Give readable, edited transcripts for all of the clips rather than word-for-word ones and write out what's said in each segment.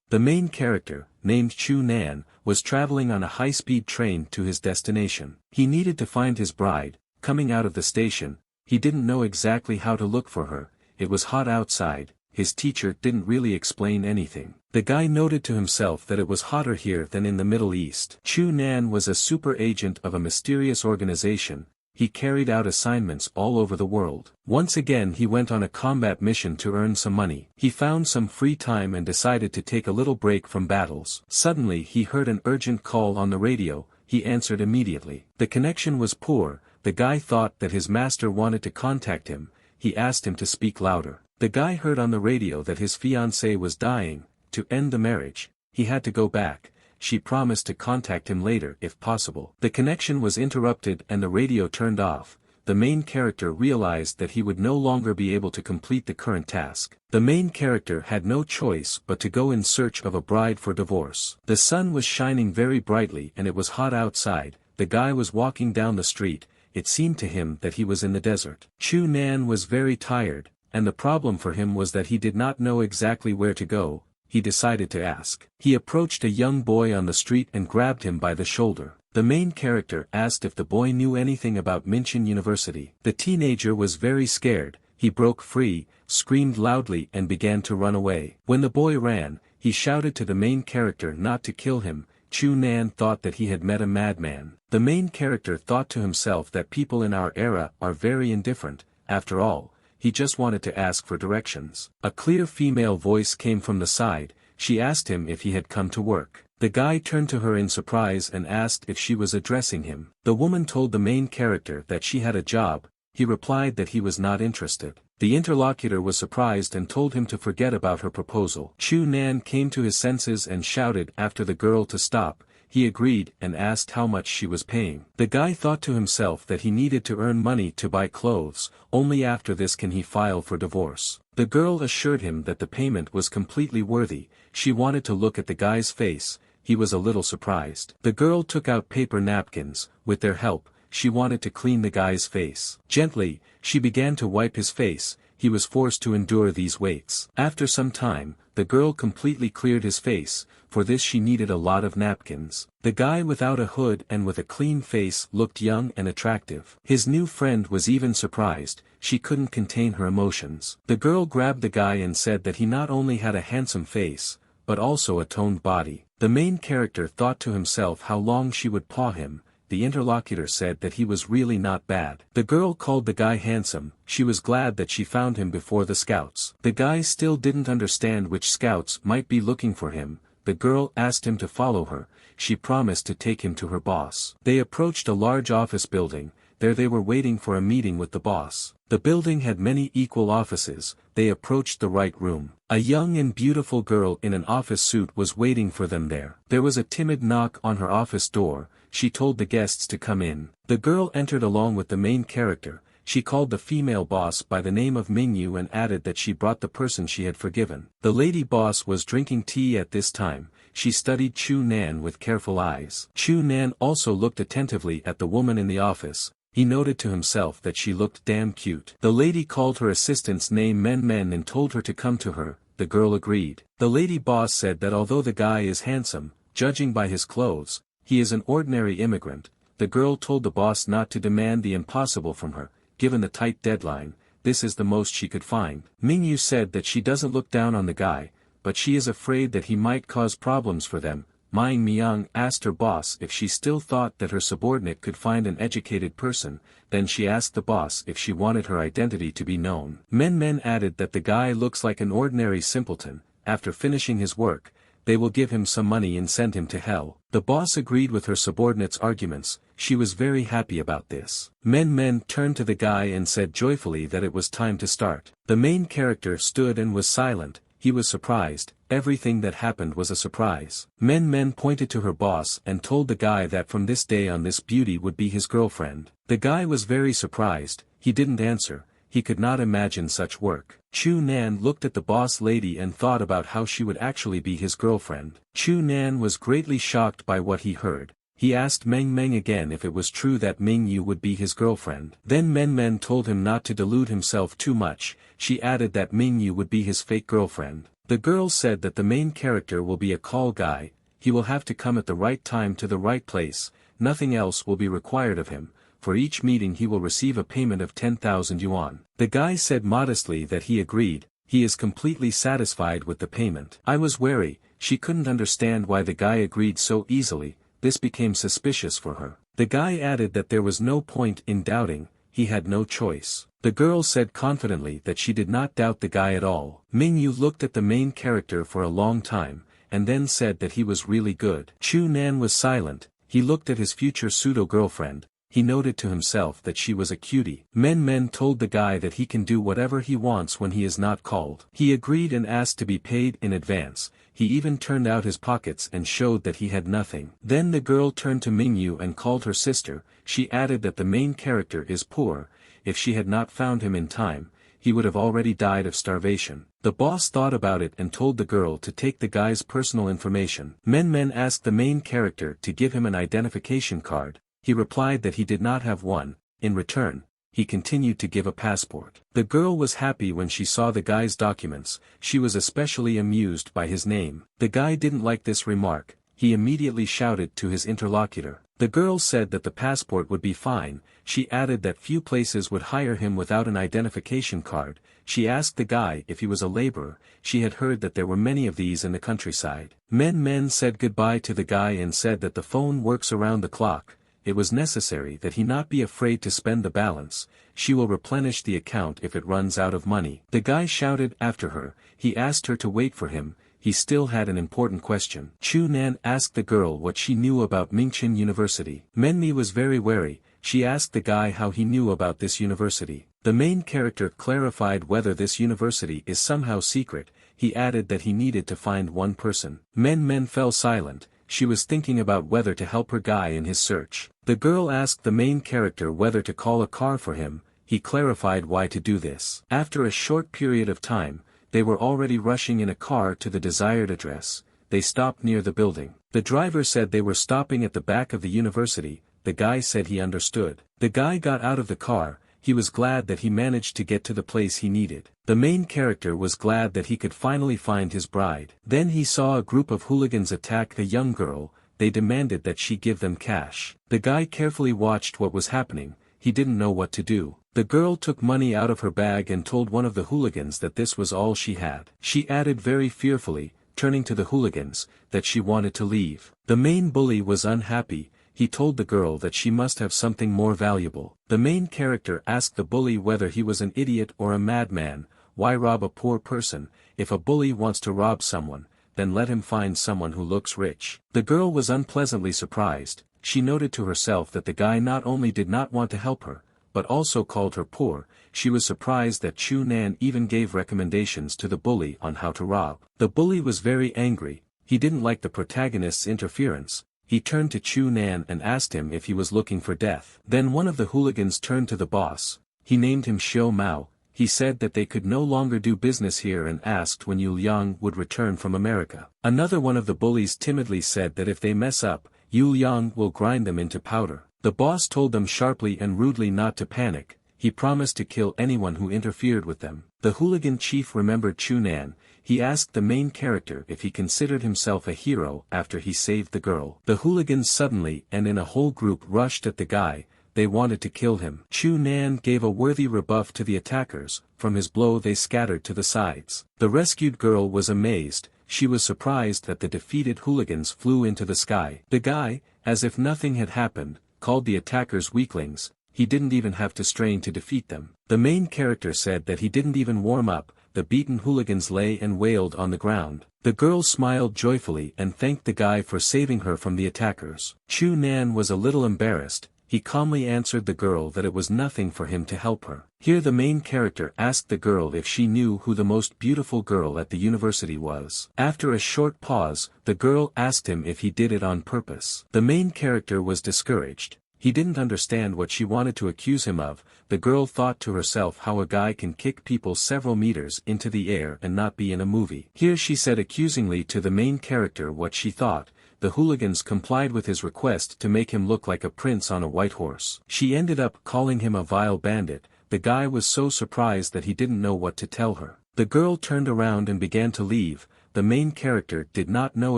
The main character, named Chu Nan, was traveling on a high-speed train to his destination. He needed to find his bride. Coming out of the station, he didn't know exactly how to look for her. It was hot outside. His teacher didn't really explain anything. The guy noted to himself that it was hotter here than in the Middle East. Chu Nan was a super agent of a mysterious organization. He carried out assignments all over the world. Once again he went on a combat mission to earn some money. He found some free time and decided to take a little break from battles. Suddenly he heard an urgent call on the radio. He answered immediately. The connection was poor. The guy thought that his master wanted to contact him. He asked him to speak louder. The guy heard on the radio that his fiancée was dying. To end the marriage, he had to go back. She promised to contact him later if possible. The connection was interrupted and the radio turned off. The main character realized that he would no longer be able to complete the current task. The main character had no choice but to go in search of a bride for divorce. The sun was shining very brightly and it was hot outside. The guy was walking down the street. It seemed to him that he was in the desert. Chu Nan was very tired, and the problem for him was that he did not know exactly where to go. He decided to ask. He approached a young boy on the street and grabbed him by the shoulder. The main character asked if the boy knew anything about Minchin University. The teenager was very scared. He broke free, screamed loudly and began to run away. When the boy ran, he shouted to the main character not to kill him. Chu Nan thought that he had met a madman. The main character thought to himself that people in our era are very indifferent. After all, he just wanted to ask for directions. A clear female voice came from the side. She asked him if he had come to work. The guy turned to her in surprise and asked if she was addressing him. The woman told the main character that she had a job. He replied that he was not interested. The interlocutor was surprised and told him to forget about her proposal. Chu Nan came to his senses and shouted after the girl to stop. He agreed and asked how much she was paying. The guy thought to himself that he needed to earn money to buy clothes. Only after this can he file for divorce. The girl assured him that the payment was completely worthy. She wanted to look at the guy's face. He was a little surprised. The girl took out paper napkins. With their help, she wanted to clean the guy's face. Gently, she began to wipe his face. He was forced to endure these weights. After some time, the girl completely cleared his face. For this she needed a lot of napkins. The guy without a hood and with a clean face looked young and attractive. His new friend was even surprised. She couldn't contain her emotions. The girl grabbed the guy and said that he not only had a handsome face, but also a toned body. The main character thought to himself how long she would paw him. The interlocutor said that he was really not bad. The girl called the guy handsome. She was glad that she found him before the scouts. The guy still didn't understand which scouts might be looking for him. The girl asked him to follow her. She promised to take him to her boss. They approached a large office building. There they were waiting for a meeting with the boss. The building had many equal offices. They approached the right room. A young and beautiful girl in an office suit was waiting for them there. There was a timid knock on her office door. She told the guests to come in. The girl entered along with the main character. She called the female boss by the name of Mingyu and added that she brought the person she had forgiven. The lady boss was drinking tea at this time. She studied Chu Nan with careful eyes. Chu Nan also looked attentively at the woman in the office. He noted to himself that she looked damn cute. The lady called her assistant's name Men and told her to come to her. The girl agreed. The lady boss said that although the guy is handsome, judging by his clothes, he is an ordinary immigrant. The girl told the boss not to demand the impossible from her. Given the tight deadline, this is the most she could find. Mingyu said that she doesn't look down on the guy, but she is afraid that he might cause problems for them. Ming Myung asked her boss if she still thought that her subordinate could find an educated person. Then she asked the boss if she wanted her identity to be known. Men added that the guy looks like an ordinary simpleton. After finishing his work, they will give him some money and send him to hell. The boss agreed with her subordinate's arguments. She was very happy about this. Men turned to the guy and said joyfully that it was time to start. The main character stood and was silent. He was surprised. Everything that happened was a surprise. Men pointed to her boss and told the guy that from this day on this beauty would be his girlfriend. The guy was very surprised. He didn't answer. He could not imagine such work. Chu Nan looked at the boss lady and thought about how she would actually be his girlfriend. Chu Nan was greatly shocked by what he heard. He asked Meng again if it was true that Mingyu would be his girlfriend. Then Men told him not to delude himself too much. She added that Mingyu would be his fake girlfriend. The girl said that the main character will be a call guy, he will have to come at the right time to the right place, nothing else will be required of him, for each meeting he will receive a payment of 10,000 yuan. The guy said modestly that he agreed, he is completely satisfied with the payment. I was wary, she couldn't understand why the guy agreed so easily, this became suspicious for her. The guy added that there was no point in doubting, he had no choice. The girl said confidently that she did not doubt the guy at all. Mingyu looked at the main character for a long time, and then said that he was really good. Chu Nan was silent, he looked at his future pseudo-girlfriend, he noted to himself that she was a cutie. Men told the guy that he can do whatever he wants when he is not called. He agreed and asked to be paid in advance, he even turned out his pockets and showed that he had nothing. Then the girl turned to Mingyu and called her sister, she added that the main character is poor, if she had not found him in time, he would have already died of starvation. The boss thought about it and told the girl to take the guy's personal information. Men asked the main character to give him an identification card, he replied that he did not have one, in return, he continued to give a passport. The girl was happy when she saw the guy's documents, she was especially amused by his name. The guy didn't like this remark, he immediately shouted to his interlocutor. The girl said that the passport would be fine, she added that few places would hire him without an identification card, she asked the guy if he was a laborer, she had heard that there were many of these in the countryside. Men said goodbye to the guy and said that the phone works around the clock, it was necessary that he not be afraid to spend the balance, she will replenish the account if it runs out of money. The guy shouted after her, he asked her to wait for him, he still had an important question. Chu Nan asked the girl what she knew about Mingchen University. Menmi was very wary, she asked the guy how he knew about this university. The main character clarified whether this university is somehow secret, he added that he needed to find one person. Men fell silent, she was thinking about whether to help her guy in his search. The girl asked the main character whether to call a car for him, he clarified why to do this. After a short period of time, they were already rushing in a car to the desired address, they stopped near the building. The driver said they were stopping at the back of the university, the guy said he understood. The guy got out of the car, he was glad that he managed to get to the place he needed. The main character was glad that he could finally find his bride. Then he saw a group of hooligans attack a young girl, they demanded that she give them cash. The guy carefully watched what was happening, he didn't know what to do. The girl took money out of her bag and told one of the hooligans that this was all she had. She added very fearfully, turning to the hooligans, that she wanted to leave. The main bully was unhappy, he told the girl that she must have something more valuable. The main character asked the bully whether he was an idiot or a madman, why rob a poor person, if a bully wants to rob someone, then let him find someone who looks rich. The girl was unpleasantly surprised, she noted to herself that the guy not only did not want to help her, but also called her poor, she was surprised that Chu Nan even gave recommendations to the bully on how to rob. The bully was very angry, he didn't like the protagonist's interference, he turned to Chu Nan and asked him if he was looking for death. Then one of the hooligans turned to the boss, he named him Xiao Mao, he said that they could no longer do business here and asked when Yu Liang would return from America. Another one of the bullies timidly said that if they mess up, Yu Liang will grind them into powder. The boss told them sharply and rudely not to panic, he promised to kill anyone who interfered with them. The hooligan chief remembered Chu Nan, he asked the main character if he considered himself a hero after he saved the girl. The hooligans suddenly and in a whole group rushed at the guy, they wanted to kill him. Chu Nan gave a worthy rebuff to the attackers, from his blow they scattered to the sides. The rescued girl was amazed, she was surprised that the defeated hooligans flew into the sky. The guy, as if nothing had happened, called the attackers weaklings, he didn't even have to strain to defeat them. The main character said that he didn't even warm up, the beaten hooligans lay and wailed on the ground. The girl smiled joyfully and thanked the guy for saving her from the attackers. Chu Nan was a little embarrassed, he calmly answered the girl that it was nothing for him to help her. Here the main character asked the girl if she knew who the most beautiful girl at the university was. After a short pause, the girl asked him if he did it on purpose. The main character was discouraged. He didn't understand what she wanted to accuse him of. The girl thought to herself how a guy can kick people several meters into the air and not be in a movie. Here she said accusingly to the main character what she thought. The hooligans complied with his request to make him look like a prince on a white horse. She ended up calling him a vile bandit. The guy was so surprised that he didn't know what to tell her. The girl turned around and began to leave. The main character did not know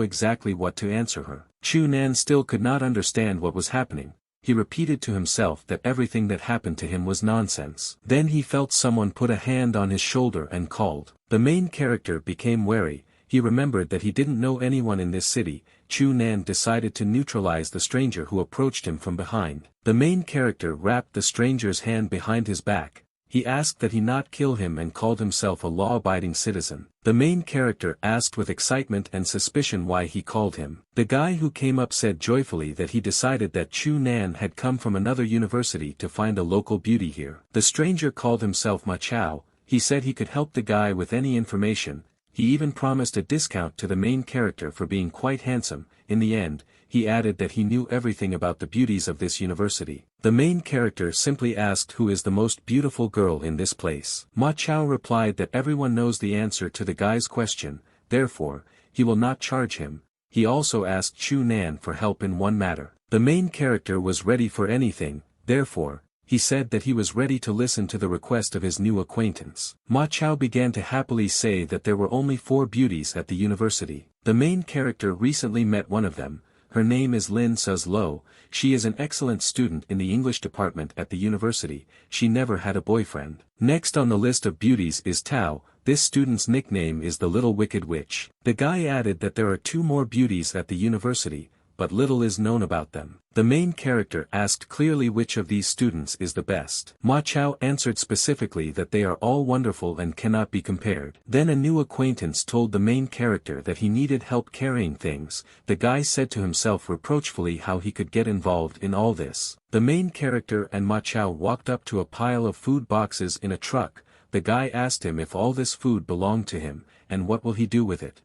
exactly what to answer her. Chu Nan still could not understand what was happening. He repeated to himself that everything that happened to him was nonsense. Then he felt someone put a hand on his shoulder and called. The main character became wary. He remembered that he didn't know anyone in this city. Chu Nan decided to neutralize the stranger who approached him from behind. The main character wrapped the stranger's hand behind his back. He asked that he not kill him and called himself a law-abiding citizen. The main character asked with excitement and suspicion why he called him. The guy who came up said joyfully that he decided that Chu Nan had come from another university to find a local beauty here. The stranger called himself Ma Chao. He said he could help the guy with any information. He even promised a discount to the main character for being quite handsome. In the end, he added that he knew everything about the beauties of this university. The main character simply asked who is the most beautiful girl in this place. Ma Chao replied that everyone knows the answer to the guy's question, therefore, he will not charge him. He also asked Chu Nan for help in one matter. The main character was ready for anything, therefore, he said that he was ready to listen to the request of his new acquaintance. Ma Chao began to happily say that there were only 4 beauties at the university. The main character recently met one of them. Her name is Lin Suz-lo. She is an excellent student in the English department at the university. She never had a boyfriend. Next on the list of beauties is Tao. This student's nickname is the Little Wicked Witch. The guy added that there are 2 more beauties at the university, but little is known about them. The main character asked clearly which of these students is the best. Ma Chao answered specifically that they are all wonderful and cannot be compared. Then a new acquaintance told the main character that he needed help carrying things. The guy said to himself reproachfully how he could get involved in all this. The main character and Ma Chao walked up to a pile of food boxes in a truck. The guy asked him if all this food belonged to him, and what will he do with it.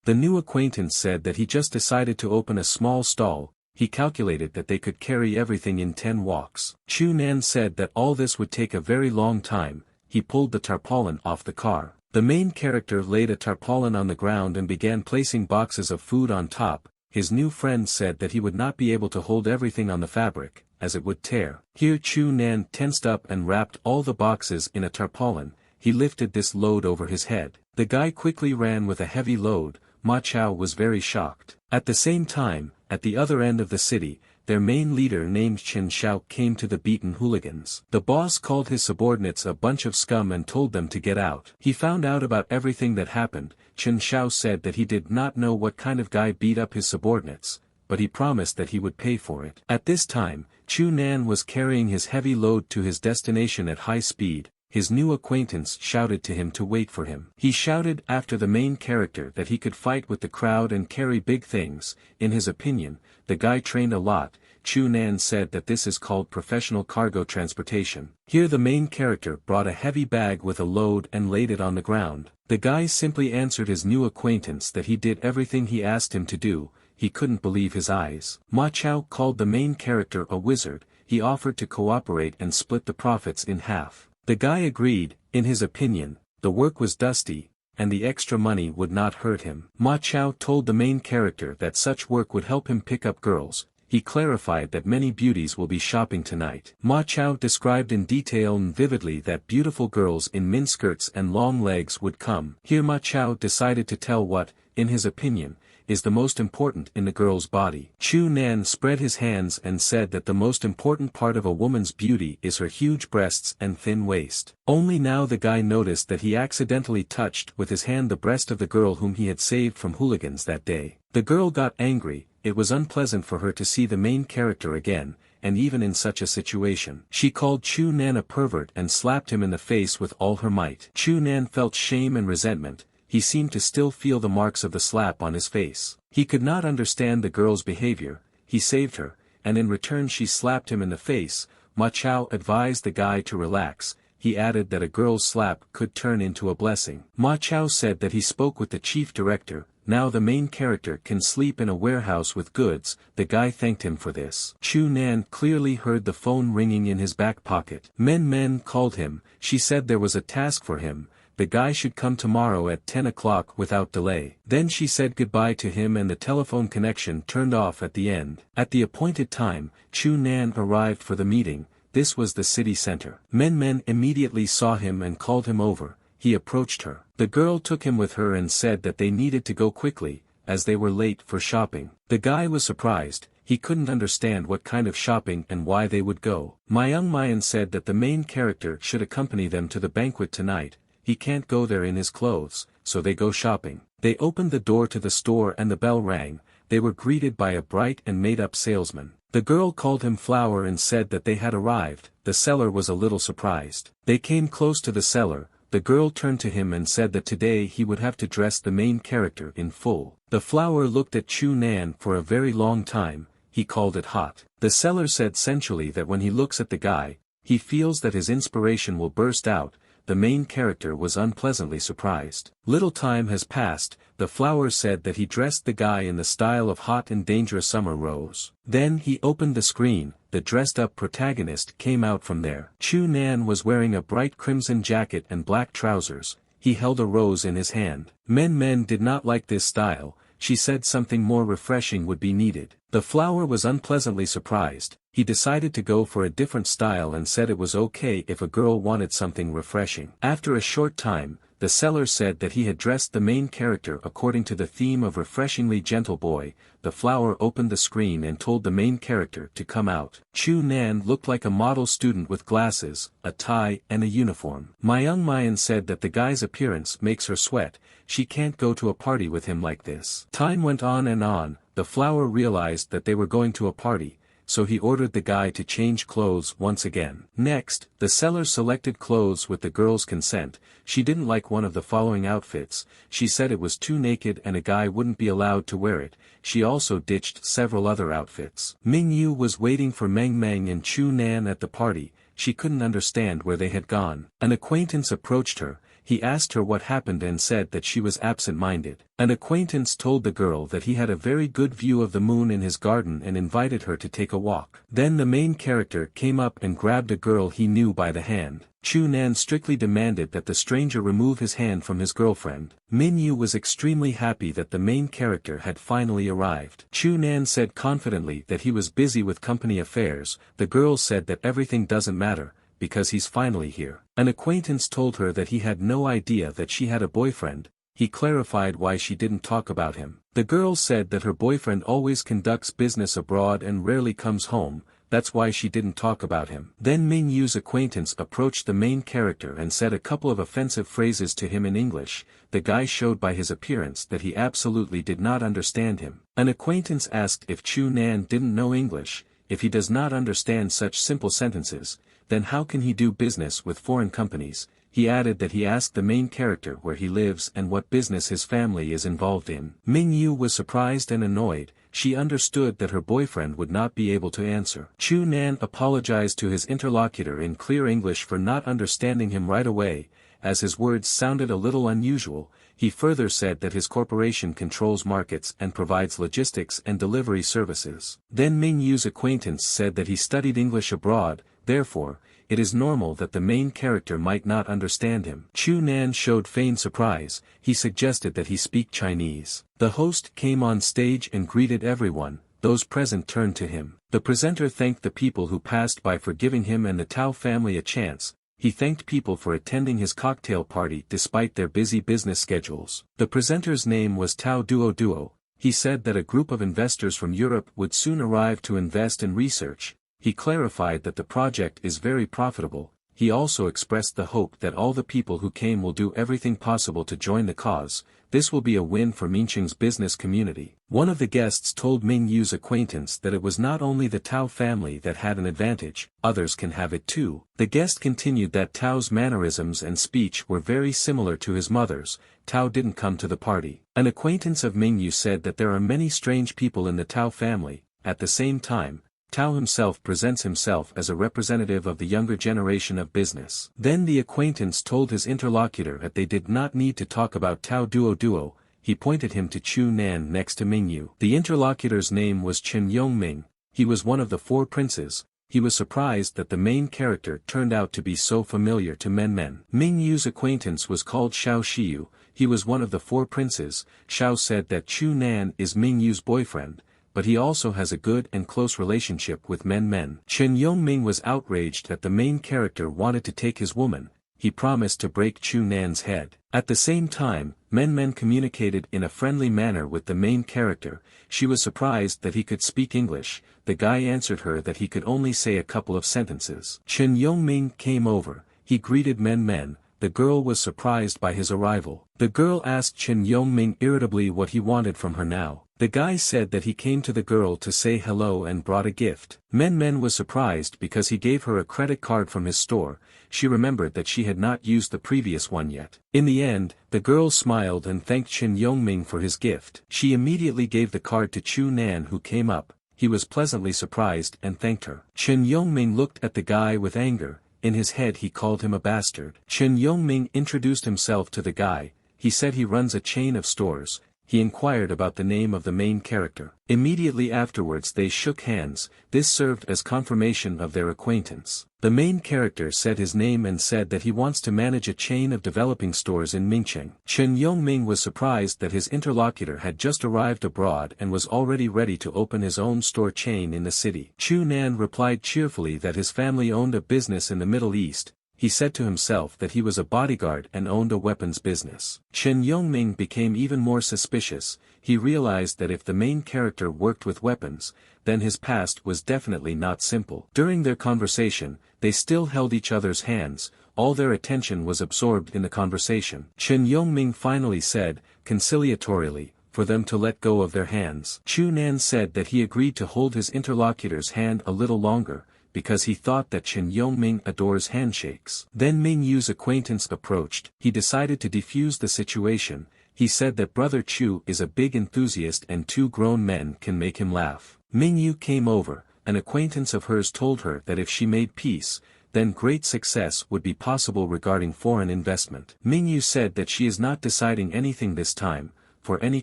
The new acquaintance said that he just decided to open a small stall. He calculated that they could carry everything in 10 walks. Chu Nan said that all this would take a very long time. He pulled the tarpaulin off the car. The main character laid a tarpaulin on the ground and began placing boxes of food on top. His new friend said that he would not be able to hold everything on the fabric, as it would tear. Here Chu Nan tensed up and wrapped all the boxes in a tarpaulin. He lifted this load over his head. The guy quickly ran with a heavy load. Ma Chao was very shocked. At the same time, at the other end of the city, their main leader named Chen Xiao came to the beaten hooligans. The boss called his subordinates a bunch of scum and told them to get out. He found out about everything that happened. Chen Xiao said that he did not know what kind of guy beat up his subordinates, but he promised that he would pay for it. At this time, Chu Nan was carrying his heavy load to his destination at high speed. His new acquaintance shouted to him to wait for him. He shouted after the main character that he could fight with the crowd and carry big things. In his opinion, the guy trained a lot. Chu Nan said that this is called professional cargo transportation. Here the main character brought a heavy bag with a load and laid it on the ground. The guy simply answered his new acquaintance that he did everything he asked him to do. He couldn't believe his eyes. Ma Chao called the main character a wizard. He offered to cooperate and split the profits in half. The guy agreed. In his opinion, the work was dusty, and the extra money would not hurt him. Ma Chao told the main character that such work would help him pick up girls. He clarified that many beauties will be shopping tonight. Ma Chao described in detail and vividly that beautiful girls in miniskirts and long legs would come. Here Ma Chao decided to tell what, in his opinion, is the most important in the girl's body. Chu Nan spread his hands and said that the most important part of a woman's beauty is her huge breasts and thin waist. Only now the guy noticed that he accidentally touched with his hand the breast of the girl whom he had saved from hooligans that day. The girl got angry. It was unpleasant for her to see the main character again, and even in such a situation. She called Chu Nan a pervert and slapped him in the face with all her might. Chu Nan felt shame and resentment. He seemed to still feel the marks of the slap on his face. He could not understand the girl's behavior. He saved her, and in return she slapped him in the face. Ma Chao advised the guy to relax. He added that a girl's slap could turn into a blessing. Ma Chao said that he spoke with the chief director. Now the main character can sleep in a warehouse with goods. The guy thanked him for this. Chu Nan clearly heard the phone ringing in his back pocket. Men called him. She said there was a task for him. The guy should come tomorrow at 10 o'clock without delay. Then she said goodbye to him and the telephone connection turned off at the end. At the appointed time, Chu Nan arrived for the meeting. This was the city center. Men immediately saw him and called him over. he approached her. The girl took him with her and said that they needed to go quickly, as they were late for shopping. The guy was surprised, he couldn't understand what kind of shopping and why they would go. Myung Mayan said that the main character should accompany them to the banquet tonight, he can't go there in his clothes, so they go shopping. They opened the door to the store and the bell rang, they were greeted by a bright and made-up salesman. The girl called him Flower and said that they had arrived. The seller was a little surprised. They came close to the seller, the girl turned to him and said that today he would have to dress the main character in full. The Flower looked at Chu Nan for a very long time, he called it hot. The seller said sensually that when he looks at the guy, he feels that his inspiration will burst out. The main character was unpleasantly surprised. Little time has passed, the Flower said that he dressed the guy in the style of Hot and Dangerous Summer Rose. Then he opened the screen, the dressed-up protagonist came out from there. Chu Nan was wearing a bright crimson jacket and black trousers, he held a rose in his hand. Men did not like this style, she said something more refreshing would be needed. The Flower was unpleasantly surprised, he decided to go for a different style and said it was okay if a girl wanted something refreshing. After a short time, the seller said that he had dressed the main character according to the theme of refreshingly gentle boy. The Flower opened the screen and told the main character to come out. Chu Nan looked like a model student with glasses, a tie and a uniform. Myung Mayan said that the guy's appearance makes her sweat, she can't go to a party with him like this. Time went on and on, the Flower realized that they were going to a party, so he ordered the guy to change clothes once again. Next, the seller selected clothes with the girl's consent. She didn't like one of the following outfits, she said it was too naked and a guy wouldn't be allowed to wear it. She also ditched several other outfits. Ming Yu was waiting for Meng Meng and Chu Nan at the party, she couldn't understand where they had gone. An acquaintance approached her, he asked her what happened and said that she was absent-minded. An acquaintance told the girl that he had a very good view of the moon in his garden and invited her to take a walk. Then the main character came up and grabbed a girl he knew by the hand. Chu Nan strictly demanded that the stranger remove his hand from his girlfriend. Min Yu was extremely happy that the main character had finally arrived. Chu Nan said confidently that he was busy with company affairs. The girl said that everything doesn't matter, because he's finally here. An acquaintance told her that he had no idea that she had a boyfriend, he clarified why she didn't talk about him. The girl said that her boyfriend always conducts business abroad and rarely comes home, that's why she didn't talk about him. Then Ming Yu's acquaintance approached the main character and said a couple of offensive phrases to him in English. The guy showed by his appearance that he absolutely did not understand him. An acquaintance asked if Chu Nan didn't know English. If he does not understand such simple sentences, then how can he do business with foreign companies? He added that he asked the main character where he lives and what business his family is involved in. Ming Yu was surprised and annoyed, she understood that her boyfriend would not be able to answer. Chu Nan apologized to his interlocutor in clear English for not understanding him right away, as his words sounded a little unusual. He further said that his corporation controls markets and provides logistics and delivery services. Then Ming Yu's acquaintance said that he studied English abroad, therefore, it is normal that the main character might not understand him. Chu Nan showed feigned surprise, he suggested that he speak Chinese. The host came on stage and greeted everyone, those present turned to him. The presenter thanked the people who passed by for giving him and the Tao family a chance. He thanked people for attending his cocktail party despite their busy business schedules. The presenter's name was Tao Duo. He said that a group of investors from Europe would soon arrive to invest in research. He clarified that the project is very profitable. He also expressed the hope that all the people who came will do everything possible to join the cause. This will be a win for Minqing's business community. One of the guests told Ming Yu's acquaintance that it was not only the Tao family that had an advantage, others can have it too. The guest continued that Tao's mannerisms and speech were very similar to his mother's. Tao didn't come to the party. An acquaintance of Ming Yu said that there are many strange people in the Tao family. At the same time, Tao himself presents himself as a representative of the younger generation of business. Then the acquaintance told his interlocutor that they did not need to talk about Tao Duo. He pointed him to Chu Nan next to Ming Yu. The interlocutor's name was Chen Yongming. He was one of the four princes. He was surprised that the main character turned out to be so familiar to Men. Ming Yu's acquaintance was called Xiao Shiyu. He was one of the four princes. Xiao said that Chu Nan is Ming Yu's boyfriend, but he also has a good and close relationship with Men. Chen Yongming was outraged that the main character wanted to take his woman. he promised to break Chu Nan's head. At the same time, Men communicated in a friendly manner with the main character. She was surprised that he could speak English. The guy answered her that he could only say a couple of sentences. Chen Yongming came over. He greeted Men. The girl was surprised by his arrival. The girl asked Chen Yongming irritably what he wanted from her now. The guy said that he came to the girl to say hello and brought a gift. Men was surprised because he gave her a credit card from his store. She remembered that she had not used the previous one yet. In the end, the girl smiled and thanked Chen Yongming for his gift. She immediately gave the card to Chu Nan, who came up. He was pleasantly surprised and thanked her. Chen Yongming looked at the guy with anger. In his head he called him a bastard. Chen Yongming introduced himself to the guy. He said he runs a chain of stores. He inquired about the name of the main character. Immediately afterwards they shook hands. This served as confirmation of their acquaintance. The main character said his name and said that he wants to manage a chain of developing stores in Mingcheng. Chen Yongming was surprised that his interlocutor had just arrived abroad and was already ready to open his own store chain in the city. Chu Nan replied cheerfully that his family owned a business in the Middle East. He said to himself that he was a bodyguard and owned a weapons business. Chen Yongming became even more suspicious. He realized that if the main character worked with weapons, then his past was definitely not simple. During their conversation, they still held each other's hands. All their attention was absorbed in the conversation. Chen Yongming finally said, conciliatorily, for them to let go of their hands. Chu Nan said that he agreed to hold his interlocutor's hand a little longer, because he thought that Chen Yongming adores handshakes. Then Ming Yu's acquaintance approached. He decided to defuse the situation. He said that Brother Chu is a big enthusiast and 2 grown men can make him laugh. Ming Yu came over. An acquaintance of hers told her that if she made peace, then great success would be possible regarding foreign investment. Ming Yu said that she is not deciding anything this time. For any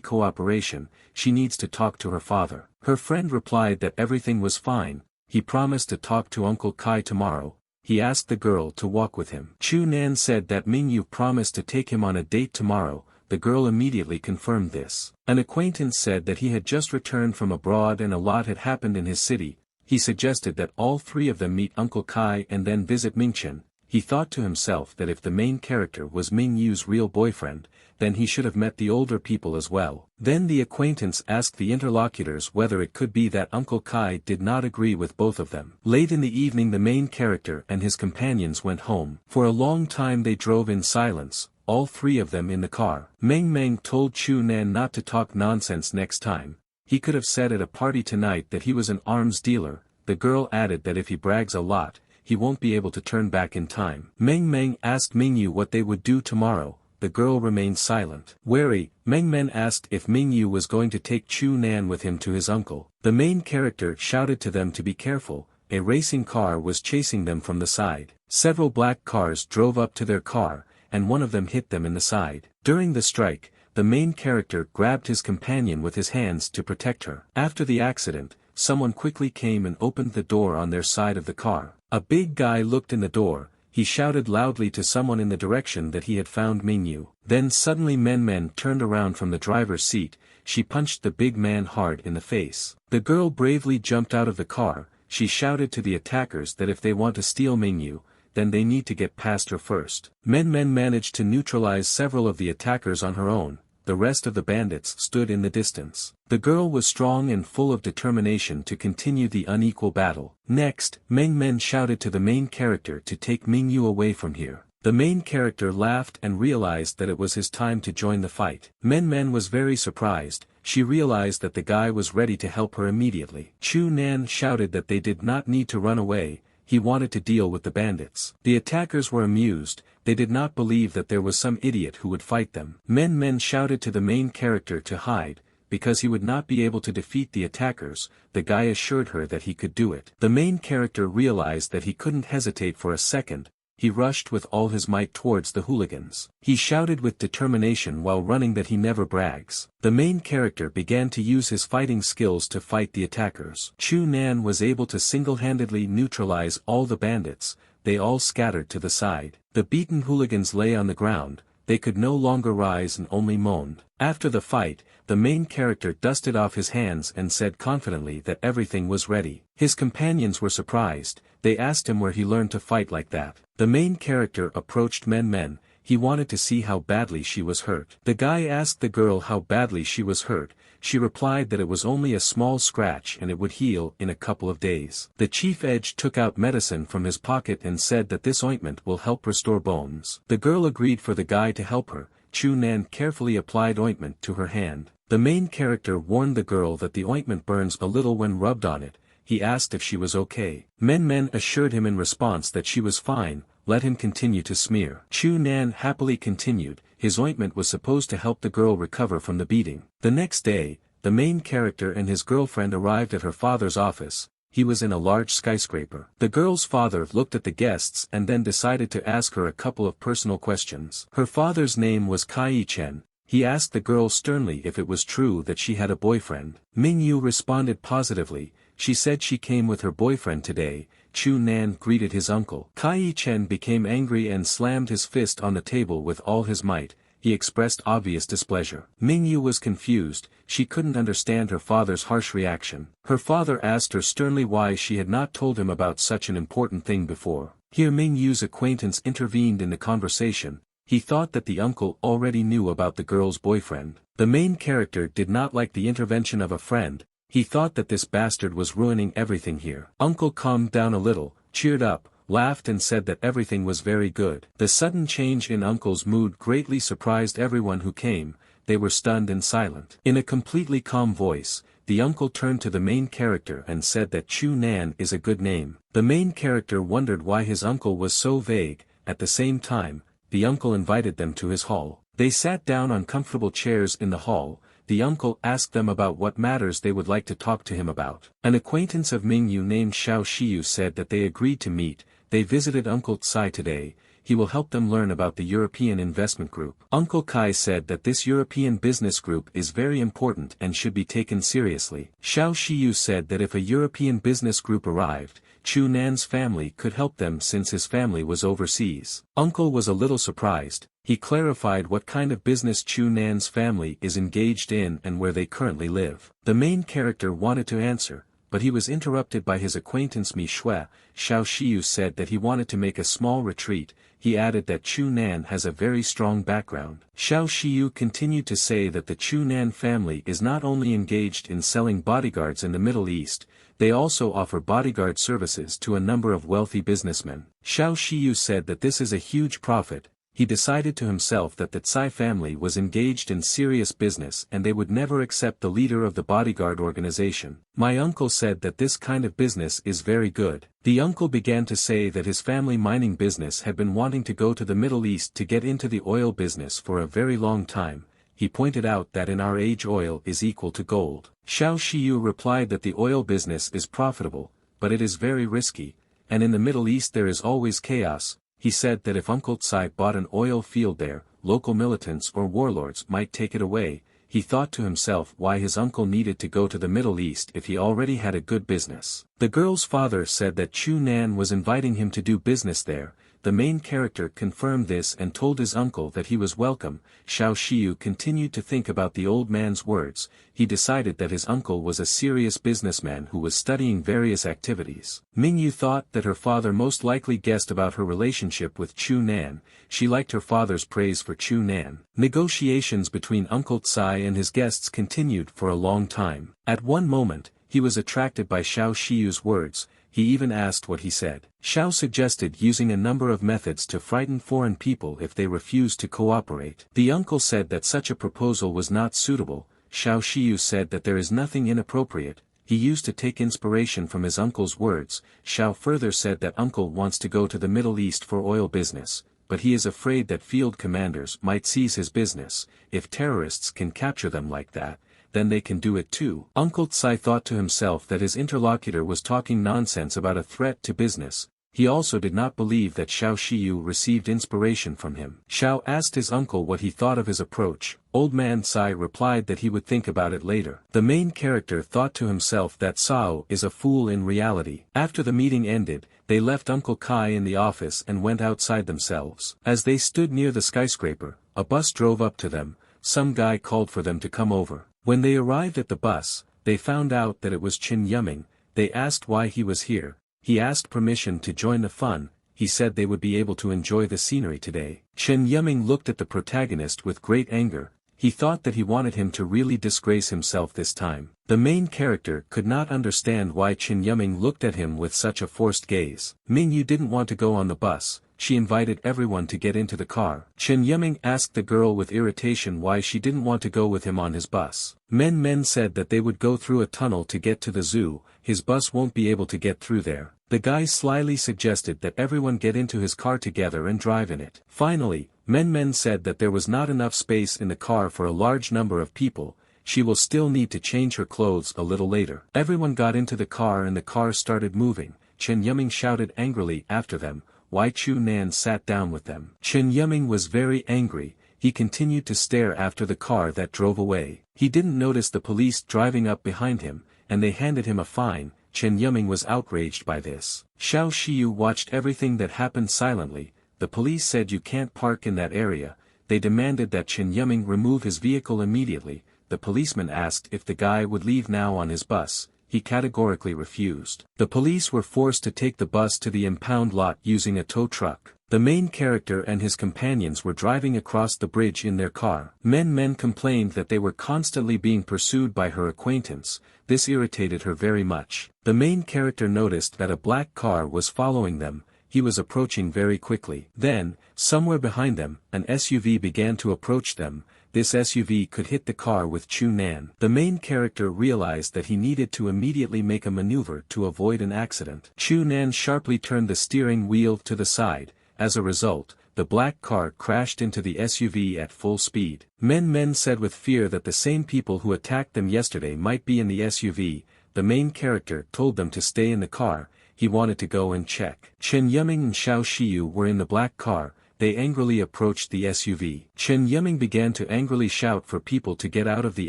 cooperation, she needs to talk to her father. Her friend replied that everything was fine. He promised to talk to Uncle Kai tomorrow. He asked the girl to walk with him. Chu Nan said that Ming Yu promised to take him on a date tomorrow. The girl immediately confirmed this. An acquaintance said that he had just returned from abroad and a lot had happened in his city. He suggested that all 3 of them meet Uncle Kai and then visit Mingchen. He thought to himself that if the main character was Ming Yu's real boyfriend, then he should have met the older people as well. Then the acquaintance asked the interlocutors whether it could be that Uncle Kai did not agree with both of them. Late in the evening the main character and his companions went home. For a long time they drove in silence, all 3 of them in the car. Meng told Chu Nan not to talk nonsense next time. He could have said at a party tonight that he was an arms dealer. The girl added that if he brags a lot, he won't be able to turn back in time. Meng asked Ming Yu what they would do tomorrow. The girl remained silent. Wary, Meng asked if Ming Yu was going to take Chu Nan with him to his uncle. The main character shouted to them to be careful. A racing car was chasing them from the side. Several black cars drove up to their car, and one of them hit them in the side. During the strike, the main character grabbed his companion with his hands to protect her. After the accident, someone quickly came and opened the door on their side of the car. A big guy looked in the door. He shouted loudly to someone in the direction that he had found Ming Yu. Then suddenly Men turned around from the driver's seat. She punched the big man hard in the face. The girl bravely jumped out of the car. She shouted to the attackers that if they want to steal Ming Yu, then they need to get past her first. Men managed to neutralize several of the attackers on her own. The rest of the bandits stood in the distance. The girl was strong and full of determination to continue the unequal battle. Next, Men shouted to the main character to take Ming Yu away from here. The main character laughed and realized that it was his time to join the fight. Men was very surprised. She realized that the guy was ready to help her immediately. Chu Nan shouted that they did not need to run away. He wanted to deal with the bandits. The attackers were amused. They did not believe that there was some idiot who would fight them. Men shouted to the main character to hide, because he would not be able to defeat the attackers. The guy assured her that he could do it. The main character realized that he couldn't hesitate for a second. He rushed with all his might towards the hooligans. He shouted with determination while running that he never brags. The main character began to use his fighting skills to fight the attackers. Chu Nan was able to single-handedly neutralize all the bandits. They all scattered to the side. The beaten hooligans lay on the ground. they could no longer rise and only moaned. After the fight, the main character dusted off his hands and said confidently that everything was ready. His companions were surprised. They asked him where he learned to fight like that. The main character approached Men. He wanted to see how badly she was hurt. The guy asked the girl how badly she was hurt. She replied that it was only a small scratch and it would heal in a couple of days. The chief edge took out medicine from his pocket and said that this ointment will help restore bones. The girl agreed for the guy to help her. Chu-nan carefully applied ointment to her hand. The main character warned the girl that the ointment burns a little when rubbed on it. He asked if she was okay. Men assured him in response that she was fine. Let him continue to smear. Chu-nan happily continued. His ointment was supposed to help the girl recover from the beating. The next day, the main character and his girlfriend arrived at her father's office. He was in a large skyscraper. The girl's father looked at the guests and then decided to ask her a couple of personal questions. Her father's name was Kai-chen. He asked the girl sternly if it was true that she had a boyfriend. Ming-yu responded positively. She said she came with her boyfriend today. Chu-nan greeted his uncle. Kai-chen became angry and slammed his fist on the table with all his might. He expressed obvious displeasure. Ming-yu was confused. She couldn't understand her father's harsh reaction. Her father asked her sternly why she had not told him about such an important thing before. Here Ming-yu's acquaintance intervened in the conversation. He thought that the uncle already knew about the girl's boyfriend. The main character did not like the intervention of a friend. He thought that this bastard was ruining everything here. Uncle calmed down a little, cheered up, laughed and said that everything was very good. The sudden change in Uncle's mood greatly surprised everyone who came. They were stunned and silent. In a completely calm voice, the uncle turned to the main character and said that Chu-nan is a good name. The main character wondered why his uncle was so vague. At the same time, the uncle invited them to his hall. They sat down on comfortable chairs in the hall. The uncle asked them about what matters they would like to talk to him about. An acquaintance of Ming-yu named Xiao Shiyu said that they agreed to meet. They visited Uncle Tsai today. He will help them learn about the European investment group. Uncle Kai said that this European business group is very important and should be taken seriously. Xiao Shiyu said that if a European business group arrived, Chu-nan's family could help them since his family was overseas. Uncle was a little surprised. He clarified what kind of business Chu-nan's family is engaged in and where they currently live. The main character wanted to answer, but he was interrupted by his acquaintance Mi Shui. Xiao Shiyu said that he wanted to make a small retreat. He added that Chu-nan has a very strong background. Xiao Shiyu continued to say that the Chu-nan family is not only engaged in selling bodyguards in the Middle East, they also offer bodyguard services to a number of wealthy businessmen. Xiao Shiyu said that this is a huge profit. He decided to himself that the Tsai family was engaged in serious business and they would never accept the leader of the bodyguard organization. My uncle said that this kind of business is very good. The uncle began to say that his family mining business had been wanting to go to the Middle East to get into the oil business for a very long time. He pointed out that in our age oil is equal to gold. Xiao Shiyu replied that the oil business is profitable, but it is very risky, and in the Middle East there is always chaos. He said that if Uncle Tsai bought an oil field there, local militants or warlords might take it away. He thought to himself why his uncle needed to go to the Middle East if he already had a good business. The girl's father said that Chu-nan was inviting him to do business there. The main character confirmed this and told his uncle that he was welcome. Xiao Shiyu continued to think about the old man's words. He decided that his uncle was a serious businessman who was studying various activities. Ming-yu thought that her father most likely guessed about her relationship with Chu-nan. She liked her father's praise for Chu-nan. Negotiations between Uncle Tsai and his guests continued for a long time. At one moment, he was attracted by Xiao Shiyu's words. He even asked what he said. Xiao suggested using a number of methods to frighten foreign people if they refused to cooperate. The uncle said that such a proposal was not suitable. Xiao Shiyu said that there is nothing inappropriate. He used to take inspiration from his uncle's words. Xiao further said that uncle wants to go to the Middle East for oil business, but he is afraid that field commanders might seize his business. If terrorists can capture them like that, then they can do it too. Uncle Tsai thought to himself that his interlocutor was talking nonsense about a threat to business. he also did not believe that Xiao Shiyu received inspiration from him. Xiao asked his uncle what he thought of his approach. Old man Sai replied that he would think about it later. The main character thought to himself that Sao is a fool in reality. After the meeting ended, they left Uncle Kai in the office and went outside themselves. As they stood near the skyscraper, a bus drove up to them. Some guy called for them to come over. When they arrived at the bus, they found out that it was Qin Yuming. They asked why he was here. He asked permission to join the fun. He said they would be able to enjoy the scenery today. Qin Yuming looked at the protagonist with great anger. He thought that he wanted him to really disgrace himself this time. The main character could not understand why Qin Yuming looked at him with such a forced gaze. Mingyu didn't want to go on the bus. She invited everyone to get into the car. Qin Yuming asked the girl with irritation why she didn't want to go with him on his bus. Men said that they would go through a tunnel to get to the zoo. His bus won't be able to get through there. The guy slyly suggested that everyone get into his car together and drive in it. Finally, Men said that there was not enough space in the car for a large number of people. She will still need to change her clothes a little later. Everyone got into the car and the car started moving. Qin Yuming shouted angrily after them. Why Chu Nan sat down with them. Qin Yuming was very angry. He continued to stare after the car that drove away. He didn't notice the police driving up behind him, and they handed him a fine. Qin Yuming was outraged by this. Xiao Shiyu watched everything that happened silently. The police said you can't park in that area. They demanded that Qin Yuming remove his vehicle immediately. The policeman asked if the guy would leave now on his bus. He categorically refused. The police were forced to take the bus to the impound lot using a tow truck. The main character and his companions were driving across the bridge in their car. Men complained that they were constantly being pursued by her acquaintance. This irritated her very much. The main character noticed that a black car was following them. He was approaching very quickly. Then, somewhere behind them, an SUV began to approach them. This SUV could hit the car with Chu Nan. The main character realized that he needed to immediately make a maneuver to avoid an accident. Chu Nan sharply turned the steering wheel to the side. As a result, the black car crashed into the SUV at full speed. Men said with fear that the same people who attacked them yesterday might be in the SUV. The main character told them to stay in the car. He wanted to go and check. Qin Yuming and Xiao Shiyu were in the black car. They angrily approached the SUV. Qin Yuming began to angrily shout for people to get out of the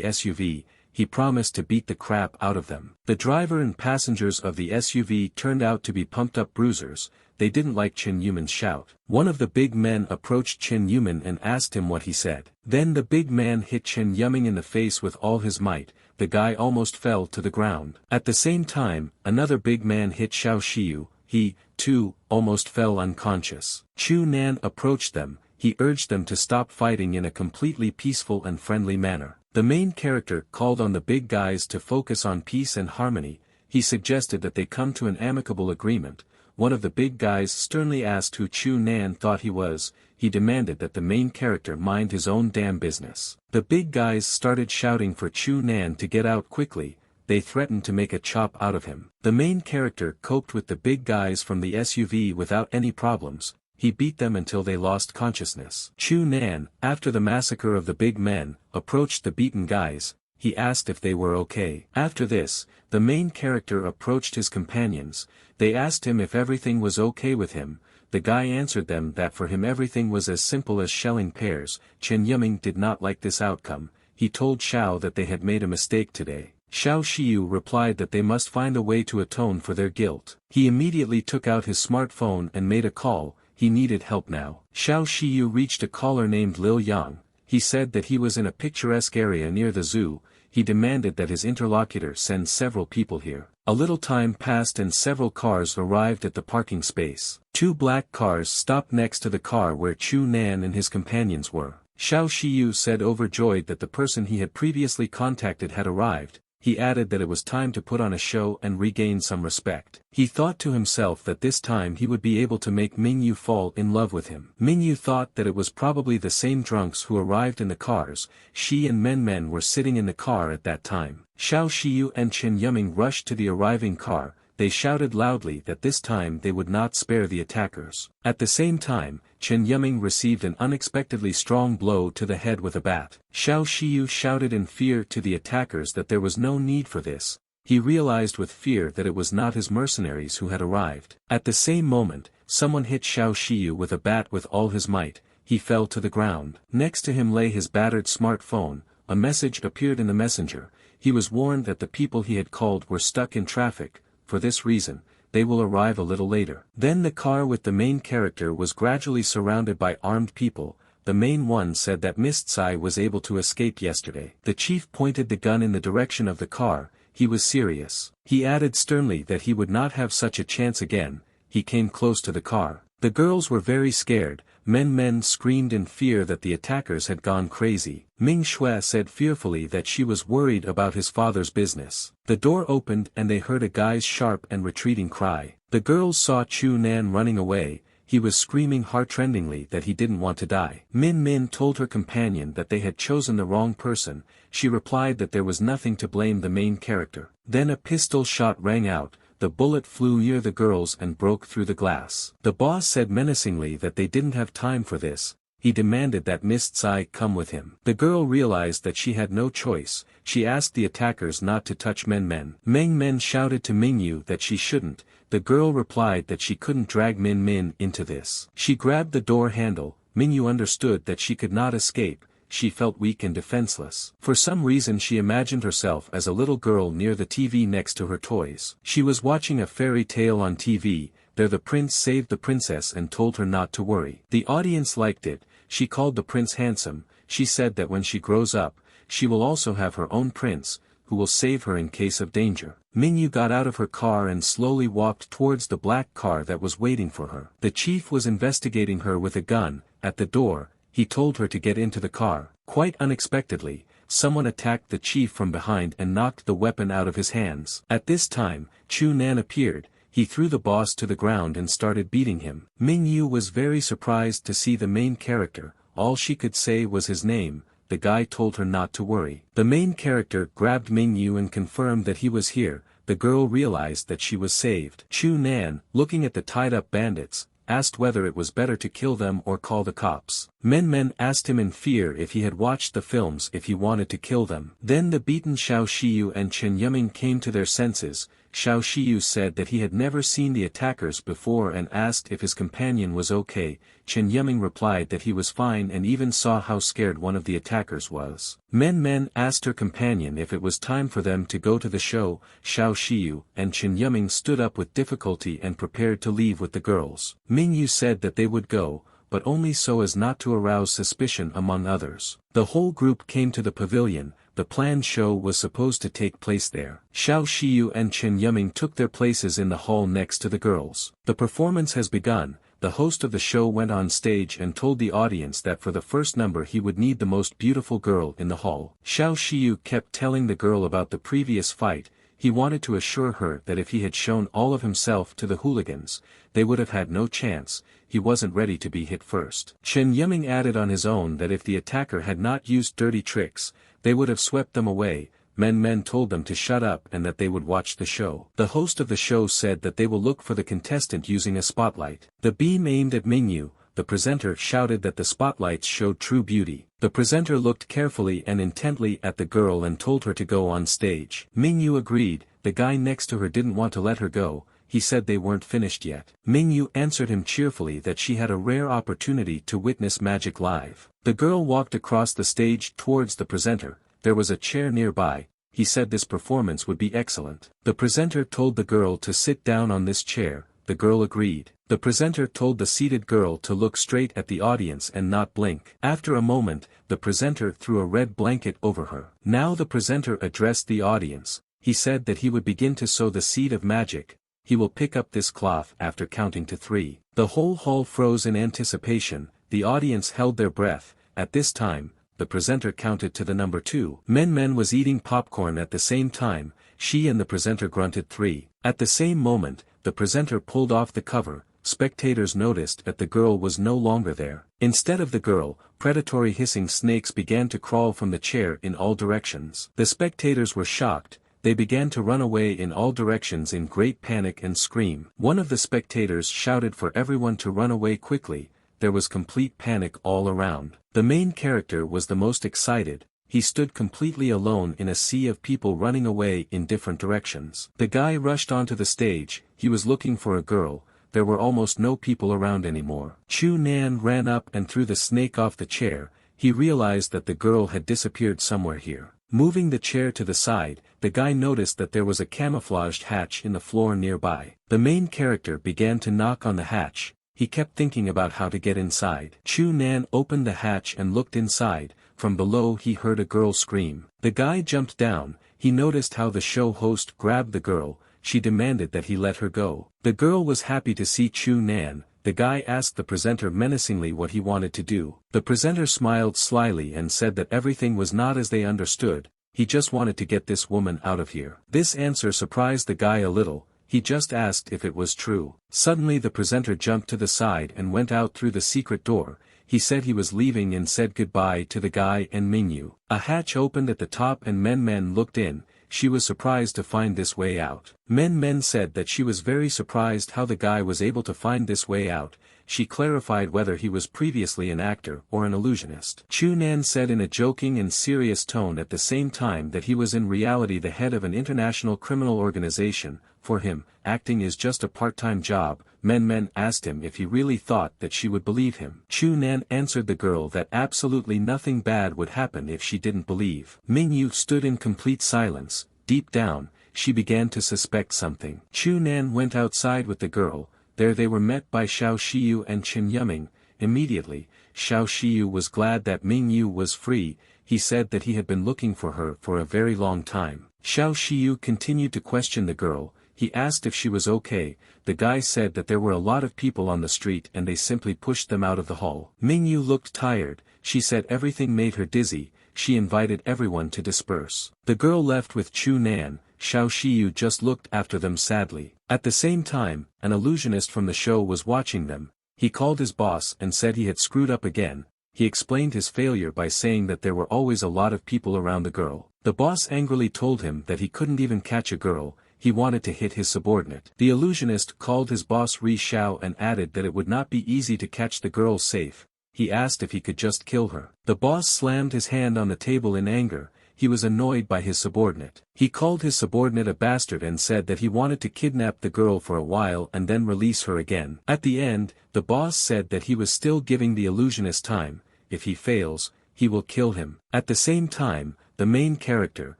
SUV. He promised to beat the crap out of them. The driver and passengers of the SUV turned out to be pumped-up bruisers. They didn't like Qin Yuming's shout. One of the big men approached Qin Yuming and asked him what he said. Then the big man hit Qin Yuming in the face with all his might. The guy almost fell to the ground. At the same time, another big man hit Xiao Shiyu. He, too, almost fell unconscious. Chu Nan approached them. He urged them to stop fighting in a completely peaceful and friendly manner. The main character called on the big guys to focus on peace and harmony. He suggested that they come to an amicable agreement. One of the big guys sternly asked who Chu Nan thought he was. He demanded that the main character mind his own damn business. The big guys started shouting for Chu Nan to get out quickly. They threatened to make a chop out of him. The main character coped with the big guys from the SUV without any problems. He beat them until they lost consciousness. Chu Nan, after the massacre of the big men, approached the beaten guys. He asked if they were okay. After this, the main character approached his companions. They asked him if everything was okay with him. The guy answered them that for him everything was as simple as shelling pears. Qin Yuming did not like this outcome. He told Xiao that they had made a mistake today. Xiao Shiyu replied that they must find a way to atone for their guilt. He immediately took out his smartphone and made a call. He needed help now. Xiao Shiyu reached a caller named Lil Yang. He said that he was in a picturesque area near the zoo. He demanded that his interlocutor send several people here. A little time passed and several cars arrived at the parking space. Two black cars stopped next to the car where Chu Nan and his companions were. Xiao Shiyu said overjoyed that the person he had previously contacted had arrived. He added that it was time to put on a show and regain some respect. He thought to himself that this time he would be able to make Mingyu fall in love with him. Mingyu thought that it was probably the same drunks who arrived in the cars. She and Men were sitting in the car at that time. Xiao Shiyu and Qin Yuming rushed to the arriving car. They shouted loudly that this time they would not spare the attackers. At the same time, Qin Yuming received an unexpectedly strong blow to the head with a bat. Xiao Shiyu shouted in fear to the attackers that there was no need for this. he realized with fear that it was not his mercenaries who had arrived. At the same moment, someone hit Xiao Shiyu with a bat with all his might. He fell to the ground. Next to him lay his battered smartphone. A message appeared in the messenger. He was warned that the people he had called were stuck in traffic. For this reason, they will arrive a little later. Then the car with the main character was gradually surrounded by armed people. The main one said that Mistsai was able to escape yesterday. The chief pointed the gun in the direction of the car. He was serious. He added sternly that he would not have such a chance again. He came close to the car. The girls were very scared. Men screamed in fear that the attackers had gone crazy. Ming Xue said fearfully that she was worried about his father's business. The door opened and they heard a guy's sharp and retreating cry. The girls saw Chu Nan running away. He was screaming heartrendingly that he didn't want to die. Min told her companion that they had chosen the wrong person. She replied that there was nothing to blame the main character. Then a pistol shot rang out. The bullet flew near the girls and broke through the glass. The boss said menacingly that they didn't have time for this. He demanded that Mistsai come with him. The girl realized that she had no choice. She asked the attackers not to touch Men. Men shouted to Mingyu that she shouldn't. The girl replied that she couldn't drag Min into this. She grabbed the door handle. Mingyu understood that she could not escape. She felt weak and defenseless. For some reason she imagined herself as a little girl near the TV next to her toys. She was watching a fairy tale on TV. There the prince saved the princess and told her not to worry. The audience liked it. She called the prince handsome. She said that when she grows up, she will also have her own prince, who will save her in case of danger. Mingyu got out of her car and slowly walked towards the black car that was waiting for her. The chief was investigating her with a gun. At the door, he told her to get into the car. Quite unexpectedly, someone attacked the chief from behind and knocked the weapon out of his hands. At this time, Chu Nan appeared. He threw the boss to the ground and started beating him. Mingyu was very surprised to see the main character. All she could say was his name. The guy told her not to worry. The main character grabbed Mingyu and confirmed that he was here. The girl realized that she was saved. Chu Nan, looking at the tied-up bandits, asked whether it was better to kill them or call the cops. Men asked him in fear if he had watched the films if he wanted to kill them. Then the beaten Xiao Shiyu and Chen Yiming came to their senses. Xiao Shiyu said that he had never seen the attackers before and asked if his companion was okay. Chen Yiming replied that he was fine and even saw how scared one of the attackers was. Men asked her companion if it was time for them to go to the show. Xiao Shiyu and Chen Yiming stood up with difficulty and prepared to leave with the girls. Mingyu said that they would go, but only so as not to arouse suspicion among others. The whole group came to the pavilion. The planned show was supposed to take place there. Xiao Shiyu and Chen Yiming took their places in the hall next to the girls. The performance has begun. The host of the show went on stage and told the audience that for the first number he would need the most beautiful girl in the hall. Xiao Shiyu kept telling the girl about the previous fight. He wanted to assure her that if he had shown all of himself to the hooligans, they would have had no chance. He wasn't ready to be hit first. Chen Yiming added on his own that if the attacker had not used dirty tricks, they would have swept them away. Men told them to shut up and that they would watch the show. The host of the show said that they will look for the contestant using a spotlight. The beam aimed at Mingyu. The presenter shouted that the spotlights showed true beauty. The presenter looked carefully and intently at the girl and told her to go on stage. Mingyu agreed. The guy next to her didn't want to let her go. He said they weren't finished yet. Mingyu answered him cheerfully that she had a rare opportunity to witness magic live. The girl walked across the stage towards the presenter. There was a chair nearby. He said this performance would be excellent. The presenter told the girl to sit down on this chair. The girl agreed. The presenter told the seated girl to look straight at the audience and not blink. After a moment, the presenter threw a red blanket over her. Now the presenter addressed the audience. He said that he would begin to sow the seed of magic. He will pick up this cloth after counting to 3. The whole hall froze in anticipation. The audience held their breath. At this time, the presenter counted to the number 2. Men was eating popcorn at the same time. She and the presenter grunted 3. At the same moment, the presenter pulled off the cover. Spectators noticed that the girl was no longer there. Instead of the girl, predatory hissing snakes began to crawl from the chair in all directions. The spectators were shocked. They began to run away in all directions in great panic and scream. One of the spectators shouted for everyone to run away quickly. There was complete panic all around. The main character was the most excited. he stood completely alone in a sea of people running away in different directions. The guy rushed onto the stage, he was looking for a girl. There were almost no people around anymore. Chu Nan ran up and threw the snake off the chair. He realized that the girl had disappeared somewhere here. Moving the chair to the side, the guy noticed that there was a camouflaged hatch in the floor nearby. The main character began to knock on the hatch. He kept thinking about how to get inside. Chu Nan opened the hatch and looked inside. From below he heard a girl scream. The guy jumped down. He noticed how the show host grabbed the girl. She demanded that he let her go. The girl was happy to see Chu Nan. The guy asked the presenter menacingly what he wanted to do. The presenter smiled slyly and said that everything was not as they understood. He just wanted to get this woman out of here. This answer surprised the guy a little. He just asked if it was true. Suddenly the presenter jumped to the side and went out through the secret door. He said he was leaving and said goodbye to the guy and Mingyu. A hatch opened at the top and Men looked in. She was surprised to find this way out. Men said that she was very surprised how the guy was able to find this way out. She clarified whether he was previously an actor or an illusionist. Chu Nan said in a joking and serious tone at the same time that he was in reality the head of an international criminal organization. For him, acting is just a part-time job. Men asked him if he really thought that she would believe him. Chu Nan answered the girl that absolutely nothing bad would happen if she didn't believe. Mingyu stood in complete silence. Deep down, she began to suspect something. Chu Nan went outside with the girl. There they were met by Xiao Shiyu and Chen Yuming. Immediately, Xiao Shiyu was glad that Mingyu was free. He said that he had been looking for her for a very long time. Xiao Shiyu continued to question the girl. He asked if she was okay. The guy said that there were a lot of people on the street and they simply pushed them out of the hall. Mingyu looked tired. She said everything made her dizzy. She invited everyone to disperse. The girl left with Chu Nan. Xiao Shiyu just looked after them sadly. At the same time, an illusionist from the show was watching them. He called his boss and said he had screwed up again. He explained his failure by saying that there were always a lot of people around the girl. The boss angrily told him that he couldn't even catch a girl. He wanted to hit his subordinate. The illusionist called his boss Ri Xiao and added that it would not be easy to catch the girl safe. He asked if he could just kill her. The boss slammed his hand on the table in anger. He was annoyed by his subordinate. He called his subordinate a bastard and said that he wanted to kidnap the girl for a while and then release her again. At the end, the boss said that he was still giving the illusionist time. If he fails, he will kill him. At the same time, the main character,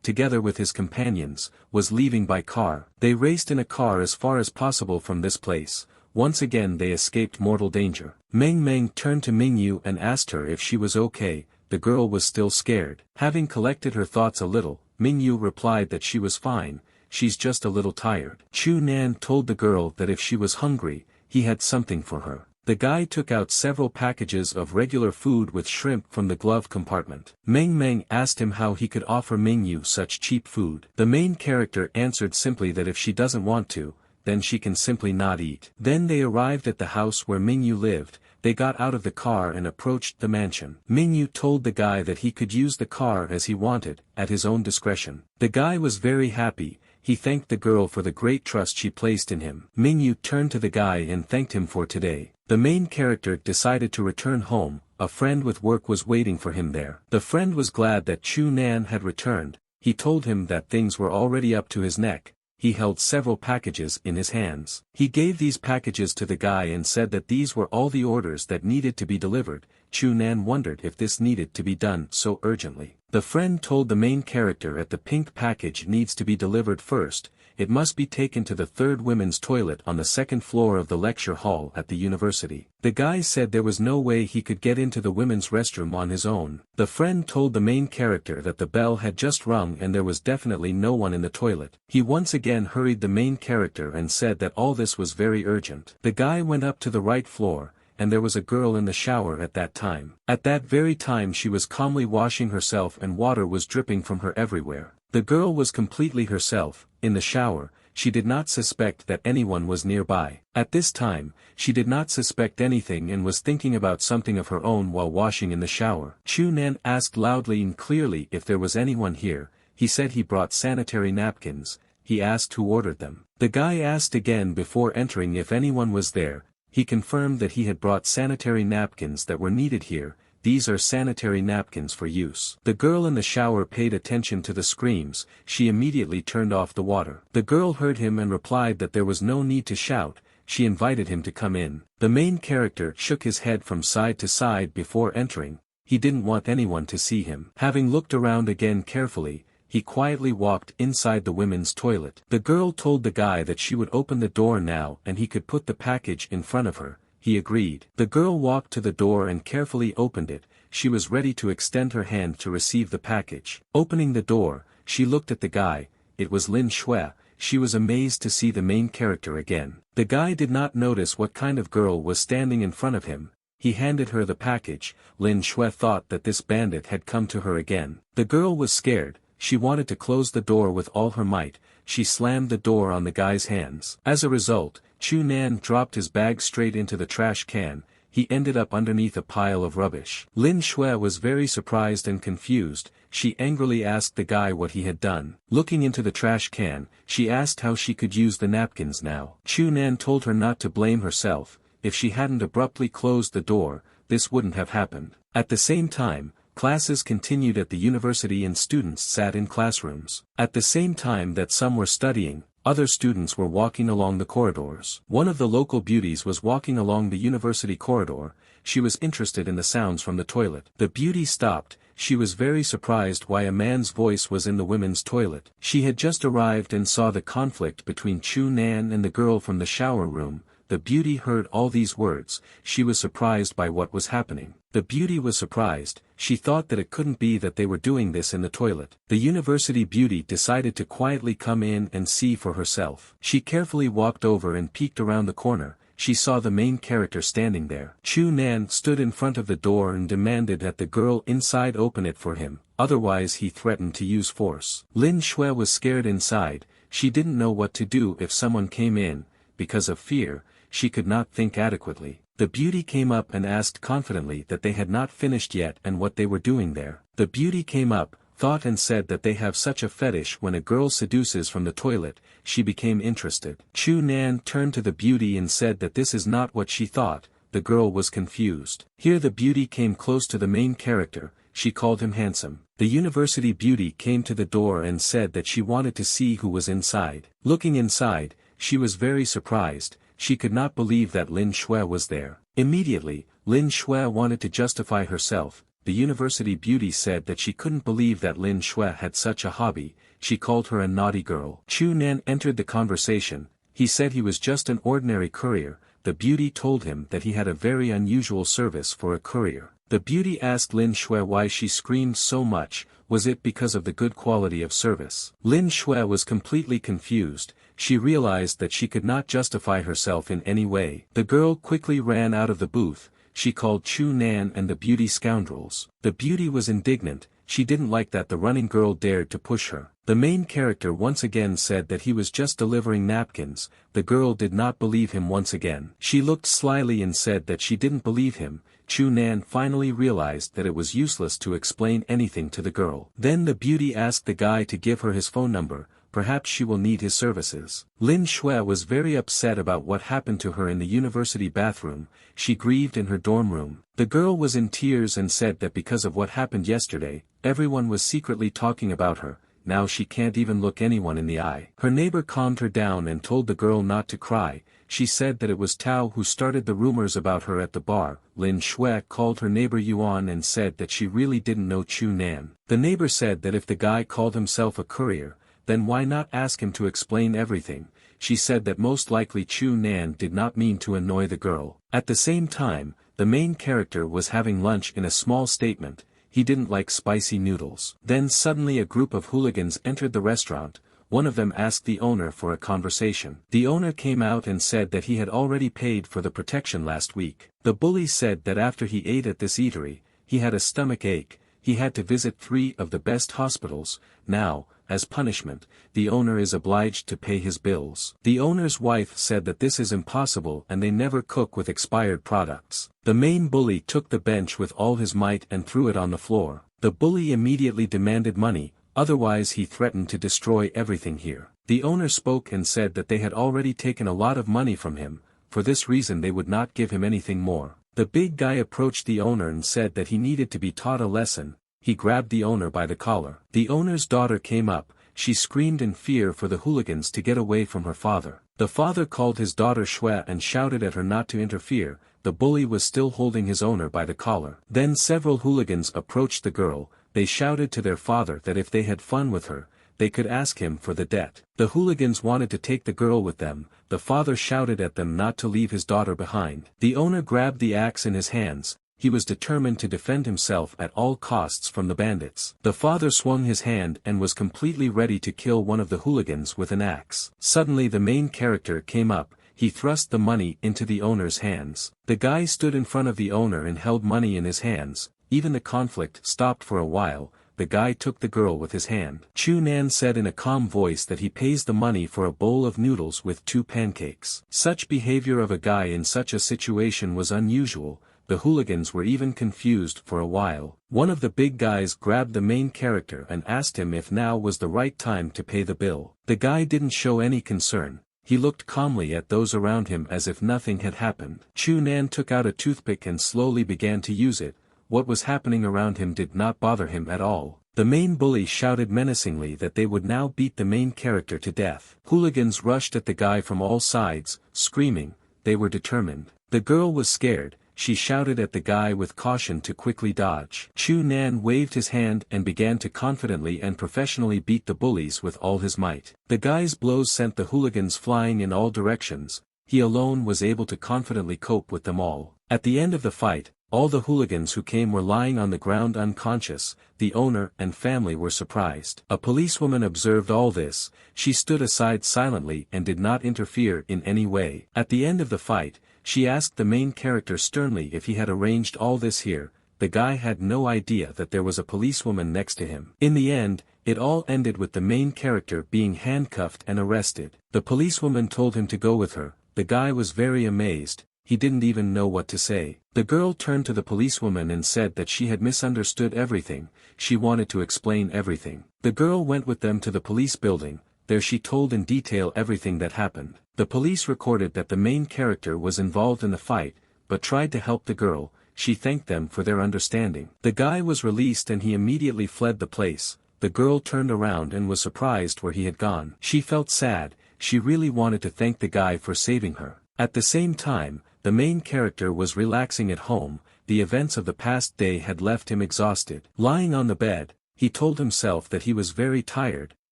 together with his companions, was leaving by car. They raced in a car as far as possible from this place. Once again they escaped mortal danger. Meng turned to Mingyu and asked her if she was okay. The girl was still scared. Having collected her thoughts a little, Mingyu replied that she was fine, she's just a little tired. Chu Nan told the girl that if she was hungry, he had something for her. The guy took out several packages of regular food with shrimp from the glove compartment. Meng asked him how he could offer Mingyu such cheap food. The main character answered simply that if she doesn't want to, then she can simply not eat. Then they arrived at the house where Mingyu lived. They got out of the car and approached the mansion. Mingyu told the guy that he could use the car as he wanted, at his own discretion. The guy was very happy. He thanked the girl for the great trust she placed in him. Mingyu turned to the guy and thanked him for today. The main character decided to return home. A friend with work was waiting for him there. The friend was glad that Chu Nan had returned. He told him that things were already up to his neck. He held several packages in his hands. He gave these packages to the guy and said that these were all the orders that needed to be delivered. Chu Nan wondered if this needed to be done so urgently. The friend told the main character that the pink package needs to be delivered first. It must be taken to the third women's toilet on the second floor of the lecture hall at the university. The guy said there was no way he could get into the women's restroom on his own. The friend told the main character that the bell had just rung and there was definitely no one in the toilet. He once again hurried the main character and said that all this was very urgent. The guy went up to the right floor, and there was a girl in the shower at that time. At that very time she was calmly washing herself and water was dripping from her everywhere. The girl was completely herself, in the shower. She did not suspect that anyone was nearby. At this time, she did not suspect anything and was thinking about something of her own while washing in the shower. Chu Nan asked loudly and clearly if there was anyone here. He said he brought sanitary napkins. He asked who ordered them. The guy asked again before entering if anyone was there. He confirmed that he had brought sanitary napkins that were needed here. these are sanitary napkins for use. The girl in the shower paid attention to the screams, she immediately turned off the water. The girl heard him and replied that there was no need to shout, she invited him to come in. The main character shook his head from side to side before entering, he didn't want anyone to see him. Having looked around again carefully, he quietly walked inside the women's toilet. The girl told the guy that she would open the door now and he could put the package in front of her. He agreed. The girl walked to the door and carefully opened it, she was ready to extend her hand to receive the package. Opening the door, she looked at the guy, it was Lin Shui, she was amazed to see the main character again. The guy did not notice what kind of girl was standing in front of him. He handed her the package. Lin Shui thought that this bandit had come to her again. The girl was scared, she wanted to close the door with all her might, she slammed the door on the guy's hands. As a result, Chu Nan dropped his bag straight into the trash can, he ended up underneath a pile of rubbish. Lin Shui was very surprised and confused, she angrily asked the guy what he had done. Looking into the trash can, she asked how she could use the napkins now. Chu Nan told her not to blame herself, if she hadn't abruptly closed the door, this wouldn't have happened. At the same time, classes continued at the university and students sat in classrooms. At the same time that some were studying, other students were walking along the corridors. One of the local beauties was walking along the university corridor, she was interested in the sounds from the toilet. The beauty stopped, she was very surprised why a man's voice was in the women's toilet. She had just arrived and saw the conflict between Chu Nan and the girl from the shower room. The beauty heard all these words, she was surprised by what was happening. The beauty was surprised, she thought that it couldn't be that they were doing this in the toilet. The university beauty decided to quietly come in and see for herself. She carefully walked over and peeked around the corner, she saw the main character standing there. Chu Nan stood in front of the door and demanded that the girl inside open it for him, otherwise he threatened to use force. Lin Shui was scared inside, she didn't know what to do if someone came in, because of fear, she could not think adequately. The beauty came up and asked confidently that they had not finished yet and what they were doing there. The beauty came up, thought and said that they have such a fetish when a girl seduces from the toilet, she became interested. Chu Nan turned to the beauty and said that this is not what she thought, the girl was confused. Here the beauty came close to the main character, she called him handsome. The university beauty came to the door and said that she wanted to see who was inside. Looking inside, she was very surprised, she could not believe that Lin Shui was there. Immediately, Lin Shui wanted to justify herself. The university beauty said that she couldn't believe that Lin Shui had such a hobby, she called her a naughty girl. Chu Nan entered the conversation, he said he was just an ordinary courier, the beauty told him that he had a very unusual service for a courier. The beauty asked Lin Shui why she screamed so much, was it because of the good quality of service? Lin Shui was completely confused, she realized that she could not justify herself in any way. The girl quickly ran out of the booth, she called Chu Nan and the beauty scoundrels. The beauty was indignant, she didn't like that the running girl dared to push her. The main character once again said that he was just delivering napkins, the girl did not believe him once again. She looked slyly and said that she didn't believe him. Chu Nan finally realized that it was useless to explain anything to the girl. Then the beauty asked the guy to give her his phone number, perhaps she will need his services. Lin Shui was very upset about what happened to her in the university bathroom, she grieved in her dorm room. The girl was in tears and said that because of what happened yesterday, everyone was secretly talking about her, now she can't even look anyone in the eye. Her neighbor calmed her down and told the girl not to cry, she said that it was Tao who started the rumors about her at the bar. Lin Shui called her neighbor Yuan and said that she really didn't know Chu Nan. The neighbor said that if the guy called himself a courier, then why not ask him to explain everything? She said that most likely Chu Nan did not mean to annoy the girl. At the same time, the main character was having lunch in a small statement, he didn't like spicy noodles. Then suddenly a group of hooligans entered the restaurant, one of them asked the owner for a conversation. The owner came out and said that he had already paid for the protection last week. The bully said that after he ate at this eatery, he had a stomach ache, he had to visit 3 of the best hospitals, now, as punishment, the owner is obliged to pay his bills. The owner's wife said that this is impossible and they never cook with expired products. The main bully took the bench with all his might and threw it on the floor. The bully immediately demanded money, otherwise he threatened to destroy everything here. The owner spoke and said that they had already taken a lot of money from him, for this reason they would not give him anything more. The big guy approached the owner and said that he needed to be taught a lesson. He grabbed the owner by the collar. The owner's daughter came up. She screamed in fear for the hooligans to get away from her father. The father called his daughter Shue and shouted at her not to interfere. The bully was still holding his owner by the collar. Then several hooligans approached the girl. They shouted to their father that if they had fun with her, they could ask him for the debt. The hooligans wanted to take the girl with them. The father shouted at them not to leave his daughter behind. The owner grabbed the axe in his hands. He was determined to defend himself at all costs from the bandits. The father swung his hand and was completely ready to kill one of the hooligans with an axe. Suddenly the main character came up. He thrust the money into the owner's hands. The guy stood in front of the owner and held money in his hands. Even the conflict stopped for a while. The guy took the girl with his hand. Chu Nan said in a calm voice that he pays the money for a bowl of noodles with 2 pancakes. Such behavior of a guy in such a situation was unusual. The hooligans were even confused for a while. One of the big guys grabbed the main character and asked him if now was the right time to pay the bill. The guy didn't show any concern. He looked calmly at those around him as if nothing had happened. Chu Nan took out a toothpick and slowly began to use it. What was happening around him did not bother him at all. The main bully shouted menacingly that they would now beat the main character to death. Hooligans rushed at the guy from all sides, screaming. They were determined. The girl was scared. She shouted at the guy with caution to quickly dodge. Chu Nan waved his hand and began to confidently and professionally beat the bullies with all his might. The guy's blows sent the hooligans flying in all directions. He alone was able to confidently cope with them all. At the end of the fight, all the hooligans who came were lying on the ground unconscious. The owner and family were surprised. A policewoman observed all this. She stood aside silently and did not interfere in any way. At the end of the fight, she asked the main character sternly if he had arranged all this here. The guy had no idea that there was a policewoman next to him. In the end, it all ended with the main character being handcuffed and arrested. The policewoman told him to go with her. The guy was very amazed. He didn't even know what to say. The girl turned to the policewoman and said that she had misunderstood everything. She wanted to explain everything. The girl went with them to the police building. There she told in detail everything that happened. The police recorded that the main character was involved in the fight, but tried to help the girl. She thanked them for their understanding. The guy was released and he immediately fled the place. The girl turned around and was surprised where he had gone. She felt sad. She really wanted to thank the guy for saving her. At the same time, the main character was relaxing at home. The events of the past day had left him exhausted. Lying on the bed, he told himself that he was very tired.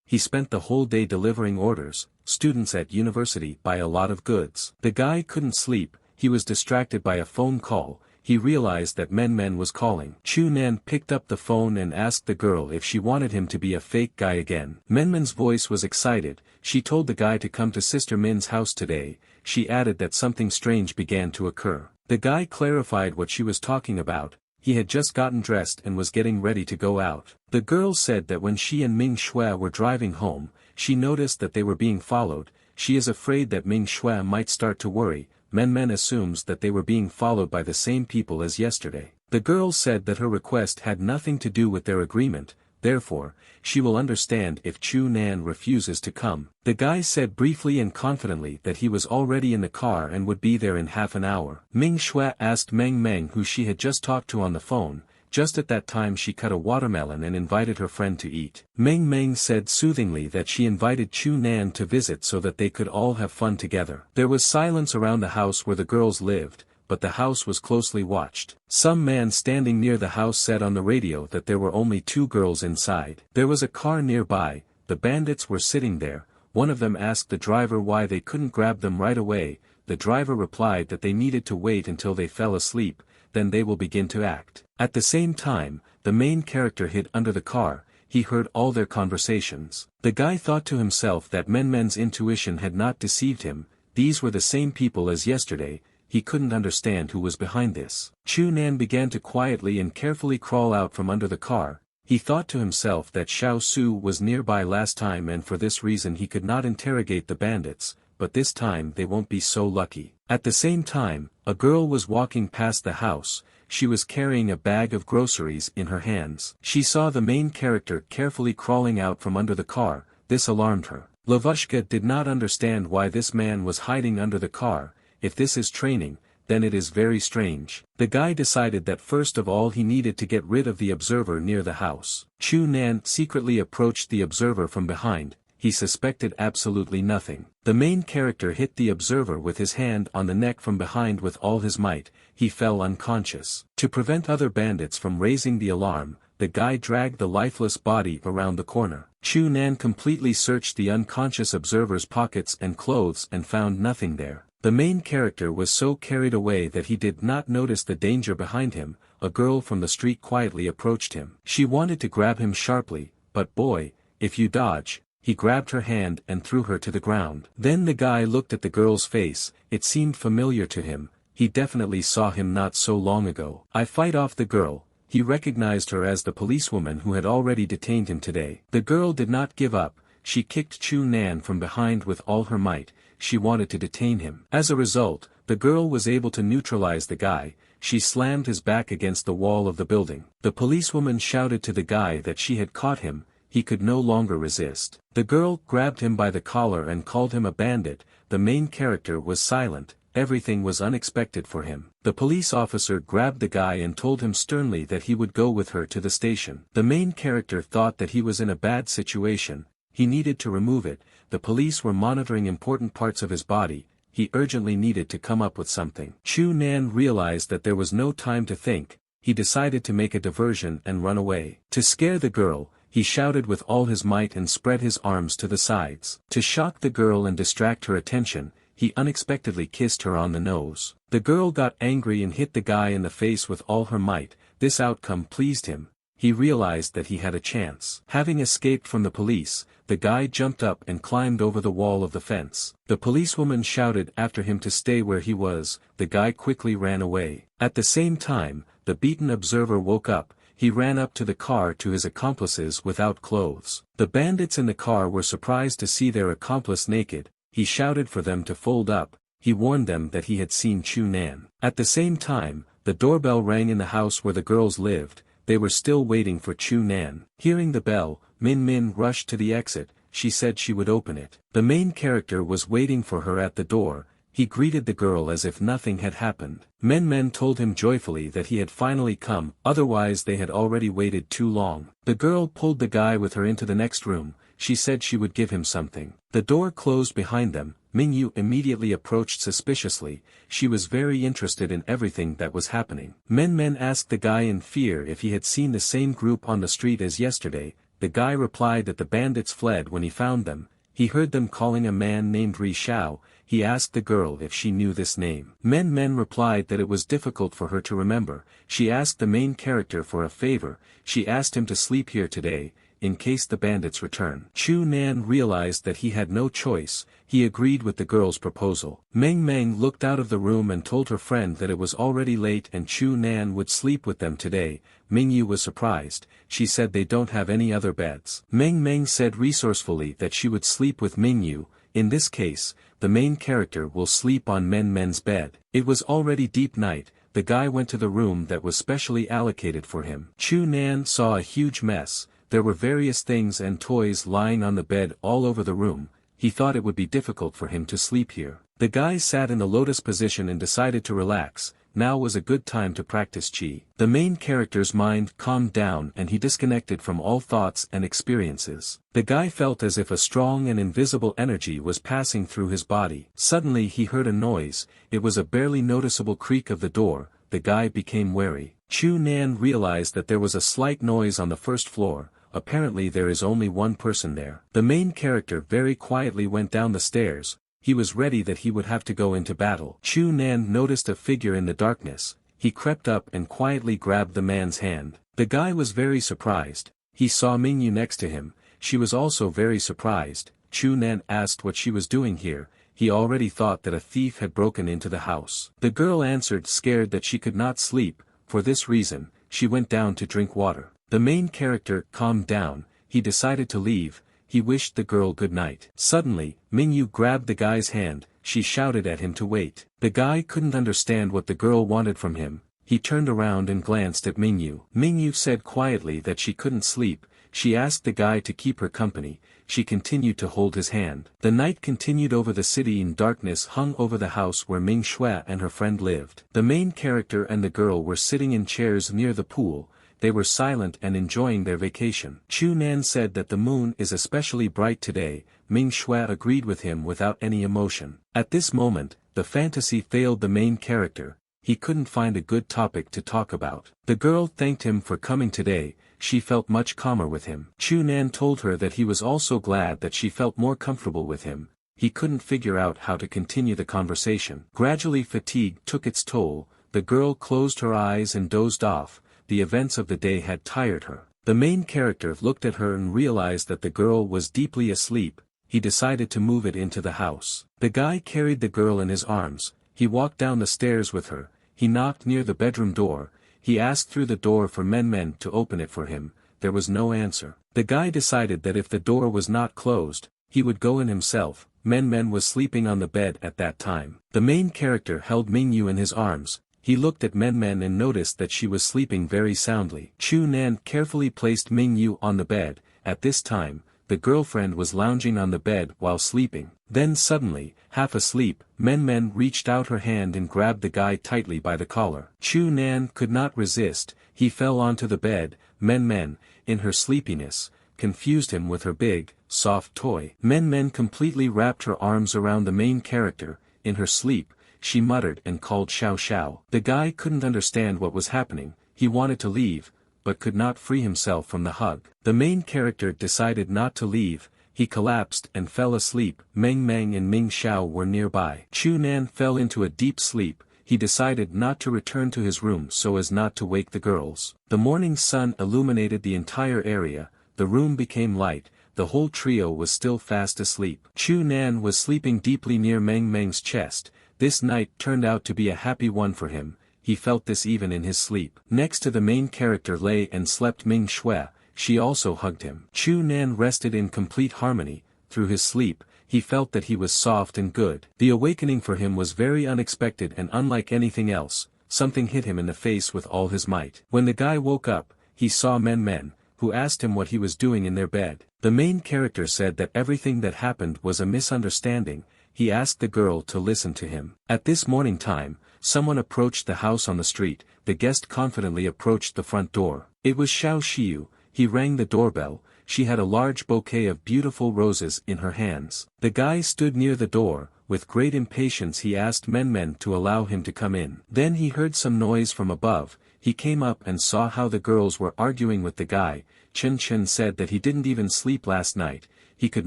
He spent the whole day delivering orders. Students at university buy a lot of goods. The guy couldn't sleep. He was distracted by a phone call. He realized that Men was calling. Chu Nan picked up the phone and asked the girl if she wanted him to be a fake guy again. Men's voice was excited. She told the guy to come to Sister Min's house today. She added that something strange began to occur. The guy clarified what she was talking about. He had just gotten dressed and was getting ready to go out. The girl said that when she and Ming Shui were driving home, she noticed that they were being followed. She is afraid that Ming Shui might start to worry. Men assumes that they were being followed by the same people as yesterday. The girl said that her request had nothing to do with their agreement, therefore, she will understand if Chu Nan refuses to come. The guy said briefly and confidently that he was already in the car and would be there in half an hour. Ming Shui asked Meng who she had just talked to on the phone. Just at that time she cut a watermelon and invited her friend to eat. Meng said soothingly that she invited Chu Nan to visit so that they could all have fun together. There was silence around the house where the girls lived, but the house was closely watched. Some man standing near the house said on the radio that there were only 2 girls inside. There was a car nearby. The bandits were sitting there. One of them asked the driver why they couldn't grab them right away. The driver replied that they needed to wait until they fell asleep, then they will begin to act. At the same time, the main character hid under the car. He heard all their conversations. The guy thought to himself that Men's intuition had not deceived him. These were the same people as yesterday. He couldn't understand who was behind this. Chu Nan began to quietly and carefully crawl out from under the car. He thought to himself that Xiao Su was nearby last time and for this reason he could not interrogate the bandits, but this time they won't be so lucky. At the same time, a girl was walking past the house. She was carrying a bag of groceries in her hands. She saw the main character carefully crawling out from under the car. This alarmed her. Lavushka did not understand why this man was hiding under the car. If this is training, then it is very strange. The guy decided that first of all he needed to get rid of the observer near the house. Chu Nan secretly approached the observer from behind. He suspected absolutely nothing. The main character hit the observer with his hand on the neck from behind with all his might. He fell unconscious. To prevent other bandits from raising the alarm, the guy dragged the lifeless body around the corner. Chu Nan completely searched the unconscious observer's pockets and clothes and found nothing there. The main character was so carried away that he did not notice the danger behind him. A girl from the street quietly approached him. She wanted to grab him sharply, but boy, if you dodge. He grabbed her hand and threw her to the ground. Then the guy looked at the girl's face. It seemed familiar to him. He definitely saw him not so long ago. I fight off the girl. He recognized her as the policewoman who had already detained him today. The girl did not give up. She kicked Chu Nan from behind with all her might. She wanted to detain him. As a result, the girl was able to neutralize the guy. She slammed his back against the wall of the building. The policewoman shouted to the guy that she had caught him. He could no longer resist. The girl grabbed him by the collar and called him a bandit. The main character was silent. Everything was unexpected for him. The police officer grabbed the guy and told him sternly that he would go with her to the station. The main character thought that he was in a bad situation. He needed to remove it. The police were monitoring important parts of his body. He urgently needed to come up with something. Chu Nan realized that there was no time to think. He decided to make a diversion and run away. To scare the girl, he shouted with all his might and spread his arms to the sides. To shock the girl and distract her attention, he unexpectedly kissed her on the nose. The girl got angry and hit the guy in the face with all her might. This outcome pleased him. He realized that he had a chance. Having escaped from the police, the guy jumped up and climbed over the wall of the fence. The policewoman shouted after him to stay where he was. The guy quickly ran away. At the same time, the beaten observer woke up. He ran up to the car to his accomplices without clothes. The bandits in the car were surprised to see their accomplice naked. He shouted for them to fold up. He warned them that he had seen Chu Nan. At the same time, the doorbell rang in the house where the girls lived. They were still waiting for Chu Nan. Hearing the bell, Min Min rushed to the exit. She said she would open it. The main character was waiting for her at the door. He greeted the girl as if nothing had happened. Men Men told him joyfully that he had finally come, otherwise they had already waited too long. The girl pulled the guy with her into the next room. She said she would give him something. The door closed behind them. Mingyu immediately approached suspiciously. She was very interested in everything that was happening. Men Men asked the guy in fear if he had seen the same group on the street as yesterday. The guy replied that the bandits fled when he found them. He heard them calling a man named Ri Xiao. He asked the girl if she knew this name. Men Men replied that it was difficult for her to remember. She asked the main character for a favor. She asked him to sleep here today, in case the bandits return. Chu Nan realized that he had no choice. He agreed with the girl's proposal. Meng Meng looked out of the room and told her friend that it was already late and Chu Nan would sleep with them today. Mingyu was surprised. She said they don't have any other beds. Meng Meng said resourcefully that she would sleep with Mingyu. In this case, the main character will sleep on Men Men's bed. It was already deep night. The guy went to the room that was specially allocated for him. Chu Nan saw a huge mess. There were various things and toys lying on the bed all over the room. He thought it would be difficult for him to sleep here. The guy sat in the lotus position and decided to relax. Now was a good time to practice qi. The main character's mind calmed down and he disconnected from all thoughts and experiences. The guy felt as if a strong and invisible energy was passing through his body. Suddenly he heard a noise. It was a barely noticeable creak of the door. The guy became wary. Chu Nan realized that there was a slight noise on the first floor. Apparently there is only one person there. The main character very quietly went down the stairs. He was ready that he would have to go into battle. Chu Nan noticed a figure in the darkness. He crept up and quietly grabbed the man's hand. The guy was very surprised. He saw Mingyu next to him. She was also very surprised. Chu Nan asked what she was doing here. He already thought that a thief had broken into the house. The girl answered scared that she could not sleep. For this reason, she went down to drink water. The main character calmed down. He decided to leave. He wished the girl good night. Suddenly, Mingyu grabbed the guy's hand. She shouted at him to wait. The guy couldn't understand what the girl wanted from him. He turned around and glanced at Mingyu. Mingyu said quietly that she couldn't sleep. She asked the guy to keep her company. she continued to hold his hand. The night continued over the city and darkness hung over the house where Ming Xue and her friend lived. The main character and the girl were sitting in chairs near the pool. They were silent and enjoying their vacation. Chu Nan said that the moon is especially bright today. Ming Xue agreed with him without any emotion. At this moment, the fantasy failed the main character. He couldn't find a good topic to talk about. The girl thanked him for coming today. She felt much calmer with him. Chu Nan told her that he was also glad that she felt more comfortable with him. He couldn't figure out how to continue the conversation. Gradually fatigue took its toll. The girl closed her eyes and dozed off. The events of the day had tired her. The main character looked at her and realized that the girl was deeply asleep. He decided to move it into the house. The guy carried the girl in his arms. He walked down the stairs with her. He knocked near the bedroom door. He asked through the door for Men to open it for him. There was no answer. The guy decided that if the door was not closed, he would go in himself. Men was sleeping on the bed at that time. The main character held Mingyu in his arms. He looked at Men and noticed that she was sleeping very soundly. Chu Nan carefully placed Mingyu on the bed. At this time, the girlfriend was lounging on the bed while sleeping. Then suddenly, half asleep, Men reached out her hand and grabbed the guy tightly by the collar. Chu Nan could not resist. He fell onto the bed. Men, in her sleepiness, confused him with her big, soft toy. Men completely wrapped her arms around the main character. In her sleep, she muttered and called Xiao Xiao. The guy couldn't understand what was happening. He wanted to leave, but could not free himself from the hug. The main character decided not to leave. He collapsed and fell asleep. Meng and Ming Xiao were nearby. Chu Nan fell into a deep sleep. He decided not to return to his room so as not to wake the girls. The morning sun illuminated the entire area. The room became light. The whole trio was still fast asleep. Chu Nan was sleeping deeply near Meng's chest. This night turned out to be a happy one for him. He felt this even in his sleep. Next to the main character lay and slept Ming Xue. She also hugged him. Chu Nan rested in complete harmony. Through his sleep, he felt that he was soft and good. The awakening for him was very unexpected and unlike anything else. Something hit him in the face with all his might. When the guy woke up, he saw Men, who asked him what he was doing in their bed. The main character said that everything that happened was a misunderstanding. He asked the girl to listen to him. At this morning time, someone approached the house on the street. The guest confidently approached the front door. It was Xiao Xiu. He rang the doorbell. She had a large bouquet of beautiful roses in her hands. The guy stood near the door. With great impatience he asked Men to allow him to come in. Then he heard some noise from above. He came up and saw how the girls were arguing with the guy. Chen said that he didn't even sleep last night. He could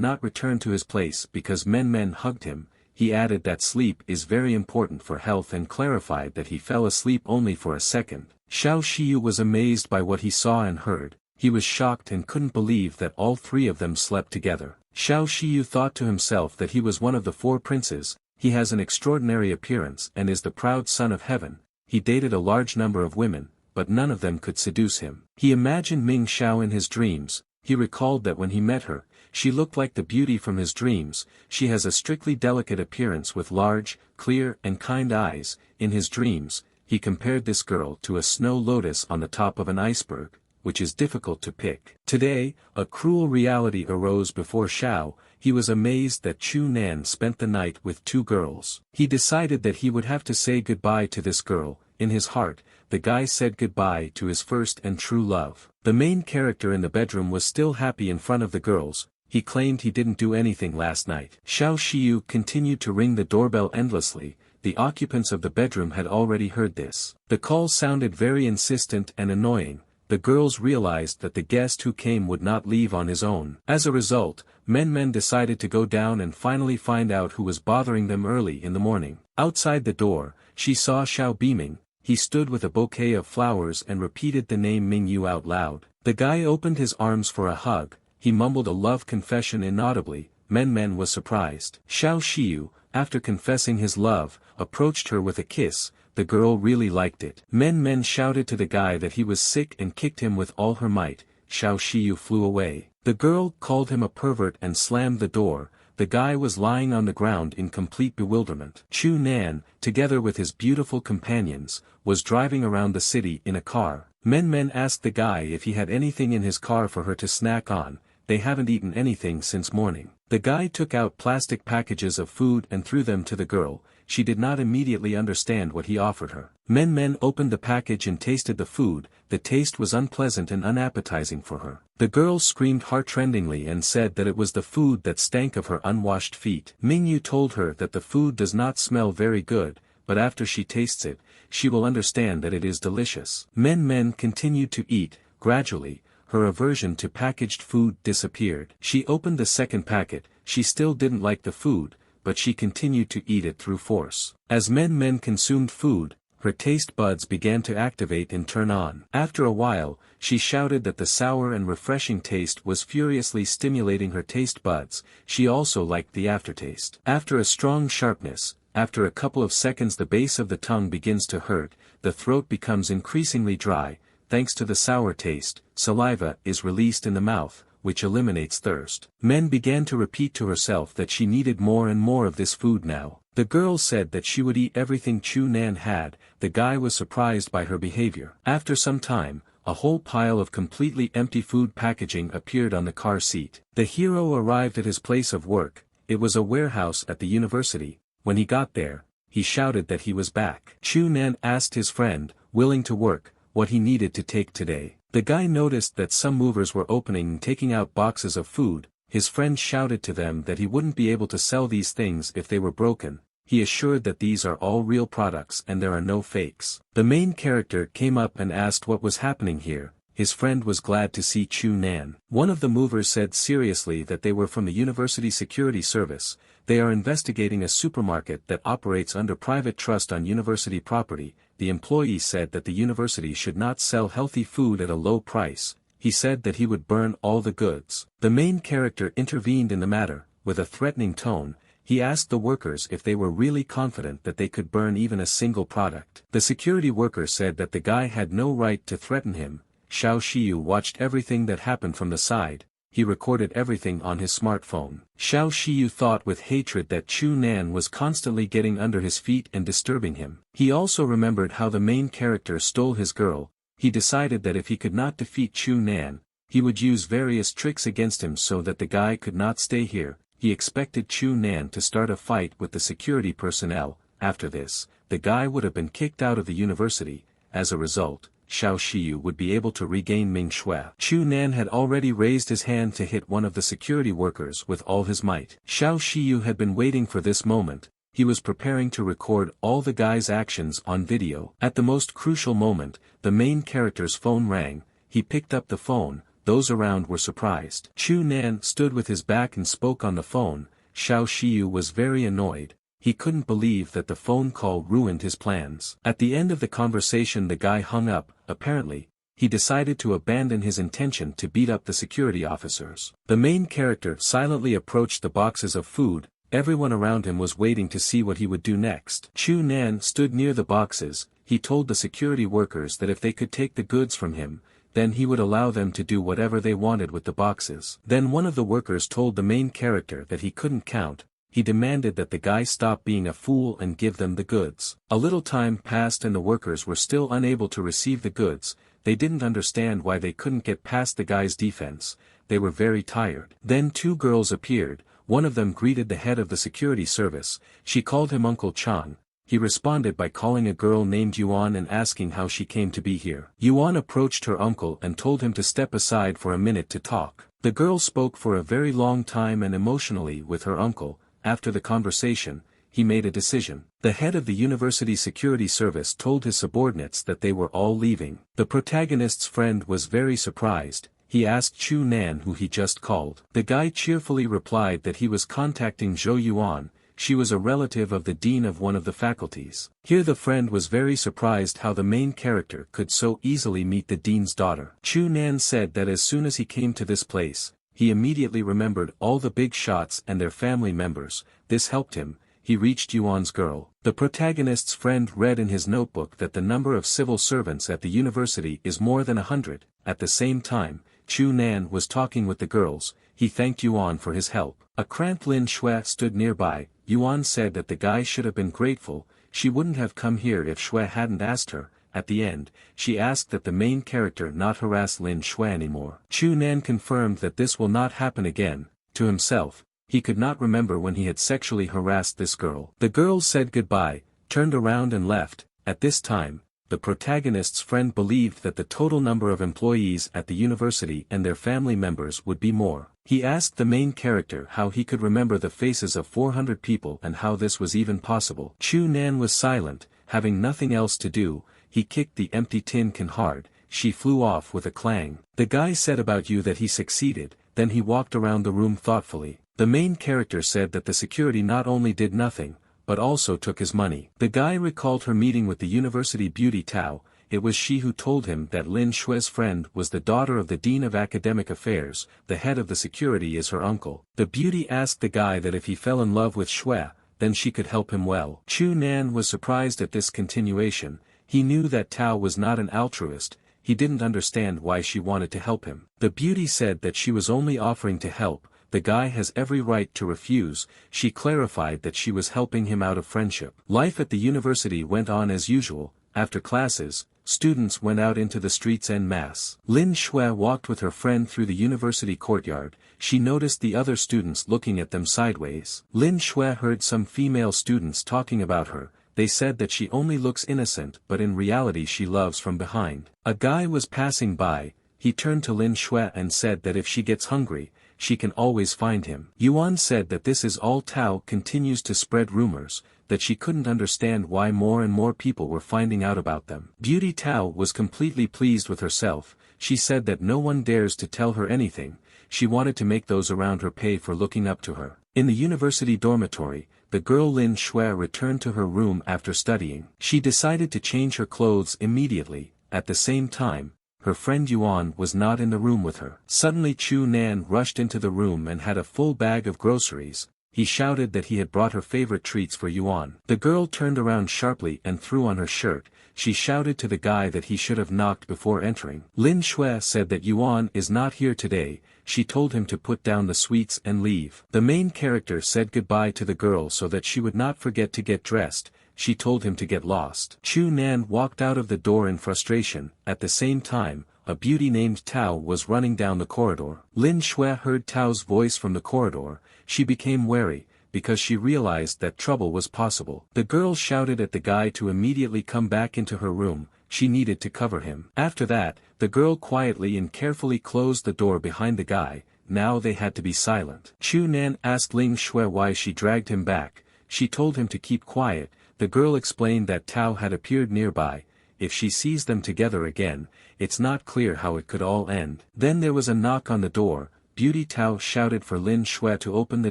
not return to his place because Men hugged him. He added that sleep is very important for health and clarified that he fell asleep only for a second. Xiao Xiu was amazed by what he saw and heard. He was shocked and couldn't believe that all three of them slept together. Xiao Xiu thought to himself that he was one of the four princes. He has an extraordinary appearance and is the proud son of heaven. He dated a large number of women, but none of them could seduce him. He imagined Ming Xiao in his dreams. He recalled that when he met her, she looked like the beauty from his dreams. She has a strictly delicate appearance with large, clear and kind eyes. In his dreams, he compared this girl to a snow lotus on the top of an iceberg, which is difficult to pick. Today, a cruel reality arose before Xiao. He was amazed that Chu Nan spent the night with two girls. He decided that he would have to say goodbye to this girl. In his heart, the guy said goodbye to his first and true love. The main character in the bedroom was still happy in front of the girls. He claimed he didn't do anything last night. Xiao Xiu continued to ring the doorbell endlessly. The occupants of the bedroom had already heard this. The call sounded very insistent and annoying. The girls realized that the guest who came would not leave on his own. As a result, Men decided to go down and finally find out who was bothering them early in the morning. Outside the door, she saw Xiao beaming. He stood with a bouquet of flowers and repeated the name Mingyu out loud. The guy opened his arms for a hug. He mumbled a love confession inaudibly. Men was surprised. Xiao Xiu, after confessing his love, approached her with a kiss. The girl really liked it. Men shouted to the guy that he was sick and kicked him with all her might. Xiao Xiu flew away. The girl called him a pervert and slammed the door. The guy was lying on the ground in complete bewilderment. Chu Nan, together with his beautiful companions, was driving around the city in a car. Men asked the guy if he had anything in his car for her to snack on. they haven't eaten anything since morning. The guy took out plastic packages of food and threw them to the girl. She did not immediately understand what he offered her. Men opened the package and tasted the food. The taste was unpleasant and unappetizing for her. The girl screamed heartrendingly and said that it was the food that stank of her unwashed feet. Mingyu told her that the food does not smell very good, but after she tastes it, she will understand that it is delicious. Men continued to eat. Gradually, her aversion to packaged food disappeared. She opened the second packet. She still didn't like the food, but she continued to eat it through force. As men consumed food, her taste buds began to activate and turn on. After a while, she shouted that the sour and refreshing taste was furiously stimulating her taste buds. She also liked the aftertaste. After a strong sharpness, after a couple of seconds the base of the tongue begins to hurt, the throat becomes increasingly dry. Thanks to the sour taste, saliva is released in the mouth, which eliminates thirst. Men began to repeat to herself that she needed more and more of this food now. The girl said that she would eat everything Chu Nan had. The guy was surprised by her behavior. After some time, a whole pile of completely empty food packaging appeared on the car seat. The hero arrived at his place of work. It was a warehouse at the university. When he got there, he shouted that he was back. Chu Nan asked his friend, willing to work, what he needed to take today. The guy noticed that some movers were opening and taking out boxes of food. His friend shouted to them that he wouldn't be able to sell these things if they were broken. He assured that these are all real products and there are no fakes. The main character came up and asked what was happening here. His friend was glad to see Chu Nan. One of the movers said seriously that they were from the University Security Service. They are investigating a supermarket that operates under private trust on university property. The employee said that the university should not sell healthy food at a low price. He said that he would burn all the goods. The main character intervened in the matter. With a threatening tone, he asked the workers if they were really confident that they could burn even a single product. The security worker said that the guy had no right to threaten him. Xiao Shiyu watched everything that happened from the side. He recorded everything on his smartphone. Xiao Shiyu thought with hatred that Chu Nan was constantly getting under his feet and disturbing him. He also remembered how the main character stole his girl. He decided that if he could not defeat Chu Nan, he would use various tricks against him so that the guy could not stay here. He expected Chu Nan to start a fight with the security personnel. After this, the guy would have been kicked out of the university. As a result, Xiao Shiyu would be able to regain Ming Shui. Chu Nan had already raised his hand to hit one of the security workers with all his might. Xiao Shiyu had been waiting for this moment. He was preparing to record all the guy's actions on video. At the most crucial moment, the main character's phone rang. He picked up the phone. Those around were surprised. Chu Nan stood with his back and spoke on the phone. Xiao Shiyu was very annoyed. He couldn't believe that the phone call ruined his plans. At the end of the conversation the guy hung up. Apparently, he decided to abandon his intention to beat up the security officers. The main character silently approached the boxes of food. Everyone around him was waiting to see what he would do next. Chu Nan stood near the boxes. He told the security workers that if they could take the goods from him, then he would allow them to do whatever they wanted with the boxes. Then one of the workers told the main character that he couldn't count. He demanded that the guy stop being a fool and give them the goods. A little time passed and the workers were still unable to receive the goods. They didn't understand why they couldn't get past the guy's defense. They were very tired. Then two girls appeared. One of them greeted the head of the security service. She called him Uncle Chang. He responded by calling a girl named Yuan and asking how she came to be here. Yuan approached her uncle and told him to step aside for a minute to talk. The girl spoke for a very long time and emotionally with her uncle. After the conversation, he made a decision. The head of the university security service told his subordinates that they were all leaving. The protagonist's friend was very surprised. He asked Chu Nan who he just called. The guy cheerfully replied that he was contacting Zhou Yuan. She was a relative of the dean of one of the faculties. Here the friend was very surprised how the main character could so easily meet the dean's daughter. Chu Nan said that as soon as he came to this place, he immediately remembered all the big shots and their family members. This helped him. He reached Yuan's girl. The protagonist's friend read in his notebook that the number of civil servants at the university is more than 100. At the same time, Chu Nan was talking with the girls. He thanked Yuan for his help. A cramped Lin Shui stood nearby. Yuan said that the guy should have been grateful. She wouldn't have come here if Shui hadn't asked her. at the end, she asked that the main character not harass Lin Shui anymore. Chu Nan confirmed that this will not happen again. To himself, he could not remember when he had sexually harassed this girl. The girl said goodbye, turned around and left. At this time, the protagonist's friend believed that the total number of employees at the university and their family members would be more. He asked the main character how he could remember the faces of 400 people and how this was even possible. Chu Nan was silent, having nothing else to do. He kicked the empty tin can hard. She flew off with a clang. The guy said about you that he succeeded, then he walked around the room thoughtfully. The main character said that the security not only did nothing, but also took his money. The guy recalled her meeting with the university beauty Tao. It was she who told him that Lin Shui's friend was the daughter of the Dean of Academic Affairs. The head of the security is her uncle. The beauty asked the guy that if he fell in love with Shui, then she could help him well. Chu Nan was surprised at this continuation. He knew that Tao was not an altruist. He didn't understand why she wanted to help him. The beauty said that she was only offering to help. The guy has every right to refuse. She clarified that she was helping him out of friendship. Life at the university went on as usual. After classes, students went out into the streets en masse. Lin Shui walked with her friend through the university courtyard. She noticed the other students looking at them sideways. Lin Shui heard some female students talking about her. They said that she only looks innocent, but in reality she loves from behind. A guy was passing by. He turned to Lin Shui and said that if she gets hungry, she can always find him. Yuan said that this is all. Tao continues to spread rumors, that she couldn't understand why more and more people were finding out about them. Beauty Tao was completely pleased with herself. She said that no one dares to tell her anything. She wanted to make those around her pay for looking up to her. In the university dormitory, the girl Lin Shui returned to her room after studying. She decided to change her clothes immediately. At the same time, her friend Yuan was not in the room with her. Suddenly Chu Nan rushed into the room and had a full bag of groceries. He shouted that he had brought her favorite treats for Yuan. The girl turned around sharply and threw on her shirt. She shouted to the guy that he should have knocked before entering. Lin Shui said that Yuan is not here today. She told him to put down the sweets and leave. The main character said goodbye to the girl so that she would not forget to get dressed. She told him to get lost. Chu Nan walked out of the door in frustration. At the same time, a beauty named Tao was running down the corridor. Lin Shui heard Tao's voice from the corridor. She became wary, because she realized that trouble was possible. The girl shouted at the guy to immediately come back into her room. She needed to cover him. After that, the girl quietly and carefully closed the door behind the guy. Now they had to be silent. Chu Nan asked Lin Shui why she dragged him back. She told him to keep quiet. The girl explained that Tao had appeared nearby. If she sees them together again, it's not clear how it could all end. Then there was a knock on the door. Beauty Tao shouted for Lin Shui to open the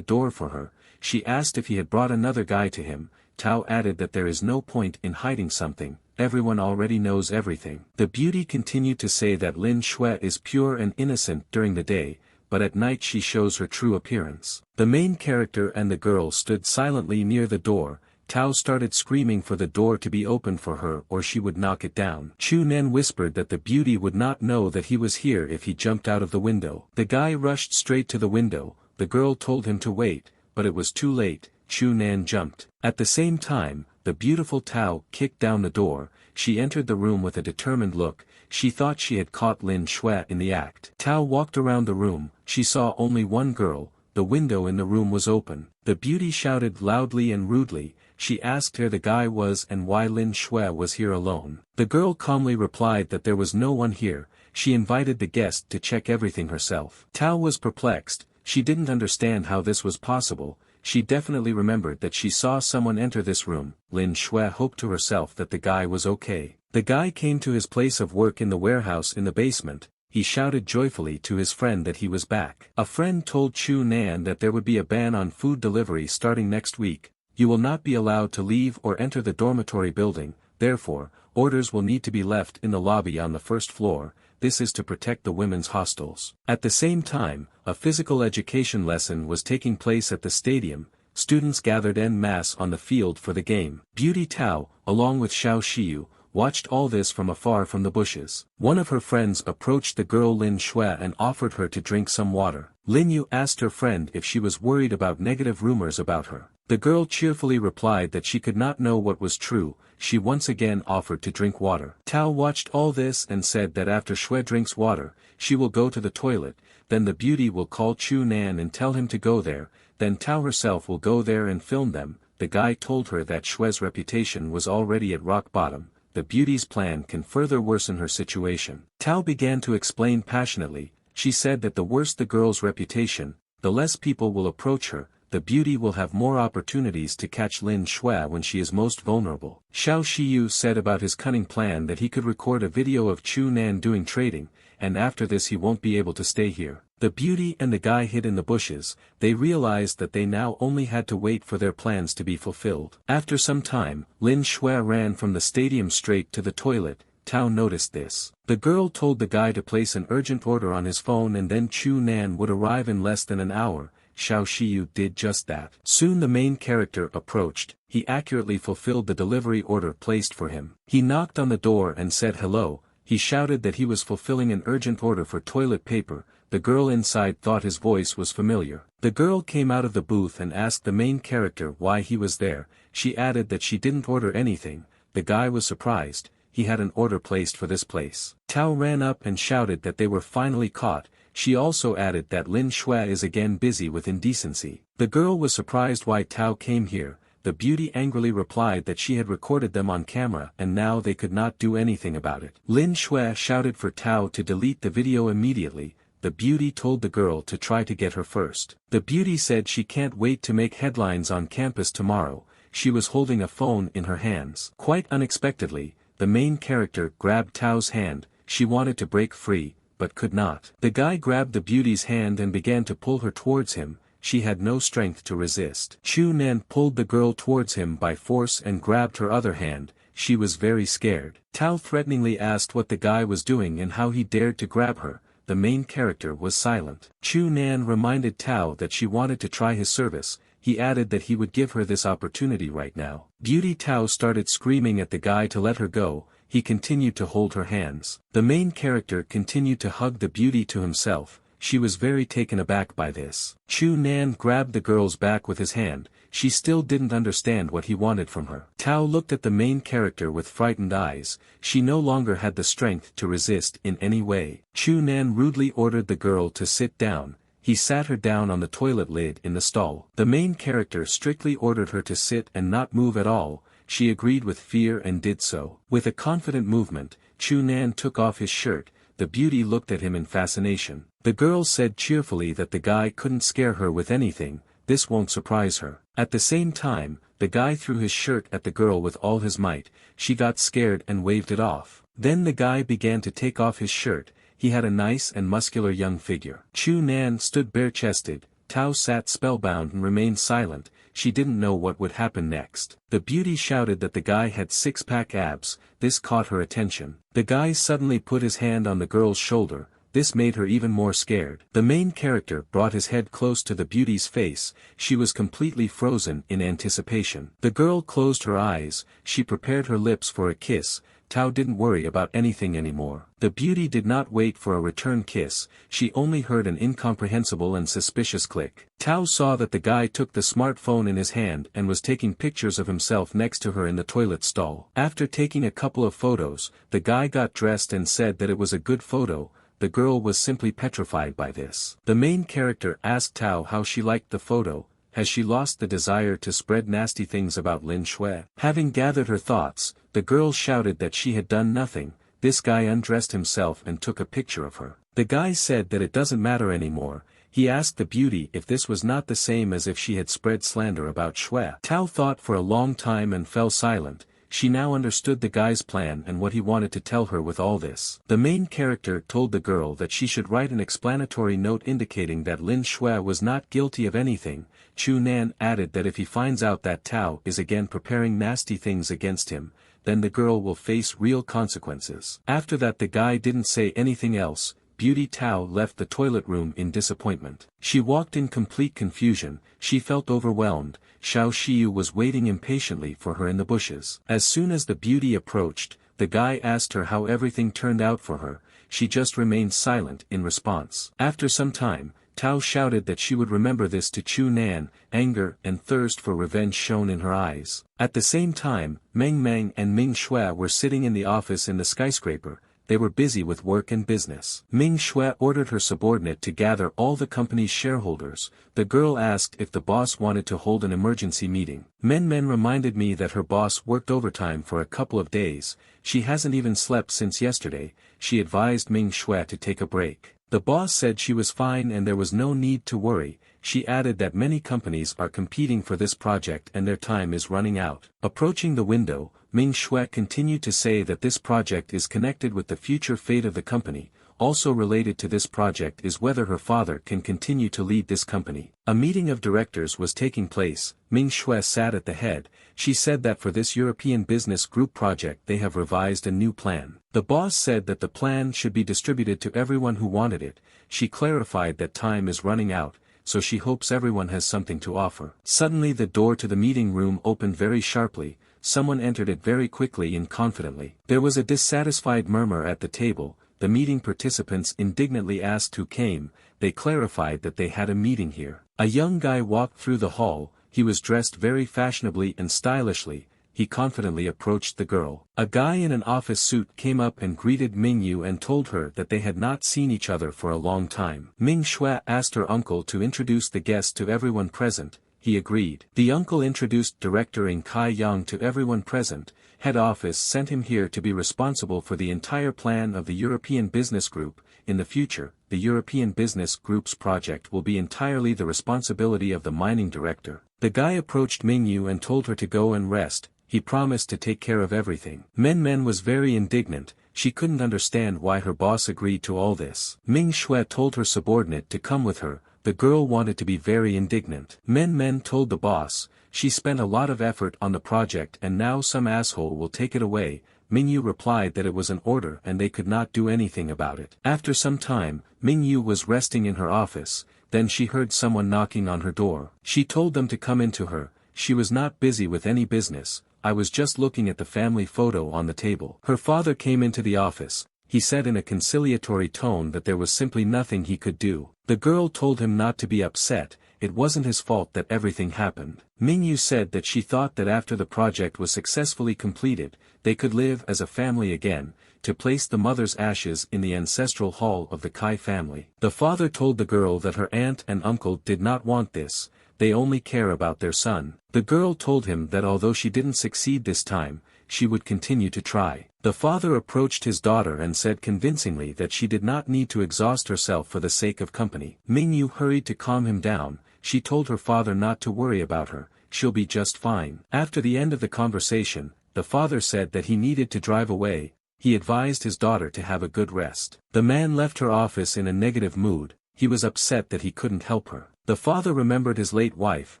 door for her. She asked if he had brought another guy to him. Tao added that there is no point in hiding something. Everyone already knows everything. The beauty continued to say that Lin Shui is pure and innocent during the day, but at night she shows her true appearance. The main character and the girl stood silently near the door. Tao started screaming for the door to be opened for her or she would knock it down. Chu Nan whispered that the beauty would not know that he was here if he jumped out of the window. The guy rushed straight to the window. The girl told him to wait, but it was too late. Chu Nan jumped. At the same time, the beautiful Tao kicked down the door. She entered the room with a determined look. She thought she had caught Lin Shui in the act. Tao walked around the room. She saw only one girl. The window in the room was open. The beauty shouted loudly and rudely. She asked where the guy was and why Lin Shui was here alone. The girl calmly replied that there was no one here. She invited the guest to check everything herself. Tao was perplexed. She didn't understand how this was possible. She definitely remembered that she saw someone enter this room. Lin Shui hoped to herself that the guy was okay. The guy came to his place of work in the warehouse in the basement. He shouted joyfully to his friend that he was back. A friend told Chu Nan that there would be a ban on food delivery starting next week. You will not be allowed to leave or enter the dormitory building, therefore, orders will need to be left in the lobby on the first floor. This is to protect the women's hostels. At the same time, a physical education lesson was taking place at the stadium. Students gathered en masse on the field for the game. Beauty Tao, along with Xiao Xiu, watched all this from afar from the bushes. One of her friends approached the girl Lin Xue and offered her to drink some water. Lin Yu asked her friend if she was worried about negative rumors about her. The girl cheerfully replied that she could not know what was true. She once again offered to drink water. Tao watched all this and said that after Xue drinks water, she will go to the toilet, then the beauty will call Chu Nan and tell him to go there, then Tao herself will go there and film them. The guy told her that Xue's reputation was already at rock bottom. The beauty's plan can further worsen her situation. Tao began to explain passionately. She said that the worse the girl's reputation, the less people will approach her. The beauty will have more opportunities to catch Lin Xue when she is most vulnerable. Xiao Shiyu said about his cunning plan that he could record a video of Chu Nan doing trading, and after this he won't be able to stay here. The beauty and the guy hid in the bushes. They realized that they now only had to wait for their plans to be fulfilled. After some time, Lin Xue ran from the stadium straight to the toilet. Tao noticed this. The girl told the guy to place an urgent order on his phone and then Chu Nan would arrive in less than an hour. Xiao Shiyu did just that. Soon the main character approached. He accurately fulfilled the delivery order placed for him. He knocked on the door and said hello. He shouted that he was fulfilling an urgent order for toilet paper. The girl inside thought his voice was familiar. The girl came out of the booth and asked the main character why he was there. She added that she didn't order anything. The guy was surprised. He had an order placed for this place. Tao ran up and shouted that they were finally caught. She also added that Lin Xue is again busy with indecency. The girl was surprised why Tao came here. The beauty angrily replied that she had recorded them on camera and now they could not do anything about it. Lin Xue shouted for Tao to delete the video immediately. The beauty told the girl to try to get her first. The beauty said she can't wait to make headlines on campus tomorrow. She was holding a phone in her hands. Quite unexpectedly, the main character grabbed Tao's hand. She wanted to break free, but could not. The guy grabbed the beauty's hand and began to pull her towards him. She had no strength to resist. Chu Nan pulled the girl towards him by force and grabbed her other hand. She was very scared. Tao threateningly asked what the guy was doing and how he dared to grab her. The main character was silent. Chu Nan reminded Tao that she wanted to try his service. He added that he would give her this opportunity right now. Beauty Tao started screaming at the guy to let her go. He continued to hold her hands. The main character continued to hug the beauty to himself. She was very taken aback by this. Chu Nan grabbed the girl's back with his hand. She still didn't understand what he wanted from her. Tao looked at the main character with frightened eyes. She no longer had the strength to resist in any way. Chu Nan rudely ordered the girl to sit down. He sat her down on the toilet lid in the stall. The main character strictly ordered her to sit and not move at all. She agreed with fear and did so. With a confident movement, Chu Nan took off his shirt. The beauty looked at him in fascination. The girl said cheerfully that the guy couldn't scare her with anything. This won't surprise her. At the same time, the guy threw his shirt at the girl with all his might. She got scared and waved it off. Then the guy began to take off his shirt. He had a nice and muscular young figure. Chu Nan stood bare-chested. Tao sat spellbound and remained silent. She didn't know what would happen next. The beauty shouted that the guy had six-pack abs. This caught her attention. The guy suddenly put his hand on the girl's shoulder. This made her even more scared. The main character brought his head close to the beauty's face. She was completely frozen in anticipation. The girl closed her eyes. She prepared her lips for a kiss. Tao didn't worry about anything anymore. The beauty did not wait for a return kiss. She only heard an incomprehensible and suspicious click. Tao saw that the guy took the smartphone in his hand and was taking pictures of himself next to her in the toilet stall. After taking a couple of photos, the guy got dressed and said that it was a good photo. The girl was simply petrified by this. The main character asked Tao how she liked the photo. Has she lost the desire to spread nasty things about Lin Xue? Having gathered her thoughts, the girl shouted that she had done nothing. This guy undressed himself and took a picture of her. The guy said that it doesn't matter anymore. He asked the beauty if this was not the same as if she had spread slander about Xue. Tao thought for a long time and fell silent. She now understood the guy's plan and what he wanted to tell her with all this. The main character told the girl that she should write an explanatory note indicating that Lin Xue was not guilty of anything. Chu Nan added that if he finds out that Tao is again preparing nasty things against him, then the girl will face real consequences. After that the guy didn't say anything else. Beauty Tao left the toilet room in disappointment. She walked in complete confusion. She felt overwhelmed. Xiao Shiyu was waiting impatiently for her in the bushes. As soon as the beauty approached, The guy asked her how everything turned out for her. She just remained silent in response. After some time, Tao shouted that she would remember this to Chu Nan. Anger and thirst for revenge shone in her eyes. At the same time, Meng Meng and Ming Shui were sitting in the office in the skyscraper. They were busy with work and business. Ming Shui ordered her subordinate to gather all the company's shareholders. The girl asked if the boss wanted to hold an emergency meeting. Men reminded me that her boss worked overtime for a couple of days. She hasn't even slept since yesterday. She advised Ming Shui to take a break. The boss said she was fine and there was no need to worry. She added that many companies are competing for this project and their time is running out. Approaching the window, Ming Shui continued to say that this project is connected with the future fate of the company. Also related to this project is whether her father can continue to lead this company. A meeting of directors was taking place. Ming Shui sat at the head. She said that for this European business group project they have revised a new plan. The boss said that the plan should be distributed to everyone who wanted it. She clarified that time is running out, so she hopes everyone has something to offer. Suddenly the door to the meeting room opened very sharply. Someone entered it very quickly and confidently. There was a dissatisfied murmur at the table. The meeting participants indignantly asked who came. They clarified that they had a meeting here. A young guy walked through the hall. He was dressed very fashionably and stylishly. He confidently approached the girl. A guy in an office suit came up and greeted Mingyu and told her that they had not seen each other for a long time. Ming Shui asked her uncle to introduce the guest to everyone present. He agreed. The uncle introduced Director In Kai Yang to everyone present. Head office sent him here to be responsible for the entire plan of the European Business Group. In the future, the European Business Group's project will be entirely the responsibility of the mining director. The guy approached Mingyu and told her to go and rest. He promised to take care of everything. Men was very indignant. She couldn't understand why her boss agreed to all this. Ming Shui told her subordinate to come with her. The girl wanted to be very indignant. Men told the boss, she spent a lot of effort on the project and now some asshole will take it away. Mingyu replied that it was an order and they could not do anything about it. After some time, Mingyu was resting in her office. Then she heard someone knocking on her door. She told them to come into her. She was not busy with any business. I was just looking at the family photo on the table. Her father came into the office. He said in a conciliatory tone that there was simply nothing he could do. The girl told him not to be upset. It wasn't his fault that everything happened. Mingyu said that she thought that after the project was successfully completed, they could live as a family again, to place the mother's ashes in the ancestral hall of the Kai family. The father told the girl that her aunt and uncle did not want this. They only care about their son. The girl told him that although she didn't succeed this time, she would continue to try. The father approached his daughter and said convincingly that she did not need to exhaust herself for the sake of company. Mingyu hurried to calm him down. She told her father not to worry about her. She'll be just fine. After the end of the conversation, the father said that he needed to drive away. He advised his daughter to have a good rest. The man left her office in a negative mood. He was upset that he couldn't help her. The father remembered his late wife.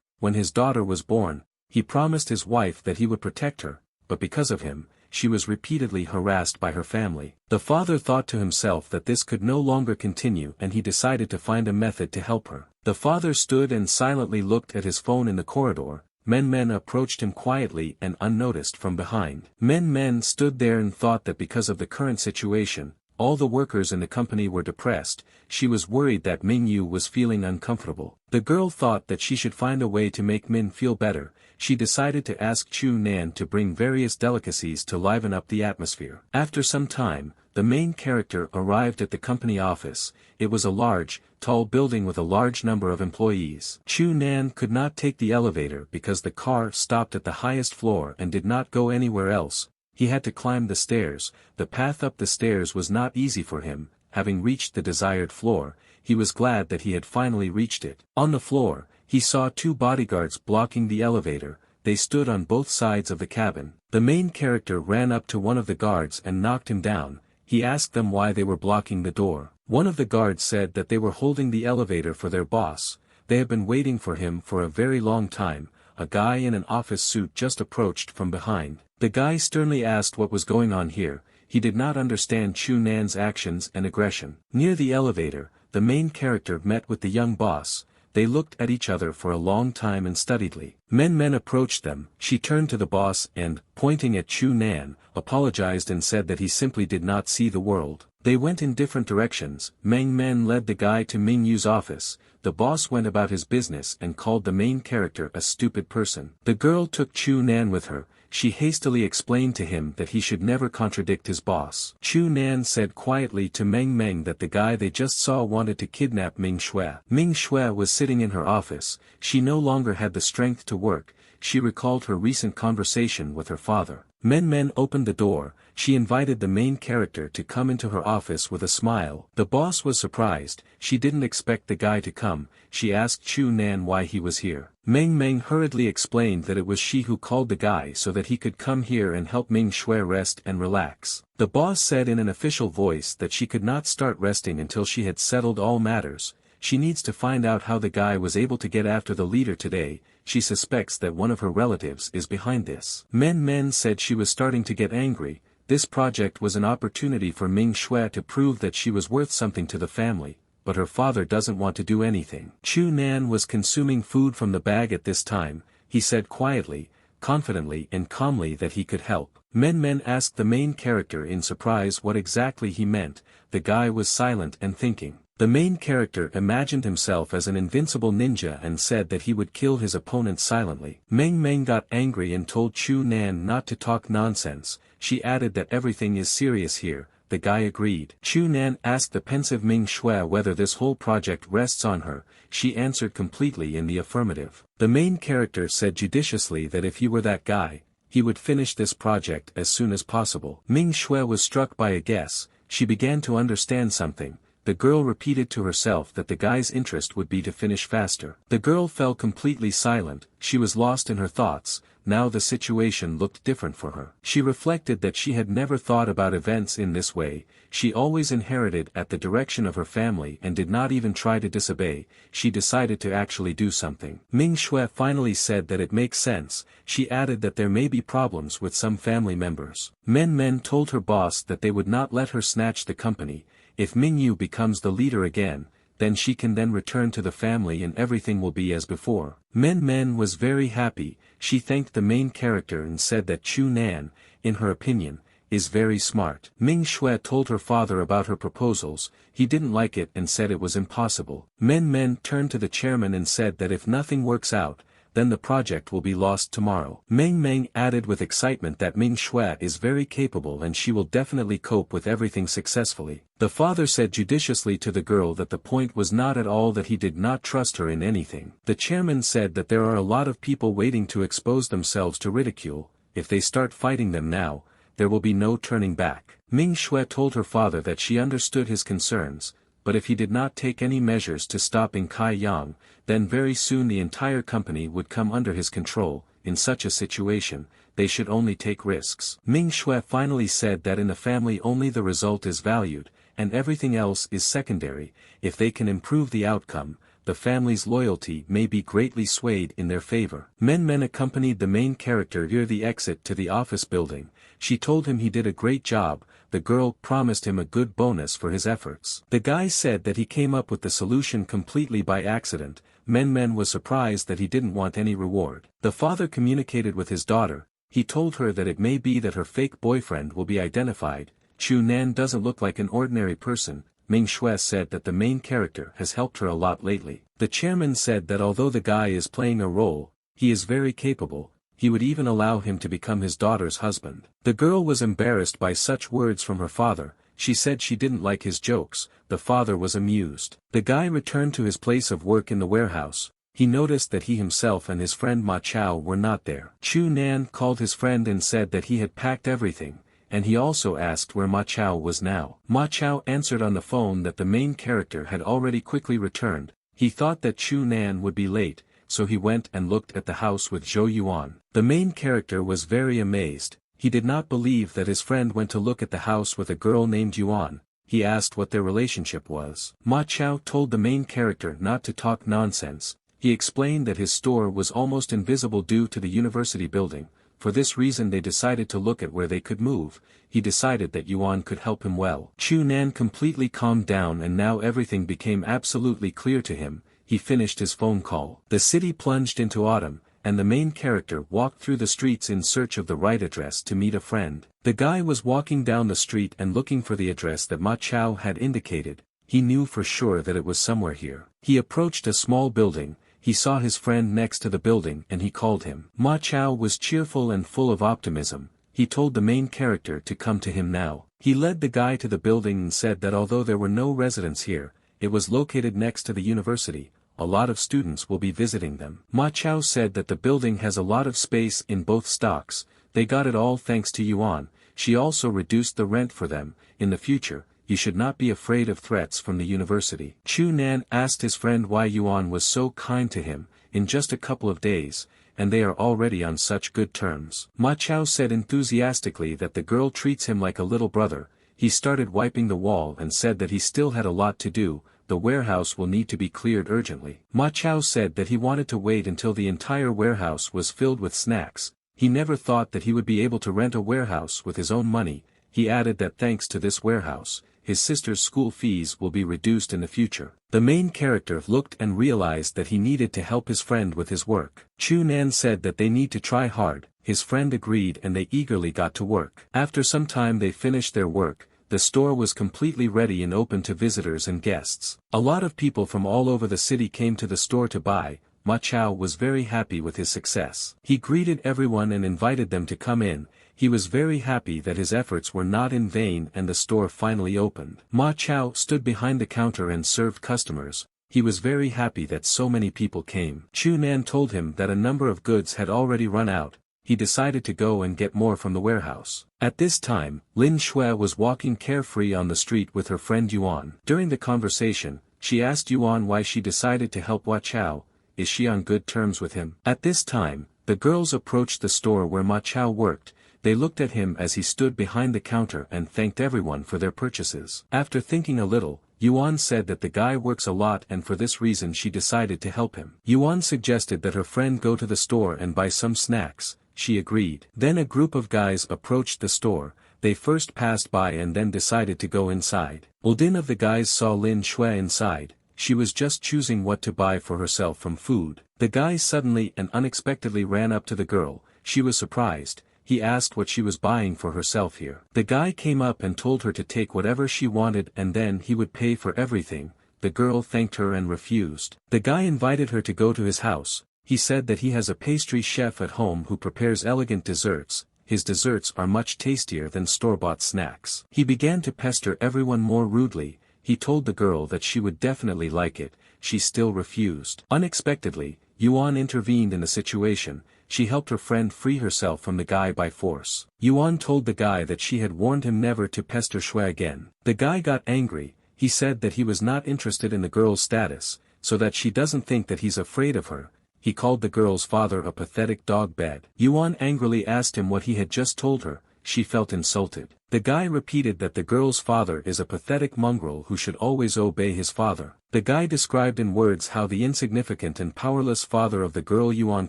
When his daughter was born, he promised his wife that he would protect her, but because of him, she was repeatedly harassed by her family. The father thought to himself that this could no longer continue and he decided to find a method to help her. The father stood and silently looked at his phone in the corridor. Men approached him quietly and unnoticed from behind. Men stood there and thought that because of the current situation, all the workers in the company were depressed. She was worried that Mingyu was feeling uncomfortable. The girl thought that she should find a way to make Min feel better. She decided to ask Chu Nan to bring various delicacies to liven up the atmosphere. After some time, the main character arrived at the company office. It was a large, tall building with a large number of employees. Chu Nan could not take the elevator because the car stopped at the highest floor and did not go anywhere else. He had to climb the stairs. The path up the stairs was not easy for him. Having reached the desired floor, he was glad that he had finally reached it. On the floor, he saw two bodyguards blocking the elevator. They stood on both sides of the cabin. The main character ran up to one of the guards and knocked him down. He asked them why they were blocking the door. One of the guards said that they were holding the elevator for their boss. They have been waiting for him for a very long time. A guy in an office suit just approached from behind. The guy sternly asked what was going on here. He did not understand Chu Nan's actions and aggression. Near the elevator, the main character met with the young boss. they looked at each other for a long time and studiedly. Men approached them. She turned to the boss and, pointing at Chu Nan, apologized and said that he simply did not see the world. They went in different directions. Men led the guy to Ming Yu's office. The boss went about his business and called the main character a stupid person. The girl took Chu Nan with her. She hastily explained to him that he should never contradict his boss. Chu Nan said quietly to Meng that the guy they just saw wanted to kidnap Ming Xue. Ming Xue was sitting in her office. She no longer had the strength to work. She recalled her recent conversation with her father. Men opened the door. She invited the main character to come into her office with a smile. The boss was surprised. She didn't expect the guy to come. She asked Chu Nan why he was here. Meng hurriedly explained that it was she who called the guy so that he could come here and help Ming Xue rest and relax. The boss said in an official voice that she could not start resting until she had settled all matters. She needs to find out how the guy was able to get after the leader today. She suspects that one of her relatives is behind this. Men said she was starting to get angry. This project was an opportunity for Ming Xue to prove that she was worth something to the family, but her father doesn't want to do anything. Chu Nan was consuming food from the bag at this time. He said quietly, confidently and calmly that he could help. Men asked the main character in surprise what exactly he meant. The guy was silent and thinking. The main character imagined himself as an invincible ninja and said that he would kill his opponent silently. Meng got angry and told Chu Nan not to talk nonsense. She added that everything is serious here. The guy agreed. Chu Nan asked the pensive Ming Xue whether this whole project rests on her. She answered completely in the affirmative. The main character said judiciously that if he were that guy, he would finish this project as soon as possible. Ming Xue was struck by a guess. She began to understand something. The girl repeated to herself that the guy's interest would be to finish faster. The girl fell completely silent. She was lost in her thoughts. Now the situation looked different for her. She reflected that she had never thought about events in this way. She always inherited at the direction of her family and did not even try to disobey. She decided to actually do something. Ming Xue finally said that it makes sense. She added that there may be problems with some family members. Men told her boss that they would not let her snatch the company. If Ming Yu becomes the leader again, then she can then return to the family and everything will be as before. Men was very happy. She thanked the main character and said that Chu Nan, in her opinion, is very smart. Ming Xue told her father about her proposals. He didn't like it and said it was impossible. Men turned to the chairman and said that if nothing works out, then the project will be lost tomorrow. Meng added with excitement that Ming Xue is very capable and she will definitely cope with everything successfully. The father said judiciously to the girl that the point was not at all that he did not trust her in anything. The chairman said that there are a lot of people waiting to expose themselves to ridicule. If they start fighting them now, there will be no turning back. Ming Xue told her father that she understood his concerns, but if he did not take any measures to stop Kai Yang, then very soon the entire company would come under his control. In such a situation, they should only take risks. Ming Xue finally said that in a family only the result is valued, and everything else is secondary. If they can improve the outcome, the family's loyalty may be greatly swayed in their favor. Men accompanied the main character near the exit to the office building. She told him he did a great job. The girl promised him a good bonus for his efforts. The guy said that he came up with the solution completely by accident. Men was surprised that he didn't want any reward. The father communicated with his daughter. He told her that it may be that her fake boyfriend will be identified. Chu Nan doesn't look like an ordinary person. Ming Xue said that the main character has helped her a lot lately. The chairman said that although the guy is playing a role, he is very capable. He would even allow him to become his daughter's husband. The girl was embarrassed by such words from her father. She said she didn't like his jokes. The father was amused. The guy returned to his place of work in the warehouse. He noticed that he himself and his friend Ma Chao were not there. Chu Nan called his friend and said that he had packed everything, and he also asked where Ma Chao was now. Ma Chao answered on the phone that the main character had already quickly returned. He thought that Chu Nan would be late, so he went and looked at the house with Zhou Yuan. The main character was very amazed. He did not believe that his friend went to look at the house with a girl named Yuan. He asked what their relationship was. Ma Chao told the main character not to talk nonsense. He explained that his store was almost invisible due to the university building. For this reason they decided to look at where they could move. He decided that Yuan could help him well. Chu Nan completely calmed down and now everything became absolutely clear to him. he finished his phone call. The city plunged into autumn, and the main character walked through the streets in search of the right address to meet a friend. The guy was walking down the street and looking for the address that Ma Chao had indicated. He knew for sure that it was somewhere here. He approached a small building, he saw his friend next to the building and he called him. Ma Chao was cheerful and full of optimism. He told the main character to come to him now. He led the guy to the building and said that although there were no residents here, it was located next to the university. A lot of students will be visiting them. Ma Chao said that the building has a lot of space in both stocks. They got it all thanks to Yuan. She also reduced the rent for them. In the future, you should not be afraid of threats from the university. Chu Nan asked his friend why Yuan was so kind to him, in just a couple of days, and they are already on such good terms. Ma Chao said enthusiastically that the girl treats him like a little brother. He started wiping the wall and said that he still had a lot to do. The warehouse will need to be cleared urgently. Ma Chao said that he wanted to wait until the entire warehouse was filled with snacks. He never thought that he would be able to rent a warehouse with his own money. He added that thanks to this warehouse, his sister's school fees will be reduced in the future. The main character looked and realized that he needed to help his friend with his work. Chu Nan said that they need to try hard. His friend agreed and they eagerly got to work. After some time they finished their work. The store was completely ready and open to visitors and guests. A lot of people from all over the city came to the store to buy. Ma Chao was very happy with his success. He greeted everyone and invited them to come in. He was very happy that his efforts were not in vain and the store finally opened. Ma Chao stood behind the counter and served customers. He was very happy that so many people came. Chu Nan told him that a number of goods had already run out. He decided to go and get more from the warehouse. At this time, Lin Shui was walking carefree on the street with her friend Yuan. During the conversation, she asked Yuan why she decided to help Ma Chao. Is she on good terms with him? At this time, the girls approached the store where Ma Chao worked. They looked at him as he stood behind the counter and thanked everyone for their purchases. After thinking a little, Yuan said that the guy works a lot and for this reason she decided to help him. Yuan suggested that her friend go to the store and buy some snacks. She agreed. Then a group of guys approached the store. They first passed by and then decided to go inside. One of the guys saw Lin Shui inside. She was just choosing what to buy for herself from food. The guy suddenly and unexpectedly ran up to the girl. She was surprised. He asked what she was buying for herself here. The guy came up and told her to take whatever she wanted and then he would pay for everything. The girl thanked her and refused. The guy invited her to go to his house. He said that he has a pastry chef at home who prepares elegant desserts. His desserts are much tastier than store-bought snacks. He began to pester everyone more rudely. He told the girl that she would definitely like it. She still refused. Unexpectedly, Yuan intervened in the situation. She helped her friend free herself from the guy by force. Yuan told the guy that she had warned him never to pester Shui again. The guy got angry. He said that he was not interested in the girl's status, so that she doesn't think that he's afraid of her. He called the girl's father a pathetic dog bed. Yuan angrily asked him what he had just told her. She felt insulted. The guy repeated that the girl's father is a pathetic mongrel who should always obey his father. The guy described in words how the insignificant and powerless father of the girl Yuan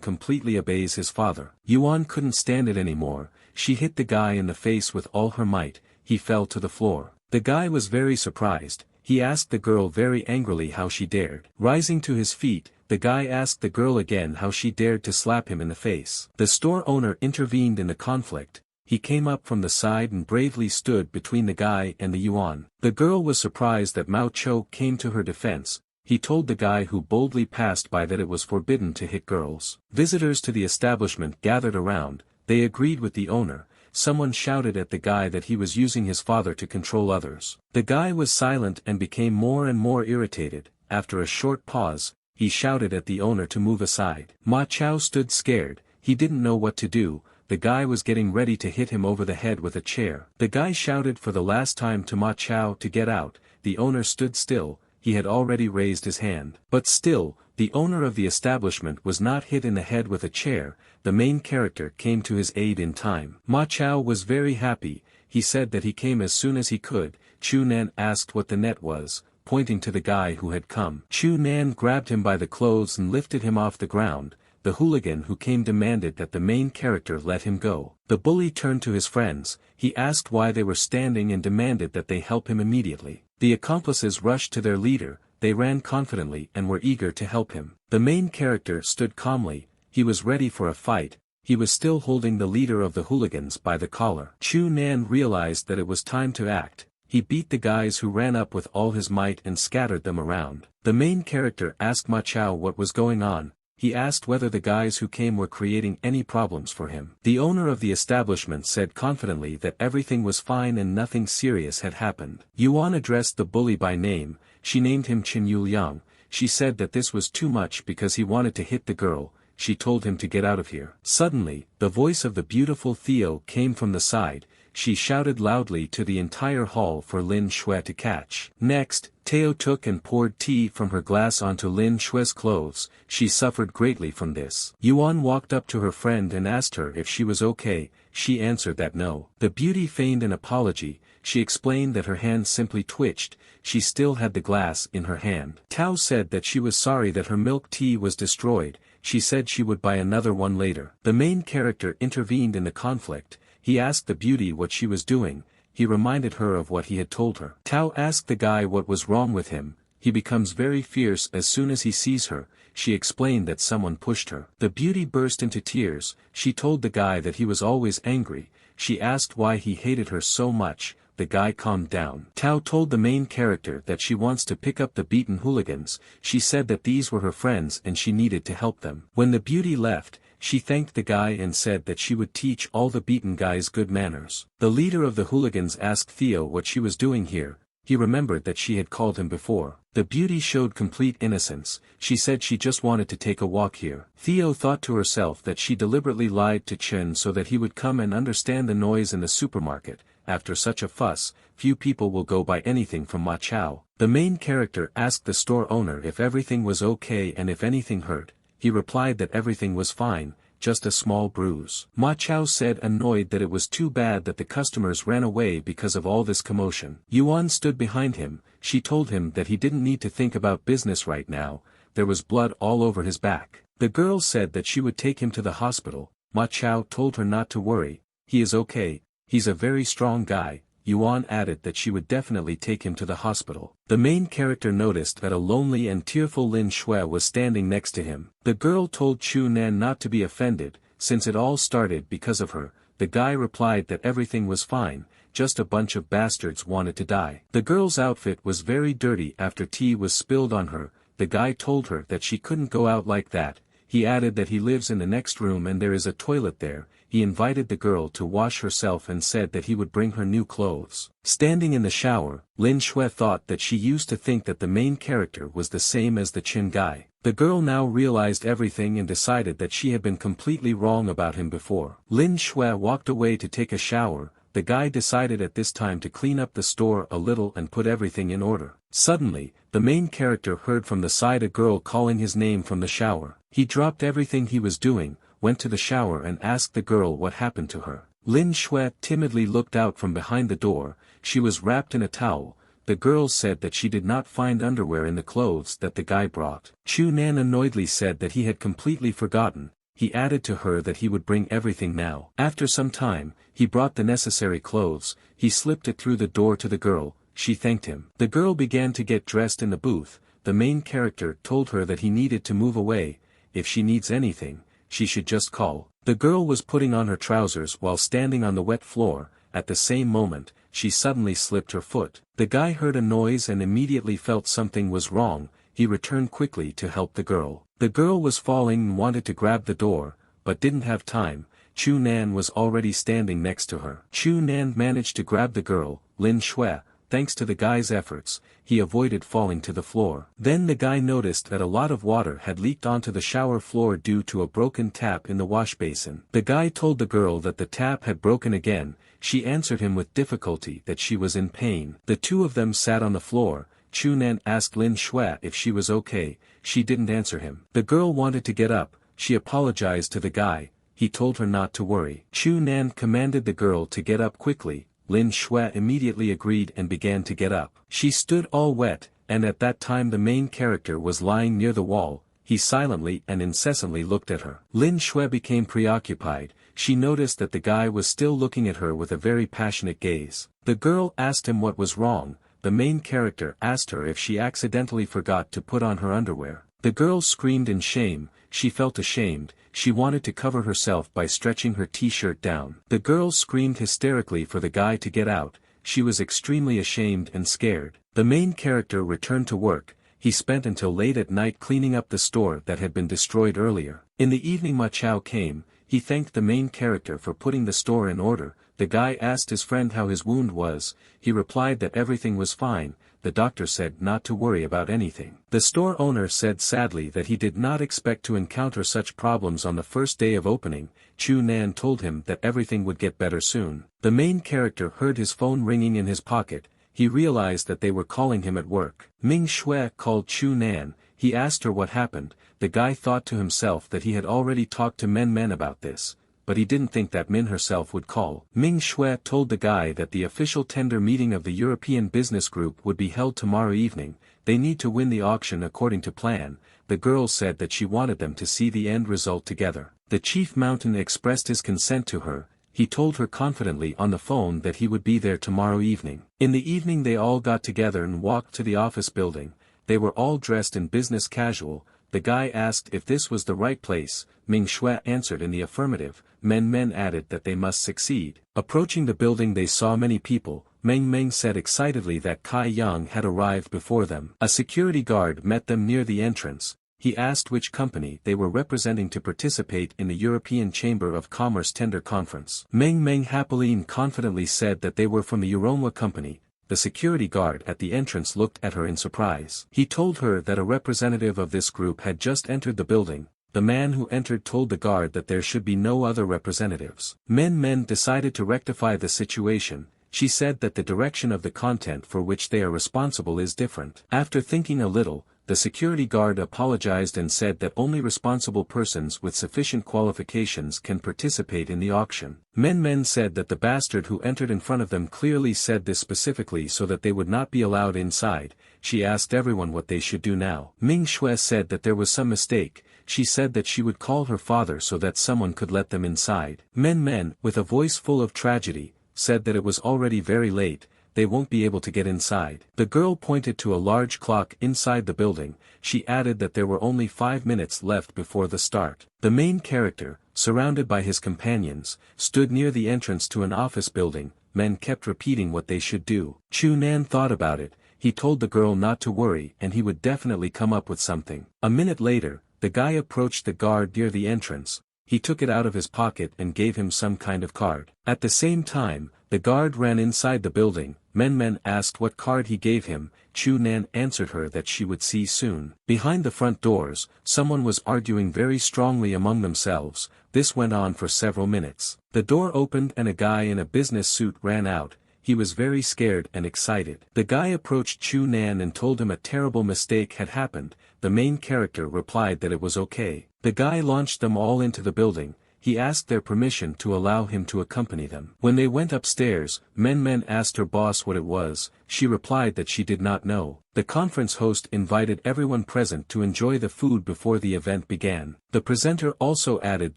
completely obeys his father. Yuan couldn't stand it anymore. She hit the guy in the face with all her might. He fell to the floor. The guy was very surprised. He asked the girl very angrily how she dared. Rising to his feet, the guy asked the girl again how she dared to slap him in the face. The store owner intervened in the conflict. He came up from the side and bravely stood between the guy and the Yuan. The girl was surprised that Mao Cho came to her defense. He told the guy who boldly passed by that it was forbidden to hit girls. Visitors to the establishment gathered around. They agreed with the owner. Someone shouted at the guy that he was using his father to control others. The guy was silent and became more and more irritated. After a short pause, he shouted at the owner to move aside. Ma Chao stood scared. He didn't know what to do. The guy was getting ready to hit him over the head with a chair. The guy shouted for the last time to Ma Chao to get out. The owner stood still. He had already raised his hand. But still, the owner of the establishment was not hit in the head with a chair. The main character came to his aid in time. Ma Chao was very happy. He said that he came as soon as he could. Chu Nan asked what the net was, pointing to the guy who had come. Chu Nan grabbed him by the clothes and lifted him off the ground. The hooligan who came demanded that the main character let him go. The bully turned to his friends. He asked why they were standing and demanded that they help him immediately. The accomplices rushed to their leader. they ran confidently and were eager to help him. The main character stood calmly, he was ready for a fight, he was still holding the leader of the hooligans by the collar. Chu Nan realized that it was time to act. He beat the guys who ran up with all his might and scattered them around. The main character asked Ma Chao what was going on. He asked whether the guys who came were creating any problems for him. The owner of the establishment said confidently that everything was fine and nothing serious had happened. Yuan addressed the bully by name, she named him Qin Yuliang. She said that this was too much because he wanted to hit the girl. She told him to get out of here. Suddenly, the voice of the beautiful Theo came from the side. She shouted loudly to the entire hall for Lin Shui to catch. Next, Theo took and poured tea from her glass onto Lin Shui's clothes. She suffered greatly from this. Yuan walked up to her friend and asked her if she was okay. She answered that no. The beauty feigned an apology. She explained that her hand simply twitched. She still had the glass in her hand. Tao said that she was sorry that her milk tea was destroyed. She said she would buy another one later. The main character intervened in the conflict. He asked the beauty what she was doing. He reminded her of what he had told her. Tao asked the guy what was wrong with him. He becomes very fierce as soon as he sees her. She explained that someone pushed her. The beauty burst into tears. She told the guy that he was always angry. She asked why he hated her so much. The guy calmed down. Tao told the main character that she wants to pick up the beaten hooligans. She said that these were her friends and she needed to help them. When the beauty left, she thanked the guy and said that she would teach all the beaten guys good manners. The leader of the hooligans asked Theo what she was doing here. He remembered that she had called him before. The beauty showed complete innocence. She said she just wanted to take a walk here. Theo thought to herself that she deliberately lied to Chen so that he would come and understand the noise in the supermarket. After such a fuss, few people will go buy anything from Ma Chao. The main character asked the store owner if everything was okay and if anything hurt. He replied that everything was fine, just a small bruise. Ma Chao said annoyed that it was too bad that the customers ran away because of all this commotion. Yuan stood behind him. She told him that he didn't need to think about business right now. There was blood all over his back. The girl said that she would take him to the hospital. Ma Chao told her not to worry. He is okay. He's a very strong guy. Yuan added that she would definitely take him to the hospital. The main character noticed that a lonely and tearful Lin Shui was standing next to him. The girl told Chu Nan not to be offended, since it all started because of her. The guy replied that everything was fine, just a bunch of bastards wanted to die. The girl's outfit was very dirty after tea was spilled on her. The guy told her that she couldn't go out like that. He added that he lives in the next room and there is a toilet there. He invited the girl to wash herself and said that he would bring her new clothes. Standing in the shower, Lin Shui thought that she used to think that the main character was the same as the Qin guy. The girl now realized everything and decided that she had been completely wrong about him before. Lin Shui walked away to take a shower. The guy decided at this time to clean up the store a little and put everything in order. Suddenly, the main character heard from the side a girl calling his name from the shower. He dropped everything he was doing, went to the shower and asked the girl what happened to her. Lin Shui timidly looked out from behind the door. She was wrapped in a towel. The girl said that she did not find underwear in the clothes that the guy brought. Chu Nan annoyedly said that he had completely forgotten. He added to her that he would bring everything now. After some time, he brought the necessary clothes. He slipped it through the door to the girl. She thanked him. The girl began to get dressed in the booth. The main character told her that he needed to move away. If she needs anything, she should just call. The girl was putting on her trousers while standing on the wet floor. At the same moment, she suddenly slipped her foot. The guy heard a noise and immediately felt something was wrong. He returned quickly to help the girl. The girl was falling and wanted to grab the door, but didn't have time. Chu Nan was already standing next to her. Chu Nan managed to grab the girl, Lin Shui. Thanks to the guy's efforts, he avoided falling to the floor. Then the guy noticed that a lot of water had leaked onto the shower floor due to a broken tap in the wash basin. The guy told the girl that the tap had broken again. She answered him with difficulty that she was in pain. The two of them sat on the floor. Chu Nan asked Lin Shui if she was okay. She didn't answer him. The girl wanted to get up. She apologized to the guy. He told her not to worry. Chu Nan commanded the girl to get up quickly. Lin Shui immediately agreed and began to get up. She stood all wet, and at that time the main character was lying near the wall. He silently and incessantly looked at her. Lin Shui became preoccupied. She noticed that the guy was still looking at her with a very passionate gaze. The girl asked him what was wrong. the main character asked her if she accidentally forgot to put on her underwear. The girl screamed in shame. She felt ashamed. She wanted to cover herself by stretching her t-shirt down. The girl screamed hysterically for the guy to get out. She was extremely ashamed and scared. The main character returned to work. He spent until late at night cleaning up the store that had been destroyed earlier. In the evening Ma Chao came. He thanked the main character for putting the store in order. The guy asked his friend how his wound was. He replied that everything was fine. The doctor said not to worry about anything. The store owner said sadly that he did not expect to encounter such problems on the first day of opening. Chu Nan told him that everything would get better soon. The main character heard his phone ringing in his pocket. He realized that they were calling him at work. Ming Shui called Chu Nan. He asked her what happened. The guy thought to himself that he had already talked to Men about this, but he didn't think that Min herself would call. Ming Shui told the guy that the official tender meeting of the European Business Group would be held tomorrow evening. They need to win the auction according to plan. The girl said that she wanted them to see the end result together. The chief mountain expressed his consent to her. He told her confidently on the phone that he would be there tomorrow evening. In the evening they all got together and walked to the office building. They were all dressed in business casual. The guy asked if this was the right place. Ming Shui answered in the affirmative. Men added that they must succeed. Approaching the building they saw many people. Meng said excitedly that Kai Yang had arrived before them. A security guard met them near the entrance. He asked which company they were representing to participate in the European Chamber of Commerce tender conference. Meng happily and confidently said that they were from the Untitled company. The security guard at the entrance looked at her in surprise. He told her that a representative of this group had just entered the building. The man who entered told the guard that there should be no other representatives. Men decided to rectify the situation. She said that the direction of the content for which they are responsible is different. After thinking a little, the security guard apologized and said that only responsible persons with sufficient qualifications can participate in the auction. Men said that the bastard who entered in front of them clearly said this specifically so that they would not be allowed inside. She asked everyone what they should do now. Ming Shui said that there was some mistake. She said that she would call her father so that someone could let them inside. Men, with a voice full of tragedy, said that it was already very late. They won't be able to get inside. The girl pointed to a large clock inside the building. She added that there were only 5 minutes left before the start. The main character, surrounded by his companions, stood near the entrance to an office building. Men kept repeating what they should do. Chu Nan thought about it. He told the girl not to worry and he would definitely come up with something. A minute later, the guy approached the guard near the entrance. He took it out of his pocket and gave him some kind of card. At the same time, the guard ran inside the building. Men asked what card he gave him. Chu Nan answered her that she would see soon. Behind the front doors, someone was arguing very strongly among themselves. This went on for several minutes. The door opened and a guy in a business suit ran out. He was very scared and excited. The guy approached Chu Nan and told him a terrible mistake had happened. The main character replied that it was okay. The guy launched them all into the building. He asked their permission to allow him to accompany them. When they went upstairs, Men asked her boss what it was. She replied that she did not know. The conference host invited everyone present to enjoy the food before the event began. The presenter also added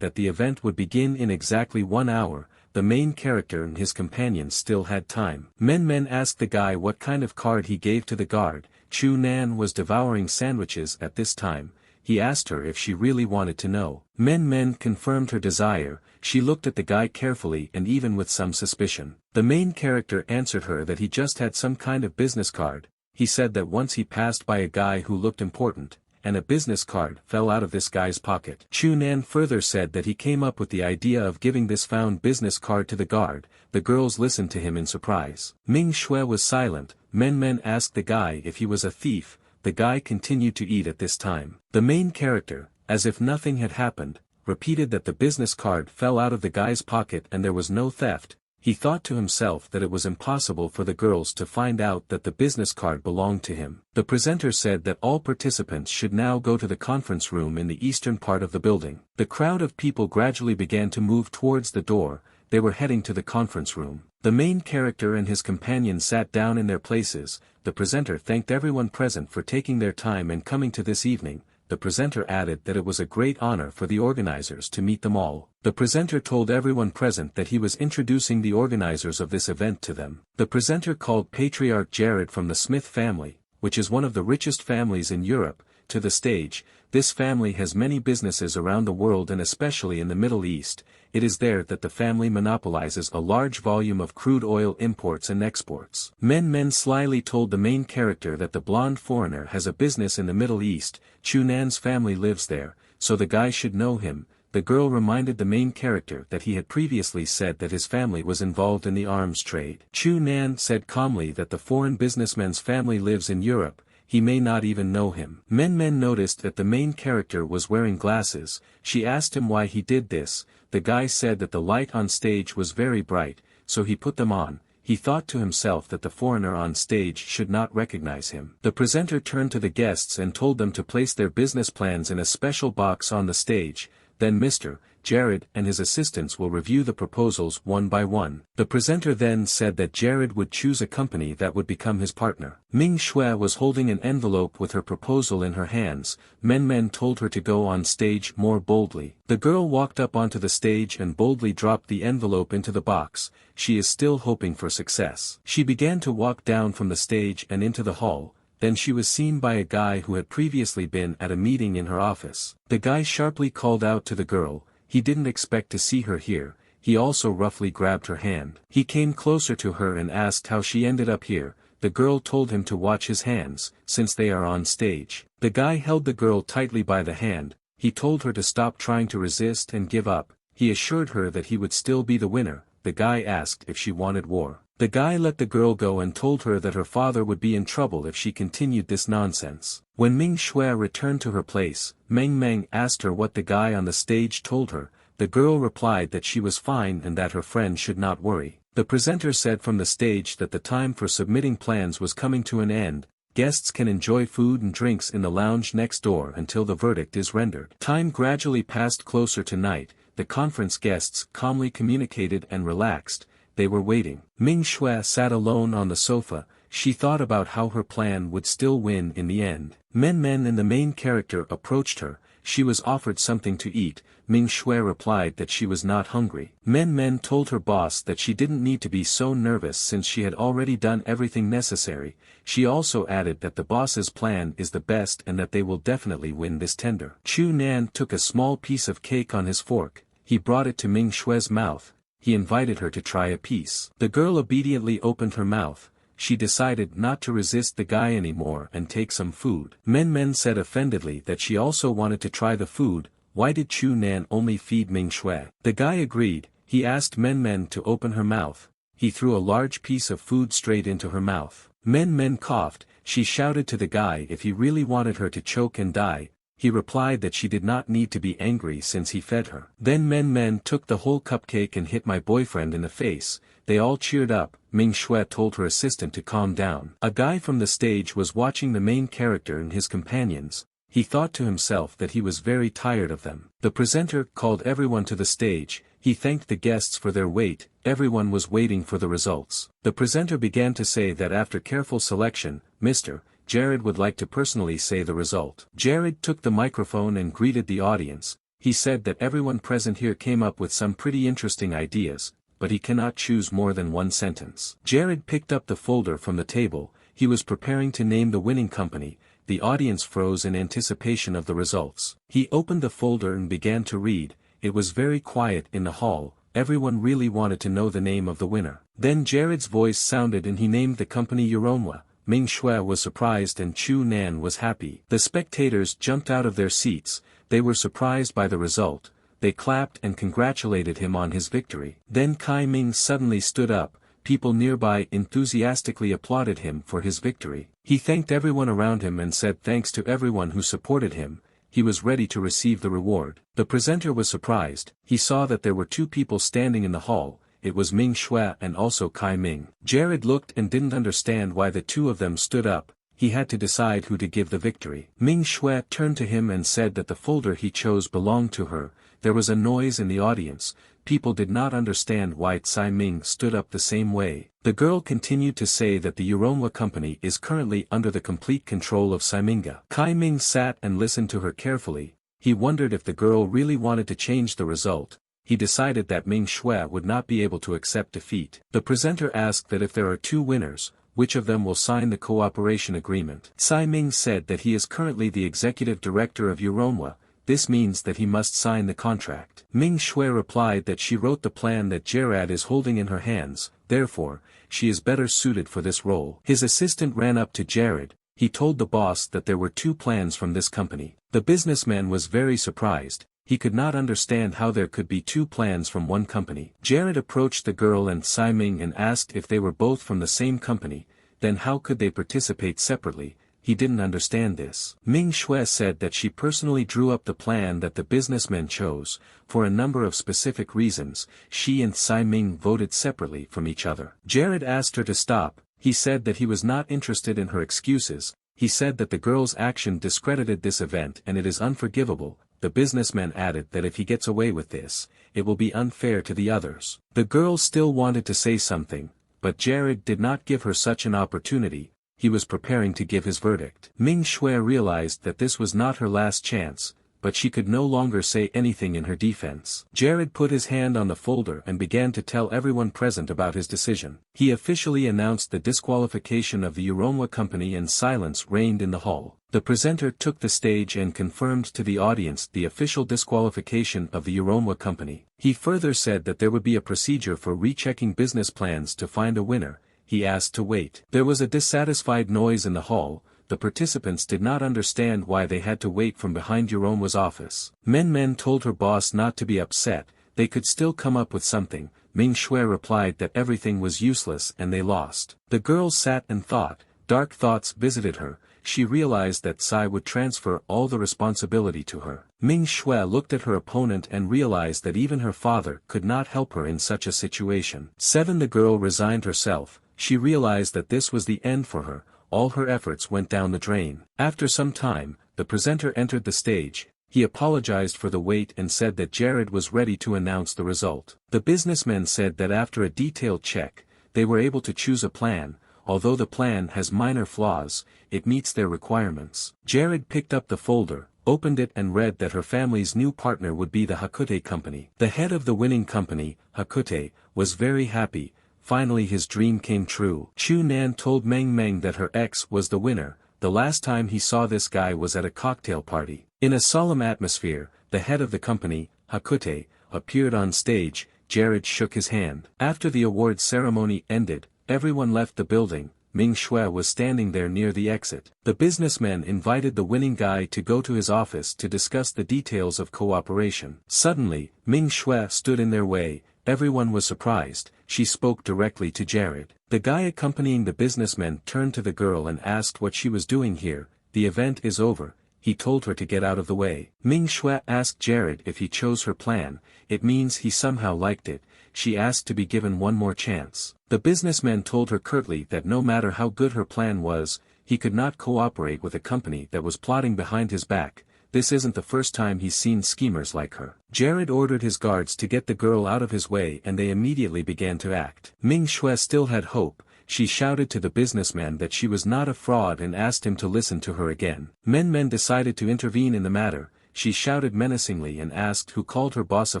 that the event would begin in exactly 1 hour. The main character and his companions still had time. Men asked the guy what kind of card he gave to the guard. Chu Nan was devouring sandwiches at this time. He asked her if she really wanted to know. Men confirmed her desire. She looked at the guy carefully and even with some suspicion. The main character answered her that he just had some kind of business card. He said that once he passed by a guy who looked important, and a business card fell out of this guy's pocket. Chu Nan further said that he came up with the idea of giving this found business card to the guard. The girls listened to him in surprise. Ming Shui was silent. Men asked the guy if he was a thief. The guy continued to eat at this time. The main character, as if nothing had happened, repeated that the business card fell out of the guy's pocket and there was no theft. He thought to himself that it was impossible for the girls to find out that the business card belonged to him. The presenter said that all participants should now go to the conference room in the eastern part of the building. The crowd of people gradually began to move towards the door. They were heading to the conference room. The main character and his companions sat down in their places. The presenter thanked everyone present for taking their time and coming to this evening. the presenter added that it was a great honor for the organizers to meet them all. The presenter told everyone present that he was introducing the organizers of this event to them. The presenter called Patriarch Jared from the Smith family, which is one of the richest families in Europe, to the stage. This family has many businesses around the world and especially in the Middle East. It is there that the family monopolizes a large volume of crude oil imports and exports. Men slyly told the main character that the blonde foreigner has a business in the Middle East. Chunan's family lives there, so the guy should know him. The girl reminded the main character that he had previously said that his family was involved in the arms trade. Chunan said calmly that the foreign businessman's family lives in Europe. He may not even know him. Men noticed that the main character was wearing glasses. She asked him why he did this. The guy said that the light on stage was very bright, so he put them on. He thought to himself that the foreigner on stage should not recognize him. The presenter turned to the guests and told them to place their business plans in a special box on the stage. Then Mr. Jared and his assistants will review the proposals one by one. The presenter then said that Jared would choose a company that would become his partner. Ming Xue was holding an envelope with her proposal in her hands. Men told her to go on stage more boldly. The girl walked up onto the stage and boldly dropped the envelope into the box. She is still hoping for success. She began to walk down from the stage and into the hall. Then she was seen by a guy who had previously been at a meeting in her office. The guy sharply called out to the girl. He didn't expect to see her here. He also roughly grabbed her hand. He came closer to her and asked how she ended up here. The girl told him to watch his hands, since they are on stage. The guy held the girl tightly by the hand. He told her to stop trying to resist and give up. He assured her that he would still be the winner. The guy asked if she wanted war. The guy let the girl go and told her that her father would be in trouble if she continued this nonsense. When Ming Xue returned to her place, Meng asked her what the guy on the stage told her. The girl replied that she was fine and that her friend should not worry. The presenter said from the stage that the time for submitting plans was coming to an end. Guests can enjoy food and drinks in the lounge next door until the verdict is rendered. Time gradually passed closer to night. The conference guests calmly communicated and relaxed. They were waiting. Ming Xue sat alone on the sofa. She thought about how her plan would still win in the end. Men and the main character approached her. She was offered something to eat. Ming Xue replied that she was not hungry. Men told her boss that she didn't need to be so nervous since she had already done everything necessary. She also added that the boss's plan is the best and that they will definitely win this tender. Chu Nan took a small piece of cake on his fork. He brought it to Ming Xue's mouth. He invited her to try a piece. The girl obediently opened her mouth. She decided not to resist the guy anymore and take some food. Men said offendedly that she also wanted to try the food. Why did Chu Nan only feed Ming Xue? The guy agreed. He asked Men to open her mouth. He threw a large piece of food straight into her mouth. Men coughed. She shouted to the guy if he really wanted her to choke and die. He replied that she did not need to be angry since he fed her. Then Men took the whole cupcake and hit my boyfriend in the face. They all cheered up. Ming Xue told her assistant to calm down. A guy from the stage was watching the main character and his companions. He thought to himself that he was very tired of them. The presenter called everyone to the stage. He thanked the guests for their wait. Everyone was waiting for the results. The presenter began to say that after careful selection, Mr. Jared would like to personally say the result. Jared took the microphone and greeted the audience. He said that everyone present here came up with some pretty interesting ideas, but he cannot choose more than one sentence. Jared picked up the folder from the table. He was preparing to name the winning company. The audience froze in anticipation of the results. He opened the folder and began to read. It was very quiet in the hall. Everyone really wanted to know the name of the winner. Then Jared's voice sounded and he named the company Untitled. Ming Xue was surprised and Chu Nan was happy. The spectators jumped out of their seats. They were surprised by the result. They clapped and congratulated him on his victory. Then Kai Ming suddenly stood up. People nearby enthusiastically applauded him for his victory. He thanked everyone around him and said thanks to everyone who supported him. He was ready to receive the reward. The presenter was surprised. He saw that there were two people standing in the hall. It was Ming Xue and also Kai Ming. Jared looked and didn't understand why the two of them stood up. He had to decide who to give the victory. Ming Xue turned to him and said that the folder he chose belonged to her. There was a noise in the audience. people did not understand why Tsai Ming stood up the same way. The girl continued to say that the Uronwa company is currently under the complete control of Saiminga. Kai Ming sat and listened to her carefully. He wondered if the girl really wanted to change the result. He decided that Ming Xue would not be able to accept defeat. The presenter asked that if there are two winners, which of them will sign the cooperation agreement. Tsai Ming said that he is currently the executive director of Uronwa. This means that he must sign the contract. Ming Xue replied that she wrote the plan that Gerard is holding in her hands, therefore, she is better suited for this role. His assistant ran up to Gerard. He told the boss that there were two plans from this company. The businessman was very surprised. He could not understand how there could be two plans from one company. Gerard approached the girl and Tsai Ming and asked if they were both from the same company, then how could they participate separately? He didn't understand this. Ming Xue said that she personally drew up the plan that the businessman chose. For a number of specific reasons, she and Tsai Ming voted separately from each other. Gerard asked her to stop. He said that he was not interested in her excuses. He said that the girl's action discredited this event and it is unforgivable. The businessman added that if he gets away with this, it will be unfair to the others. The girl still wanted to say something, but Gerard did not give her such an opportunity. He was preparing to give his verdict. Ming Xue realized that this was not her last chance, but she could no longer say anything in her defense. Gerard put his hand on the folder and began to tell everyone present about his decision. He officially announced the disqualification of the Uronwa company and silence reigned in the hall. The presenter took the stage and confirmed to the audience the official disqualification of the Uronwa company. He further said that there would be a procedure for rechecking business plans to find a winner. He asked to wait. There was a dissatisfied noise in the hall. The participants did not understand why they had to wait from behind Uronwa's office. Men told her boss not to be upset, they could still come up with something. Ming Xue replied that everything was useless and they lost. The girl sat and thought. Dark thoughts visited her. She realized that Tsai would transfer all the responsibility to her. Ming Xue looked at her opponent and realized that even her father could not help her in such a situation. 7. The girl resigned herself. She realized that this was the end for her. All her efforts went down the drain. After some time, the presenter entered the stage. He apologized for the wait and said that Gerard was ready to announce the result. The businessmen said that after a detailed check, they were able to choose a plan. Although the plan has minor flaws, it meets their requirements. Gerard picked up the folder, opened it and read that her family's new partner would be the Hakute company. The head of the winning company, Hakute, was very happy. Finally his dream came true. Chu Nan told Meng Meng that her ex was the winner. The last time he saw this guy was at a cocktail party. In a solemn atmosphere, the head of the company, Hakute, appeared on stage. Gerard shook his hand. After the awards ceremony ended, everyone left the building. Ming Xue was standing there near the exit. The businessman invited the winning guy to go to his office to discuss the details of cooperation. Suddenly, Ming Xue stood in their way. Everyone was surprised. She spoke directly to Gerard. The guy accompanying the businessman turned to the girl and asked what she was doing here. The event is over. He told her to get out of the way. Ming Xue asked Gerard if he chose her plan. It means he somehow liked it. She asked to be given one more chance. The businessman told her curtly that no matter how good her plan was, he could not cooperate with a company that was plotting behind his back. This isn't the first time he's seen schemers like her. Gerard ordered his guards to get the girl out of his way and they immediately began to act. Ming Xue still had hope. She shouted to the businessman that she was not a fraud and asked him to listen to her again. Men decided to intervene in the matter. She shouted menacingly and asked who called her boss a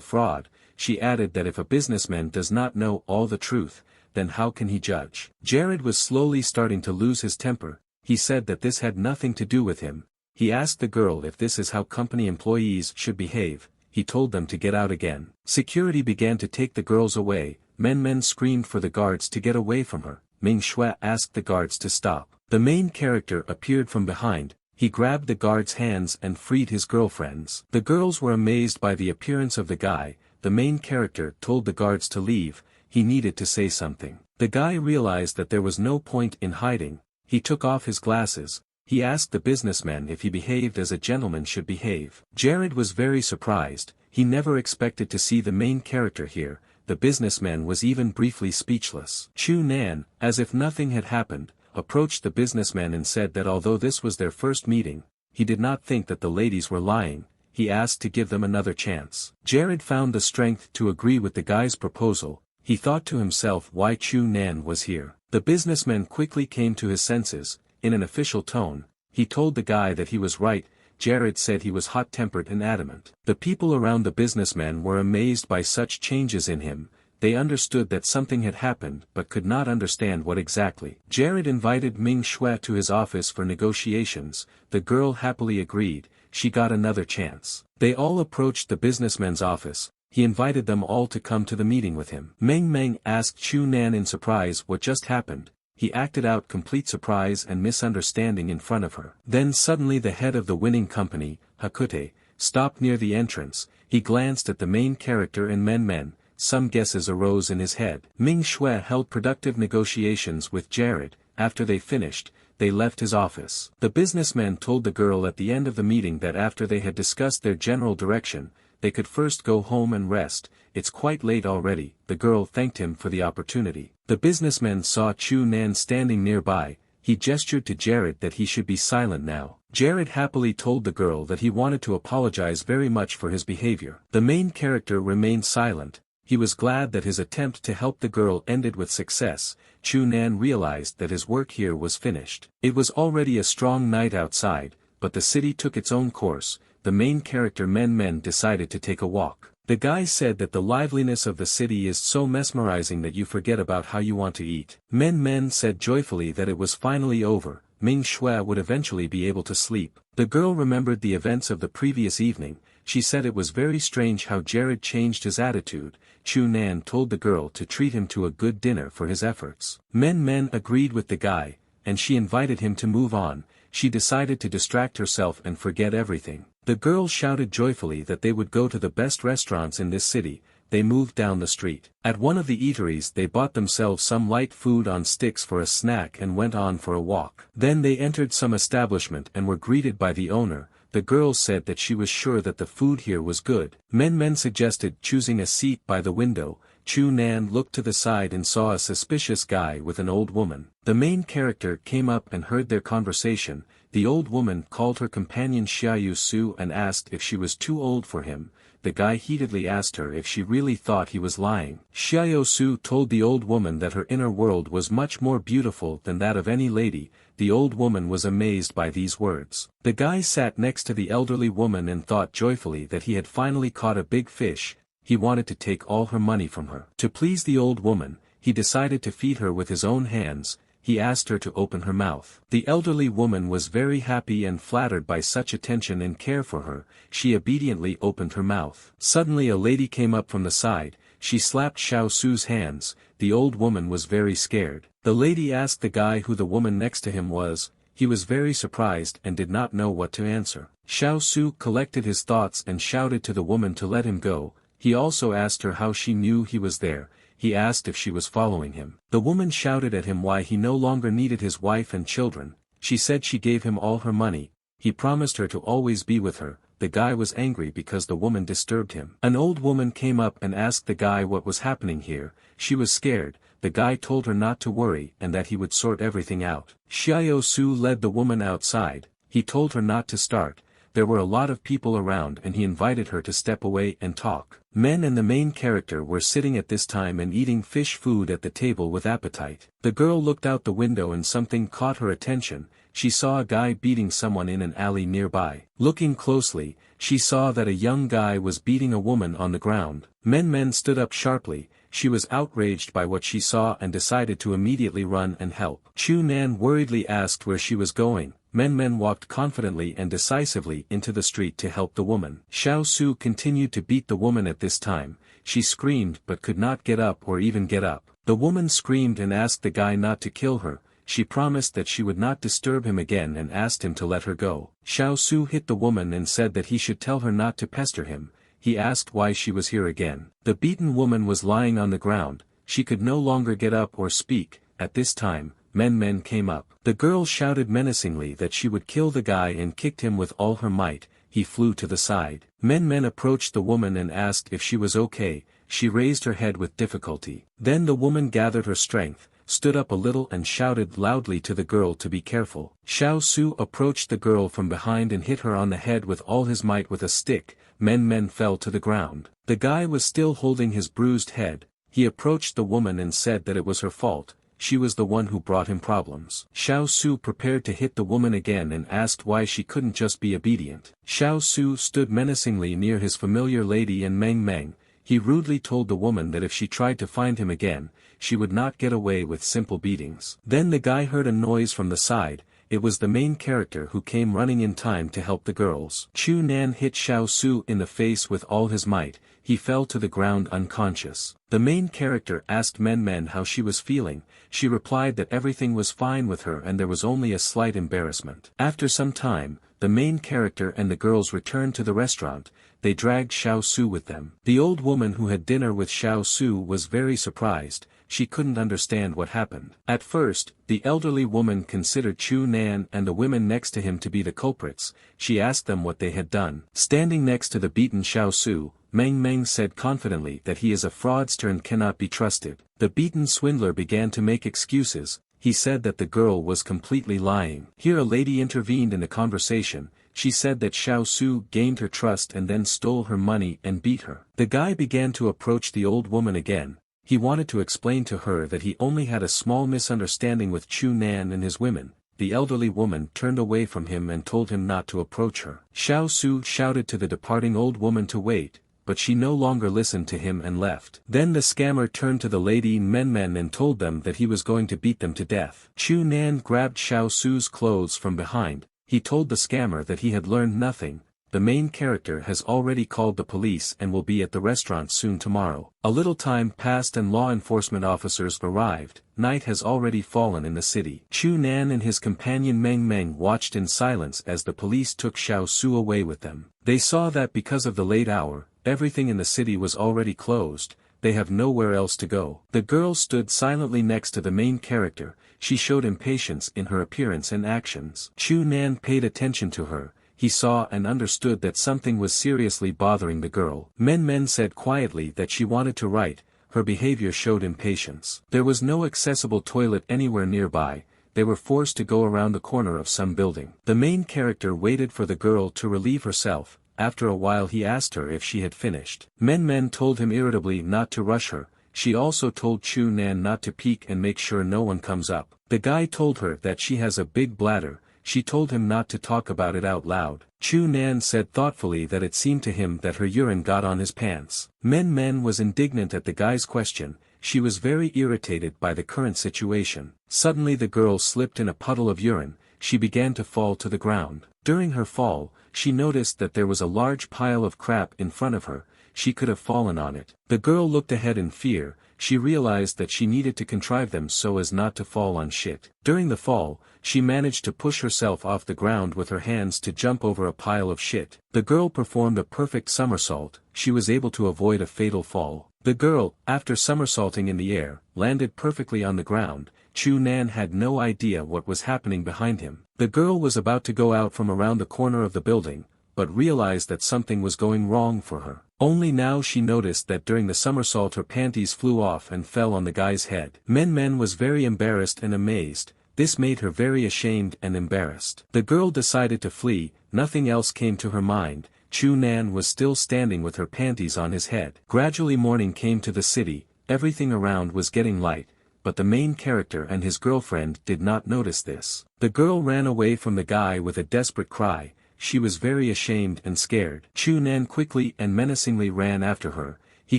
fraud. She added that if a businessman does not know all the truth, then how can he judge? Gerard was slowly starting to lose his temper. He said that this had nothing to do with him. He asked the girl if this is how company employees should behave. He told them to get out again. Security began to take the girls away. Men screamed for the guards to get away from her. Ming Xue asked the guards to stop. The main character appeared from behind. He grabbed the guards' hands and freed his girlfriends. The girls were amazed by the appearance of the guy. The main character told the guards to leave. He needed to say something. The guy realized that there was no point in hiding. He took off his glasses. He asked the businessman if he behaved as a gentleman should behave. Gerard was very surprised. He never expected to see the main character here. The businessman was even briefly speechless. Chu Nan, as if nothing had happened, approached the businessman and said that although this was their first meeting, he did not think that the ladies were lying. he asked to give them another chance. Jared found the strength to agree with the guy's proposal. He thought to himself why Chu Nan was here. The businessman quickly came to his senses. In an official tone, he told the guy that he was right. Jared said he was hot-tempered and adamant. The people around the businessman were amazed by such changes in him. They understood that something had happened but could not understand what exactly. Jared invited Ming Xue to his office for negotiations. The girl happily agreed. She got another chance. They all approached the businessman's office. He invited them all to come to the meeting with him. Meng Meng asked Chu Nan in surprise what just happened. He acted out complete surprise and misunderstanding in front of her. Then suddenly the head of the winning company, Hakute, stopped near the entrance. He glanced at the main character and Men Men. Some guesses arose in his head. Ming Xue held productive negotiations with Jared. After they finished, they left his office. The businessman told the girl at the end of the meeting that after they had discussed their general direction, they could first go home and rest. It's quite late already. The girl thanked him for the opportunity. The businessman saw Chu Nan standing nearby. He gestured to Jared that he should be silent now. Jared happily told the girl that he wanted to apologize very much for his behavior. The main character remained silent. He was glad that his attempt to help the girl ended with success. Chu Nan realized that his work here was finished. It was already a strong night outside, but the city took its own course. The main character Men Men decided to take a walk. The guy said that the liveliness of the city is so mesmerizing that you forget about how you want to eat. Men Men said joyfully that it was finally over. Ming Xue would eventually be able to sleep. The girl remembered the events of the previous evening. She said it was very strange how Jared changed his attitude. Chu Nan told the girl to treat him to a good dinner for his efforts. Men Men agreed with the guy, and she invited him to move on. She decided to distract herself and forget everything. The girl shouted joyfully that they would go to the best restaurants in this city. They moved down the street. At one of the eateries they bought themselves some light food on sticks for a snack and went on for a walk. Then they entered some establishment and were greeted by the owner. The girl said that she was sure that the food here was good. Men Men suggested choosing a seat by the window. Chu Nan looked to the side and saw a suspicious guy with an old woman. The main character came up and heard their conversation. The old woman called her companion Xiaoyu Su and asked if she was too old for him. The guy heatedly asked her if she really thought he was lying. Xiaoyu Su told the old woman that her inner world was much more beautiful than that of any lady. The old woman was amazed by these words. The guy sat next to the elderly woman and thought joyfully that he had finally caught a big fish. He wanted to take all her money from her. To please the old woman, he decided to feed her with his own hands. He asked her to open her mouth. The elderly woman was very happy and flattered by such attention and care for her. She obediently opened her mouth. Suddenly a lady came up from the side. She slapped Xiao Su's hands. The old woman was very scared. The lady asked the guy who the woman next to him was. He was very surprised and did not know what to answer. Xiao Su collected his thoughts and shouted to the woman to let him go. He also asked her how she knew he was there. He asked if she was following him. The woman shouted at him why he no longer needed his wife and children. She said she gave him all her money. He promised her to always be with her. The guy was angry because the woman disturbed him. An old woman came up and asked the guy what was happening here. She was scared. The guy told her not to worry and that he would sort everything out. Xiao Su led the woman outside. He told her not to start. There were a lot of people around and he invited her to step away and talk. Men and the main character were sitting at this time and eating fish food at the table with appetite. The girl looked out the window and something caught her attention. She saw a guy beating someone in an alley nearby. Looking closely, she saw that a young guy was beating a woman on the ground. Men Men stood up sharply. She was outraged by what she saw and decided to immediately run and help. Chu Nan worriedly asked where she was going. Men Men walked confidently and decisively into the street to help the woman. Xiao Su continued to beat the woman at this time. She screamed but could not get up or even get up. The woman screamed and asked the guy not to kill her. She promised that she would not disturb him again and asked him to let her go. Xiao Su hit the woman and said that he should tell her not to pester him. He asked why she was here again. The beaten woman was lying on the ground. She could no longer get up or speak. At this time, Men Men came up. The girl shouted menacingly that she would kill the guy and kicked him with all her might. He flew to the side. Men Men approached the woman and asked if she was okay. She raised her head with difficulty. Then the woman gathered her strength, stood up a little and shouted loudly to the girl to be careful. Xiao Su approached the girl from behind and hit her on the head with all his might with a stick. Men fell to the ground. The guy was still holding his bruised head. He approached the woman and said that it was her fault. She was the one who brought him problems. Xiao Su prepared to hit the woman again and asked why she couldn't just be obedient. Xiao Su stood menacingly near his familiar lady and Meng. He rudely told the woman that if she tried to find him again, she would not get away with simple beatings. Then the guy heard a noise from the side. It was the main character who came running in time to help the girls. Chu Nan hit Xiao Su in the face with all his might. He fell to the ground unconscious. The main character asked Men how she was feeling. She replied that everything was fine with her and there was only a slight embarrassment. After some time, the main character and the girls returned to the restaurant. They dragged Xiao Su with them. The old woman who had dinner with Xiao Su was very surprised. She couldn't understand what happened. At first, the elderly woman considered Chu Nan and the women next to him to be the culprits. She asked them what they had done. Standing next to the beaten Xiao Su, Meng said confidently that he is a fraudster and cannot be trusted. The beaten swindler began to make excuses. He said that the girl was completely lying. Here a lady intervened in the conversation. She said that Xiao Su gained her trust and then stole her money and beat her. The guy began to approach the old woman again. He wanted to explain to her that he only had a small misunderstanding with Chu Nan and his women. The elderly woman turned away from him and told him not to approach her. Xiao Su shouted to the departing old woman to wait, but she no longer listened to him and left. Then the scammer turned to the lady Men and told them that he was going to beat them to death. Chu Nan grabbed Xiao Su's clothes from behind. He told the scammer that he had learned nothing. The main character has already called the police and will be at the restaurant soon tomorrow. A little time passed and law enforcement officers arrived. Night has already fallen in the city. Chu Nan and his companion Meng watched in silence as the police took Xiao Su away with them. They saw that because of the late hour, everything in the city was already closed. They have nowhere else to go. The girl stood silently next to the main character. She showed impatience in her appearance and actions. Chu Nan paid attention to her. He saw and understood that something was seriously bothering the girl. Men said quietly that she wanted to write. Her behavior showed impatience. There was no accessible toilet anywhere nearby. They were forced to go around the corner of some building. The main character waited for the girl to relieve herself. After a while he asked her if she had finished. Men told him irritably not to rush her. She also told Chu Nan not to peek and make sure no one comes up. The guy told her that she has a big bladder. She told him not to talk about it out loud. Chu Nan said thoughtfully that it seemed to him that her urine got on his pants. Men was indignant at the guy's question. She was very irritated by the current situation. Suddenly the girl slipped in a puddle of urine. She began to fall to the ground. During her fall, she noticed that there was a large pile of crap in front of her. She could have fallen on it. The girl looked ahead in fear. She realized that she needed to contrive them so as not to fall on shit. During the fall, she managed to push herself off the ground with her hands to jump over a pile of shit. The girl performed a perfect somersault. She was able to avoid a fatal fall. The girl, after somersaulting in the air, landed perfectly on the ground. Chu Nan had no idea what was happening behind him. The girl was about to go out from around the corner of the building, but realized that something was going wrong for her. Only now she noticed that during the somersault her panties flew off and fell on the guy's head. Men was very embarrassed and amazed. This made her very ashamed and embarrassed. The girl decided to flee. Nothing else came to her mind. Chu Nan was still standing with her panties on his head. Gradually morning came to the city. Everything around was getting light, but the main character and his girlfriend did not notice this. The girl ran away from the guy with a desperate cry. She was very ashamed and scared. Chu Nan quickly and menacingly ran after her. He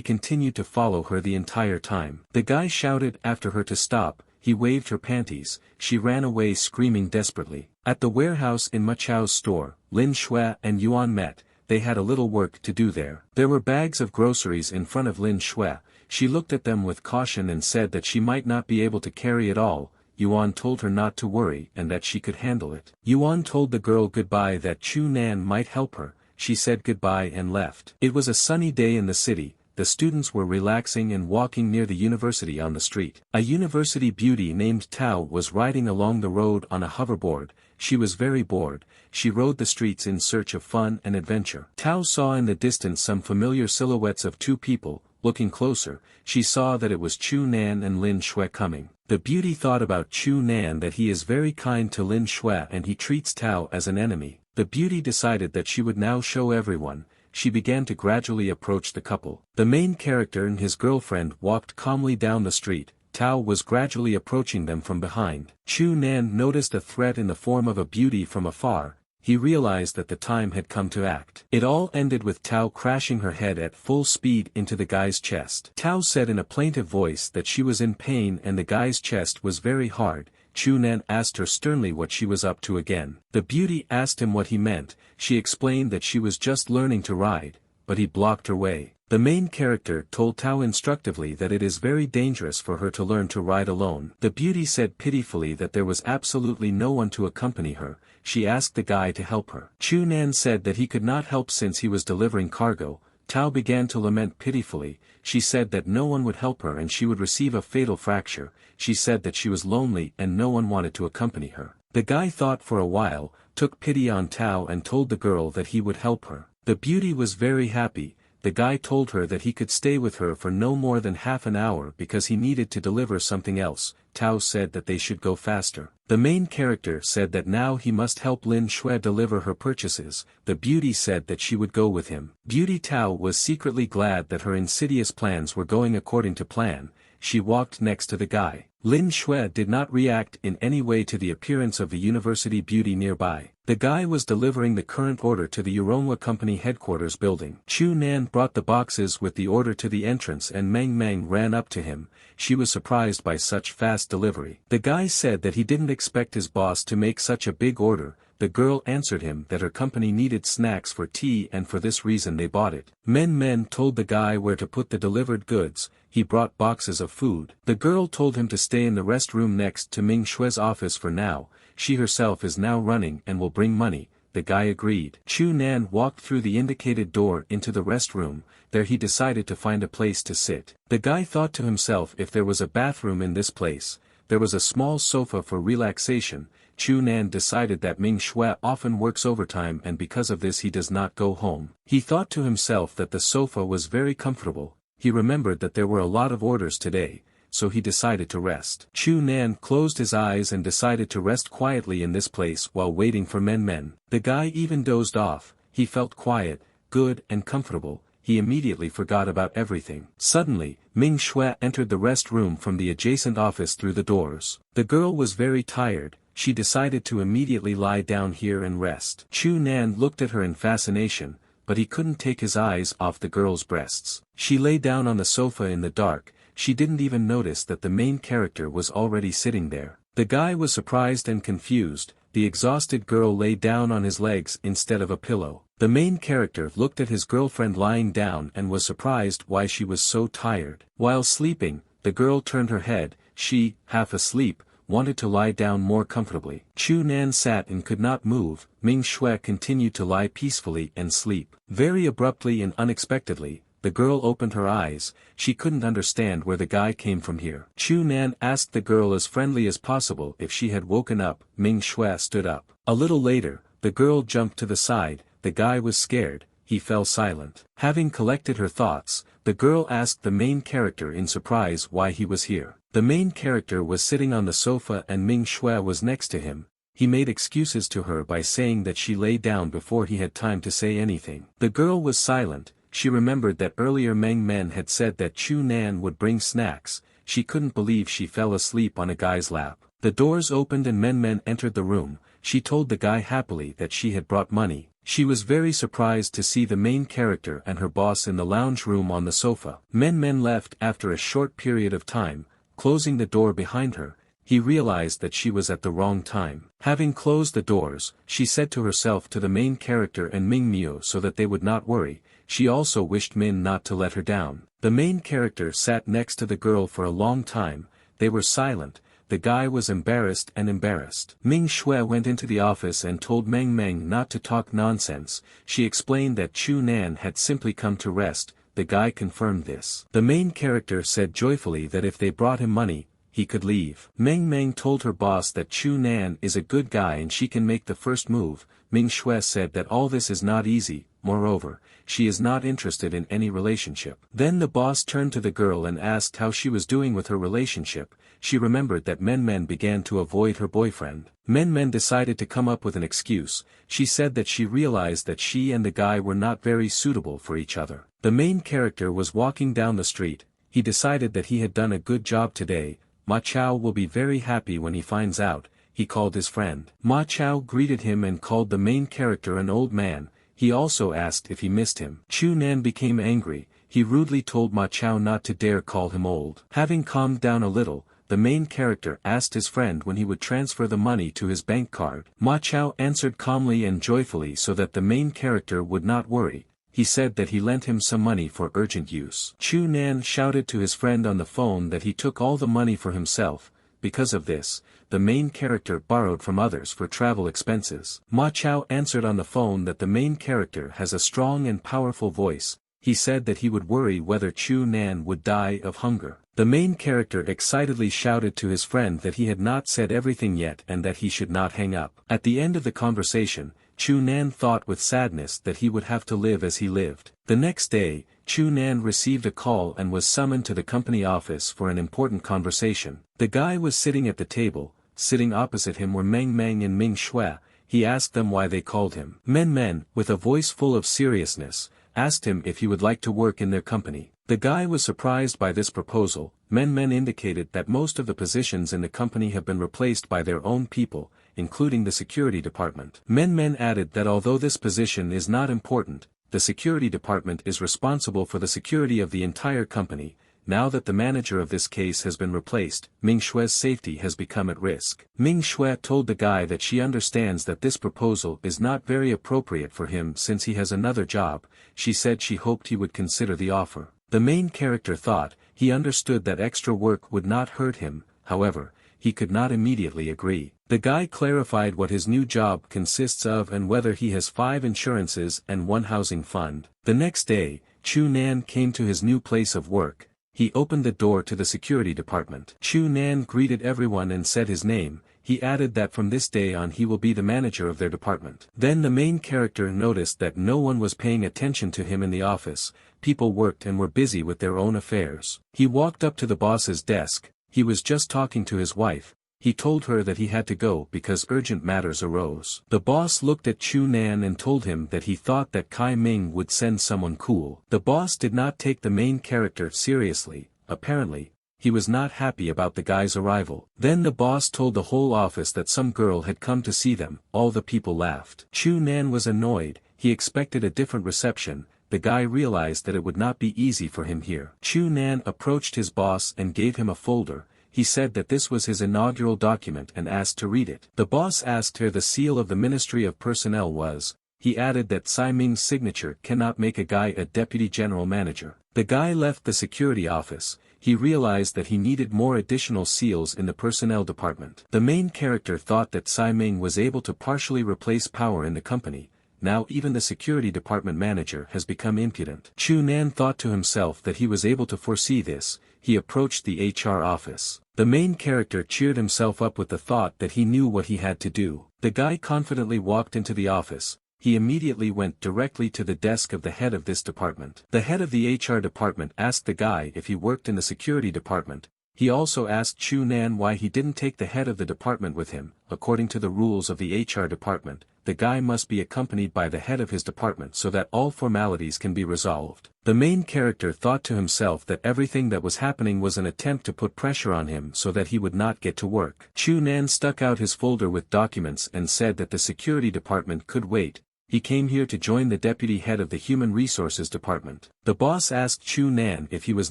continued to follow her the entire time. The guy shouted after her to stop. He waved her panties. She ran away screaming desperately. At the warehouse in Ma Chao's store, Lin Shui and Yuan met. They had a little work to do there. There were bags of groceries in front of Lin Shui. She looked at them with caution and said that she might not be able to carry it all. Yuan told her not to worry and that she could handle it. Yuan told the girl goodbye that Chu Nan might help her. She said goodbye and left. It was a sunny day in the city. The students were relaxing and walking near the university on the street. A university beauty named Tao was riding along the road on a hoverboard. She was very bored. She rode the streets in search of fun and adventure. Tao saw in the distance some familiar silhouettes of two people, looking closer, she saw that it was Chu Nan and Lin Shui coming. The beauty thought about Chu Nan that he is very kind to Lin Shui and he treats Tao as an enemy. The beauty decided that she would now show everyone. She began to gradually approach the couple. The main character and his girlfriend walked calmly down the street. Tao was gradually approaching them from behind. Chu Nan noticed a threat in the form of a beauty from afar. He realized that the time had come to act. It all ended with Tao crashing her head at full speed into the guy's chest. Tao said in a plaintive voice that she was in pain and the guy's chest was very hard. Chu Nan asked her sternly what she was up to again. The beauty asked him what he meant. She explained that she was just learning to ride, but he blocked her way. The main character told Tao instructively that it is very dangerous for her to learn to ride alone. The beauty said pitifully that there was absolutely no one to accompany her. She asked the guy to help her. Chu Nan said that he could not help since he was delivering cargo. Tao began to lament pitifully. She said that no one would help her and she would receive a fatal fracture. She said that she was lonely and no one wanted to accompany her. The guy thought for a while, took pity on Tao and told the girl that he would help her. The beauty was very happy. The guy told her that he could stay with her for no more than half an hour because he needed to deliver something else. Tao said that they should go faster. The main character said that now he must help Lin Shui deliver her purchases. The beauty said that she would go with him. Beauty Tao was secretly glad that her insidious plans were going according to plan. She walked next to the guy. Lin Shui did not react in any way to the appearance of the university beauty nearby. The guy was delivering the current order to the Uronwa Company headquarters building. Chu Nan brought the boxes with the order to the entrance and Meng Meng ran up to him. She was surprised by such fast delivery. The guy said that he didn't expect his boss to make such a big order. The girl answered him that her company needed snacks for tea and for this reason they bought it. Meng Meng told the guy where to put the delivered goods. He brought boxes of food. The girl told him to stay in the rest room next to Ming Shui's office for now. She herself is now running and will bring money. The guy agreed. Chu Nan walked through the indicated door into the rest room. There he decided to find a place to sit. The guy thought to himself if there was a bathroom in this place. There was a small sofa for relaxation. Chu Nan decided that Ming Shui often works overtime and because of this he does not go home. He thought to himself that the sofa was very comfortable. He remembered that there were a lot of orders today, so he decided to rest. Chu Nan closed his eyes and decided to rest quietly in this place while waiting for Meng Meng. The guy even dozed off. He felt quiet, good and comfortable. He immediately forgot about everything. Suddenly, Ming Shui entered the rest room from the adjacent office through the doors. The girl was very tired. She decided to immediately lie down here and rest. Chu Nan looked at her in fascination, but he couldn't take his eyes off the girl's breasts. She lay down on the sofa in the dark. She didn't even notice that the main character was already sitting there. The guy was surprised and confused. The exhausted girl lay down on his legs instead of a pillow. The main character looked at his girlfriend lying down and was surprised why she was so tired. While sleeping, the girl turned her head. She, half asleep, wanted to lie down more comfortably. Chu Nan sat and could not move. Ming Shui continued to lie peacefully and sleep. Very abruptly and unexpectedly, the girl opened her eyes. She couldn't understand where the guy came from here. Chu Nan asked the girl as friendly as possible if she had woken up. Ming Shui stood up. A little later, the girl jumped to the side. The guy was scared. He fell silent. Having collected her thoughts, the girl asked the main character in surprise why he was here. The main character was sitting on the sofa and Ming Shui was next to him. He made excuses to her by saying that she lay down before he had time to say anything. The girl was silent. She remembered that earlier Meng Meng had said that Chu Nan would bring snacks. She couldn't believe she fell asleep on a guy's lap. The doors opened and Meng Meng entered the room. She told the guy happily that she had brought money. She was very surprised to see the main character and her boss in the lounge room on the sofa. Meng Meng left after a short period of time. Closing the door behind her, he realized that she was at the wrong time. Having closed the doors, she said to herself to the main character and Ming Mio so that they would not worry. She also wished Min not to let her down. The main character sat next to the girl for a long time. They were silent. The guy was embarrassed and embarrassed. Ming Shui went into the office and told Meng Meng not to talk nonsense. She explained that Chu Nan had simply come to rest. The guy confirmed this. The main character said joyfully that if they brought him money, he could leave. Meng Meng told her boss that Chu Nan is a good guy and she can make the first move. Ming Shui said that all this is not easy, moreover, she is not interested in any relationship. Then the boss turned to the girl and asked how she was doing with her relationship. She remembered that Men began to avoid her boyfriend. Men decided to come up with an excuse. She said that she realized that she and the guy were not very suitable for each other. The main character was walking down the street. He decided that he had done a good job today. Ma Chao will be very happy when he finds out. He called his friend. Ma Chao greeted him and called the main character an old man. He also asked if he missed him. Chu Nan became angry. He rudely told Ma Chao not to dare call him old. Having calmed down a little, the main character asked his friend when he would transfer the money to his bank card. Ma Chao answered calmly and joyfully so that the main character would not worry. He said that he lent him some money for urgent use. Chu Nan shouted to his friend on the phone that he took all the money for himself. Because of this, the main character borrowed from others for travel expenses. Ma Chao answered on the phone that the main character has a strong and powerful voice. He said that he would worry whether Chu Nan would die of hunger. The main character excitedly shouted to his friend that he had not said everything yet and that he should not hang up. At the end of the conversation, Chu Nan thought with sadness that he would have to live as he lived. The next day, Chu Nan received a call and was summoned to the company office for an important conversation. The guy was sitting at the table. Sitting opposite him were Meng and Ming Shui. He asked them why they called him. Men, with a voice full of seriousness, asked him if he would like to work in their company. The guy was surprised by this proposal. Men indicated that most of the positions in the company have been replaced by their own people, including the security department. Men added that although this position is not important, the security department is responsible for the security of the entire company. Now that the manager of this case has been replaced, Ming Shui's safety has become at risk. Ming Shui told the guy that she understands that this proposal is not very appropriate for him since he has another job. She said she hoped he would consider the offer. The main character thought, he understood that extra work would not hurt him, however, he could not immediately agree. The guy clarified what his new job consists of and whether he has 5 insurances and 1 housing fund. The next day, Chu Nan came to his new place of work. He opened the door to the security department. Chu Nan greeted everyone and said his name. He added that from this day on he will be the manager of their department. Then the main character noticed that no one was paying attention to him in the office. People worked and were busy with their own affairs. He walked up to the boss's desk. He was just talking to his wife. He told her that he had to go because urgent matters arose. The boss looked at Chu Nan and told him that he thought that Kai Ming would send someone cool. The boss did not take the main character seriously. Apparently, he was not happy about the guy's arrival. Then the boss told the whole office that some girl had come to see them. All the people laughed. Chu Nan was annoyed. He expected a different reception. The guy realized that it would not be easy for him here. Chu Nan approached his boss and gave him a folder. He said that this was his inaugural document and asked to read it. The boss asked her the seal of the Ministry of Personnel was. He added that Tsai Ming's signature cannot make a guy a deputy general manager. The guy left the security office. He realized that he needed more additional seals in the personnel department. The main character thought that Tsai Ming was able to partially replace power in the company. Now even the security department manager has become impudent. Chu Nan thought to himself that he was able to foresee this. He approached the HR office. The main character cheered himself up with the thought that he knew what he had to do. The guy confidently walked into the office. He immediately went directly to the desk of the head of this department. The head of the HR department asked the guy if he worked in the security department. He also asked Chu Nan why he didn't take the head of the department with him. According to the rules of the HR department, the guy must be accompanied by the head of his department so that all formalities can be resolved. The main character thought to himself that everything that was happening was an attempt to put pressure on him so that he would not get to work. Chu Nan stuck out his folder with documents and said that the security department could wait. He came here to join the deputy head of the Human Resources Department. The boss asked Chu Nan if he was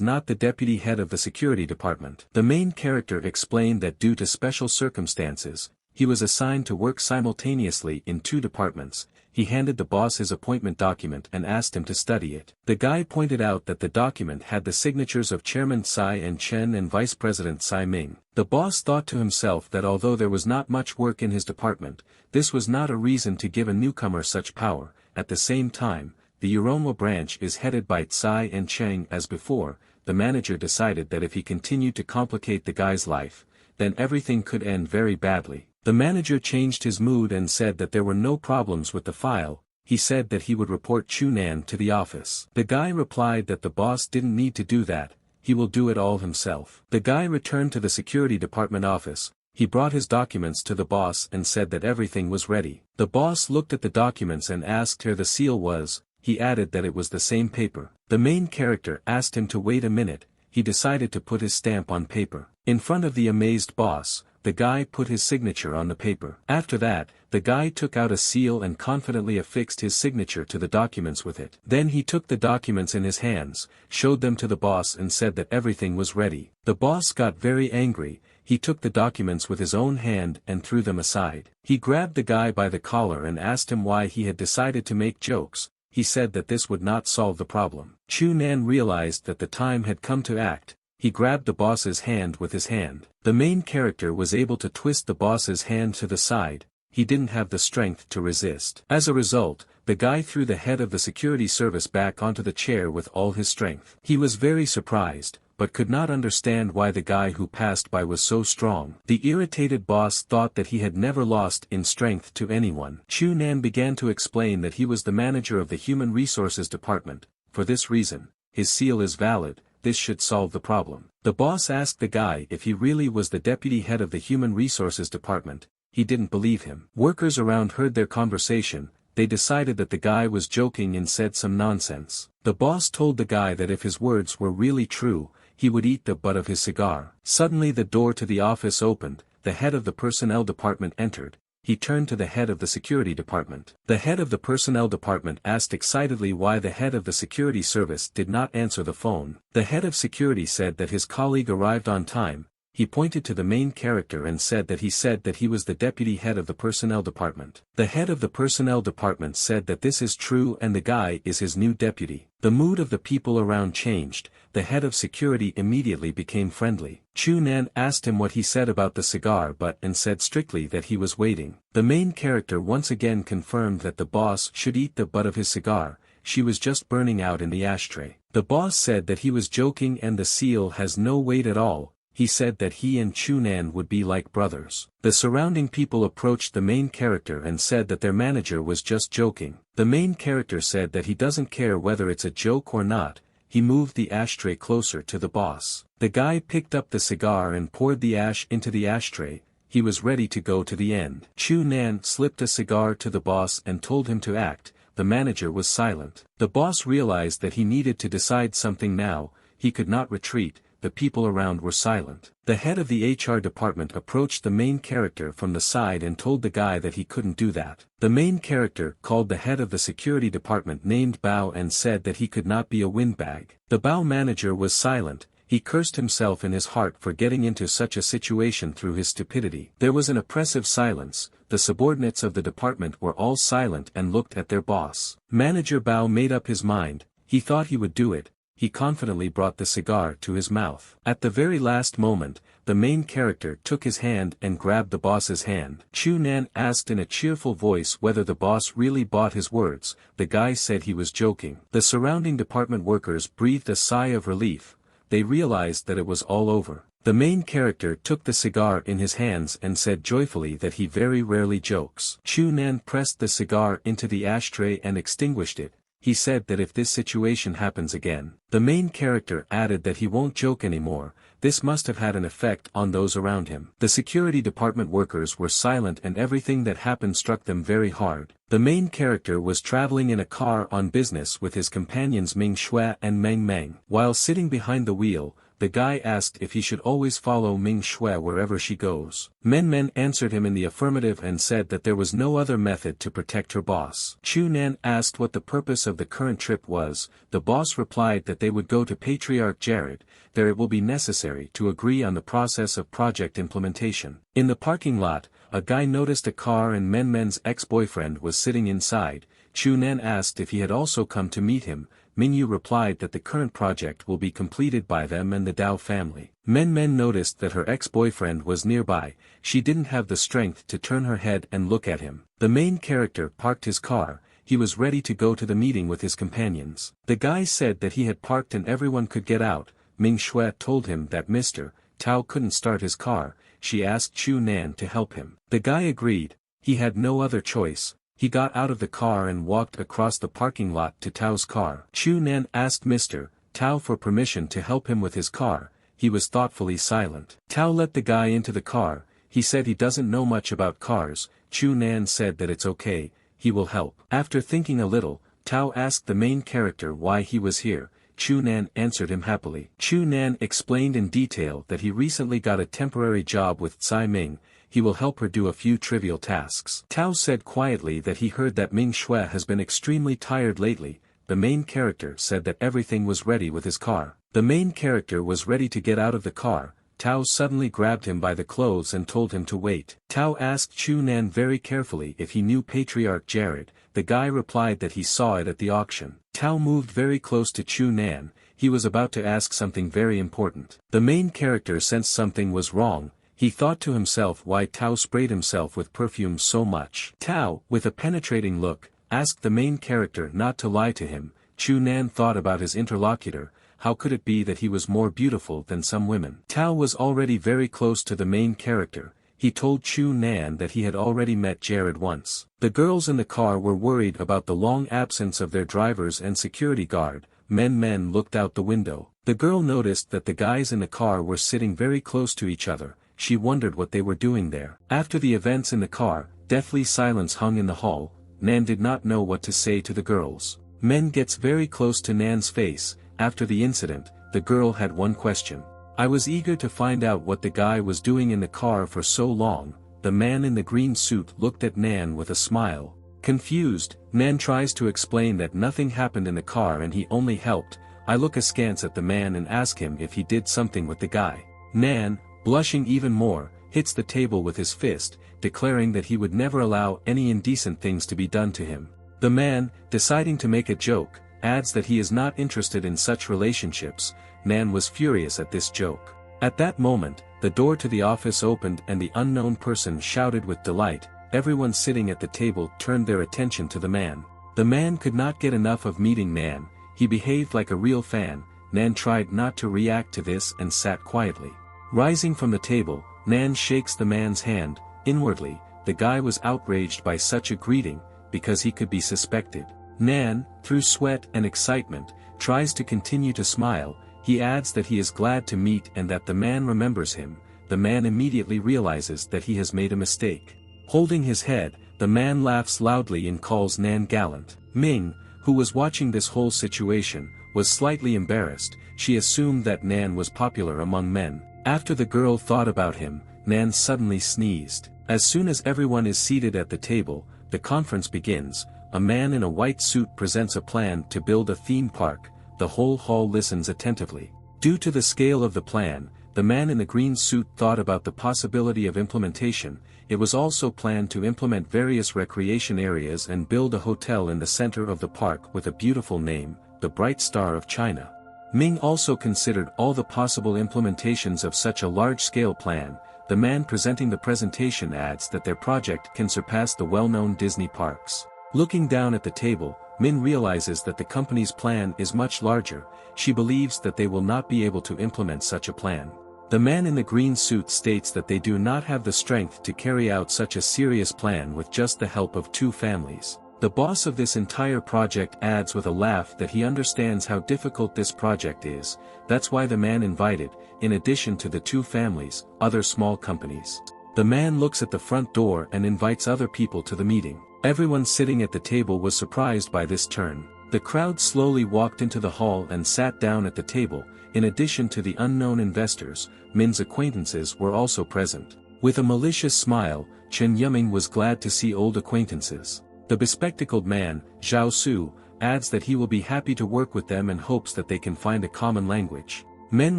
not the deputy head of the security department. The main character explained that due to special circumstances, he was assigned to work simultaneously in 2 departments. He handed the boss his appointment document and asked him to study it. The guy pointed out that the document had the signatures of Chairman Tsai and Chen and Vice President Tsai Ming. The boss thought to himself that although there was not much work in his department, this was not a reason to give a newcomer such power. At the same time, the Uronwa branch is headed by Tsai and Cheng as before. The manager decided that if he continued to complicate the guy's life, then everything could end very badly. The manager changed his mood and said that there were no problems with the file. He said that he would report Chunan to the office. The guy replied that the boss didn't need to do that, he will do it all himself. The guy returned to the security department office. He brought his documents to the boss and said that everything was ready. The boss looked at the documents and asked where the seal was. He added that it was the same paper. The main character asked him to wait a minute. He decided to put his stamp on paper. In front of the amazed boss, the guy put his signature on the paper. After that, the guy took out a seal and confidently affixed his signature to the documents with it. Then he took the documents in his hands, showed them to the boss and said that everything was ready. The boss got very angry. He took the documents with his own hand and threw them aside. He grabbed the guy by the collar and asked him why he had decided to make jokes. He said that this would not solve the problem. Chunan realized that the time had come to act. He grabbed the boss's hand with his hand. The main character was able to twist the boss's hand to the side. He didn't have the strength to resist. As a result, the guy threw the head of the security service back onto the chair with all his strength. He was very surprised, but could not understand why the guy who passed by was so strong. The irritated boss thought that he had never lost in strength to anyone. Chunan began to explain that he was the manager of the Human Resources Department. For this reason, his seal is valid. This should solve the problem. The boss asked the guy if he really was the deputy head of the Human Resources Department. He didn't believe him. Workers around heard their conversation. They decided that the guy was joking and said some nonsense. The boss told the guy that if his words were really true, he would eat the butt of his cigar. Suddenly the door to the office opened. The head of the personnel department entered. He turned to the head of the security department. The head of the personnel department asked excitedly why the head of the security service did not answer the phone. The head of security said that his colleague arrived on time. He pointed to the main character and said that he was the deputy head of the personnel department. The head of the personnel department said that this is true and the guy is his new deputy. The mood of the people around changed. The head of security immediately became friendly. Chunan asked him what he said about the cigar and said strictly that he was waiting. The main character once again confirmed that the boss should eat the butt of his cigar. She was just burning out in the ashtray. The boss said that he was joking and the seal has no weight at all. He said that he and Chunan would be like brothers. The surrounding people approached the main character and said that their manager was just joking. The main character said that he doesn't care whether it's a joke or not. He moved the ashtray closer to the boss. The guy picked up the cigar and poured the ash into the ashtray. He was ready to go to the end. Chunan slipped a cigar to the boss and told him to act. The manager was silent. The boss realized that he needed to decide something now. He could not retreat. The people around were silent. The head of the HR department approached the main character from the side and told the guy that he couldn't do that. The main character called the head of the security department named Bao and said that he could not be a windbag. The Bao manager was silent. He cursed himself in his heart for getting into such a situation through his stupidity. There was an oppressive silence. The subordinates of the department were all silent and looked at their boss. Manager Bao made up his mind. He thought he would do it. He confidently brought the cigar to his mouth. At the very last moment, the main character took his hand and grabbed the boss's hand. Chunan asked in a cheerful voice whether the boss really bought his words. The guy said he was joking. The surrounding department workers breathed a sigh of relief. They realized that it was all over. The main character took the cigar in his hands and said joyfully that he very rarely jokes. Chunan pressed the cigar into the ashtray and extinguished it. He said that if this situation happens again, the main character added that he won't joke anymore. This must have had an effect on those around him. The security department workers were silent and everything that happened struck them very hard. The main character was traveling in a car on business with his companions Ming Shui and Meng Meng. While sitting behind the wheel, the guy asked if he should always follow Ming Shui wherever she goes. Men Men answered him in the affirmative and said that there was no other method to protect her boss. Chunan asked what the purpose of the current trip was. The boss replied that they would go to Patriarch Jared. There it will be necessary to agree on the process of project implementation. In the parking lot, a guy noticed a car and Men Men's ex-boyfriend was sitting inside. Chunan asked if he had also come to meet him. Mingyu replied that the current project will be completed by them and the Dao family. Men Men noticed that her ex-boyfriend was nearby. She didn't have the strength to turn her head and look at him. The main character parked his car. He was ready to go to the meeting with his companions. The guy said that he had parked and everyone could get out. Ming Shui told him that Mr. Tao couldn't start his car, she asked Chu Nan to help him. The guy agreed. He had no other choice. He got out of the car and walked across the parking lot to Tao's car. Chu Nan asked Mr. Tao for permission to help him with his car. He was thoughtfully silent. Tao let the guy into the car. He said he doesn't know much about cars. Chu Nan said that it's okay, he will help. After thinking a little, Tao asked the main character why he was here. Chu Nan answered him happily. Chu Nan explained in detail that he recently got a temporary job with Tsai Ming. He will help her do a few trivial tasks. Tao said quietly that he heard that Ming Shui has been extremely tired lately. The main character said that everything was ready with his car. The main character was ready to get out of the car. Tao suddenly grabbed him by the clothes and told him to wait. Tao asked Chu Nan very carefully if he knew Patriarch Jared. The guy replied that he saw it at the auction. Tao moved very close to Chu Nan. He was about to ask something very important. The main character sensed something was wrong. He thought to himself why Tao sprayed himself with perfume so much. Tao, with a penetrating look, asked the main character not to lie to him. Chu Nan thought about his interlocutor. How could it be that he was more beautiful than some women? Tao was already very close to the main character. He told Chu Nan that he had already met Jared once. The girls in the car were worried about the long absence of their drivers and security guard. Men looked out the window. The girl noticed that the guys in the car were sitting very close to each other. She wondered what they were doing there. After the events in the car, deathly silence hung in the hall. Nan did not know what to say to the girls. Men gets very close to Nan's face. After the incident, the girl had one question. I was eager to find out what the guy was doing in the car for so long. The man in the green suit looked at Nan with a smile. Confused, Nan tries to explain that nothing happened in the car and he only helped. I look askance at the man and ask him if he did something with the guy. Nan, blushing even more, hits the table with his fist, declaring that he would never allow any indecent things to be done to him. The man, deciding to make a joke, adds that he is not interested in such relationships. Nan was furious at this joke. At that moment, the door to the office opened and the unknown person shouted with delight. Everyone sitting at the table turned their attention to the man. The man could not get enough of meeting Nan. He behaved like a real fan. Nan tried not to react to this and sat quietly. Rising from the table, Nan shakes the man's hand. Inwardly, the guy was outraged by such a greeting, because he could be suspected. Nan, through sweat and excitement, tries to continue to smile. He adds that he is glad to meet and that the man remembers him. The man immediately realizes that he has made a mistake. Holding his head, the man laughs loudly and calls Nan gallant. Ming, who was watching this whole situation, was slightly embarrassed. She assumed that Nan was popular among men. After the girl thought about him, Nan suddenly sneezed. As soon as everyone is seated at the table, the conference begins. A man in a white suit presents a plan to build a theme park. The whole hall listens attentively. Due to the scale of the plan, the man in the green suit thought about the possibility of implementation. It was also planned to implement various recreation areas and build a hotel in the center of the park with a beautiful name, the Bright Star of China. Ming also considered all the possible implementations of such a large-scale plan. The man presenting the presentation adds that their project can surpass the well-known Disney parks. Looking down at the table, Min realizes that the company's plan is much larger. She believes that they will not be able to implement such a plan. The man in the green suit states that they do not have the strength to carry out such a serious plan with just the help of 2 families. The boss of this entire project adds with a laugh that he understands how difficult this project is. That's why the man invited, in addition to the 2 families, other small companies. The man looks at the front door and invites other people to the meeting. Everyone sitting at the table was surprised by this turn. The crowd slowly walked into the hall and sat down at the table. In addition to the unknown investors, Min's acquaintances were also present. With a malicious smile, Chen Yuming was glad to see old acquaintances. The bespectacled man, Zhao Su, adds that he will be happy to work with them and hopes that they can find a common language. Min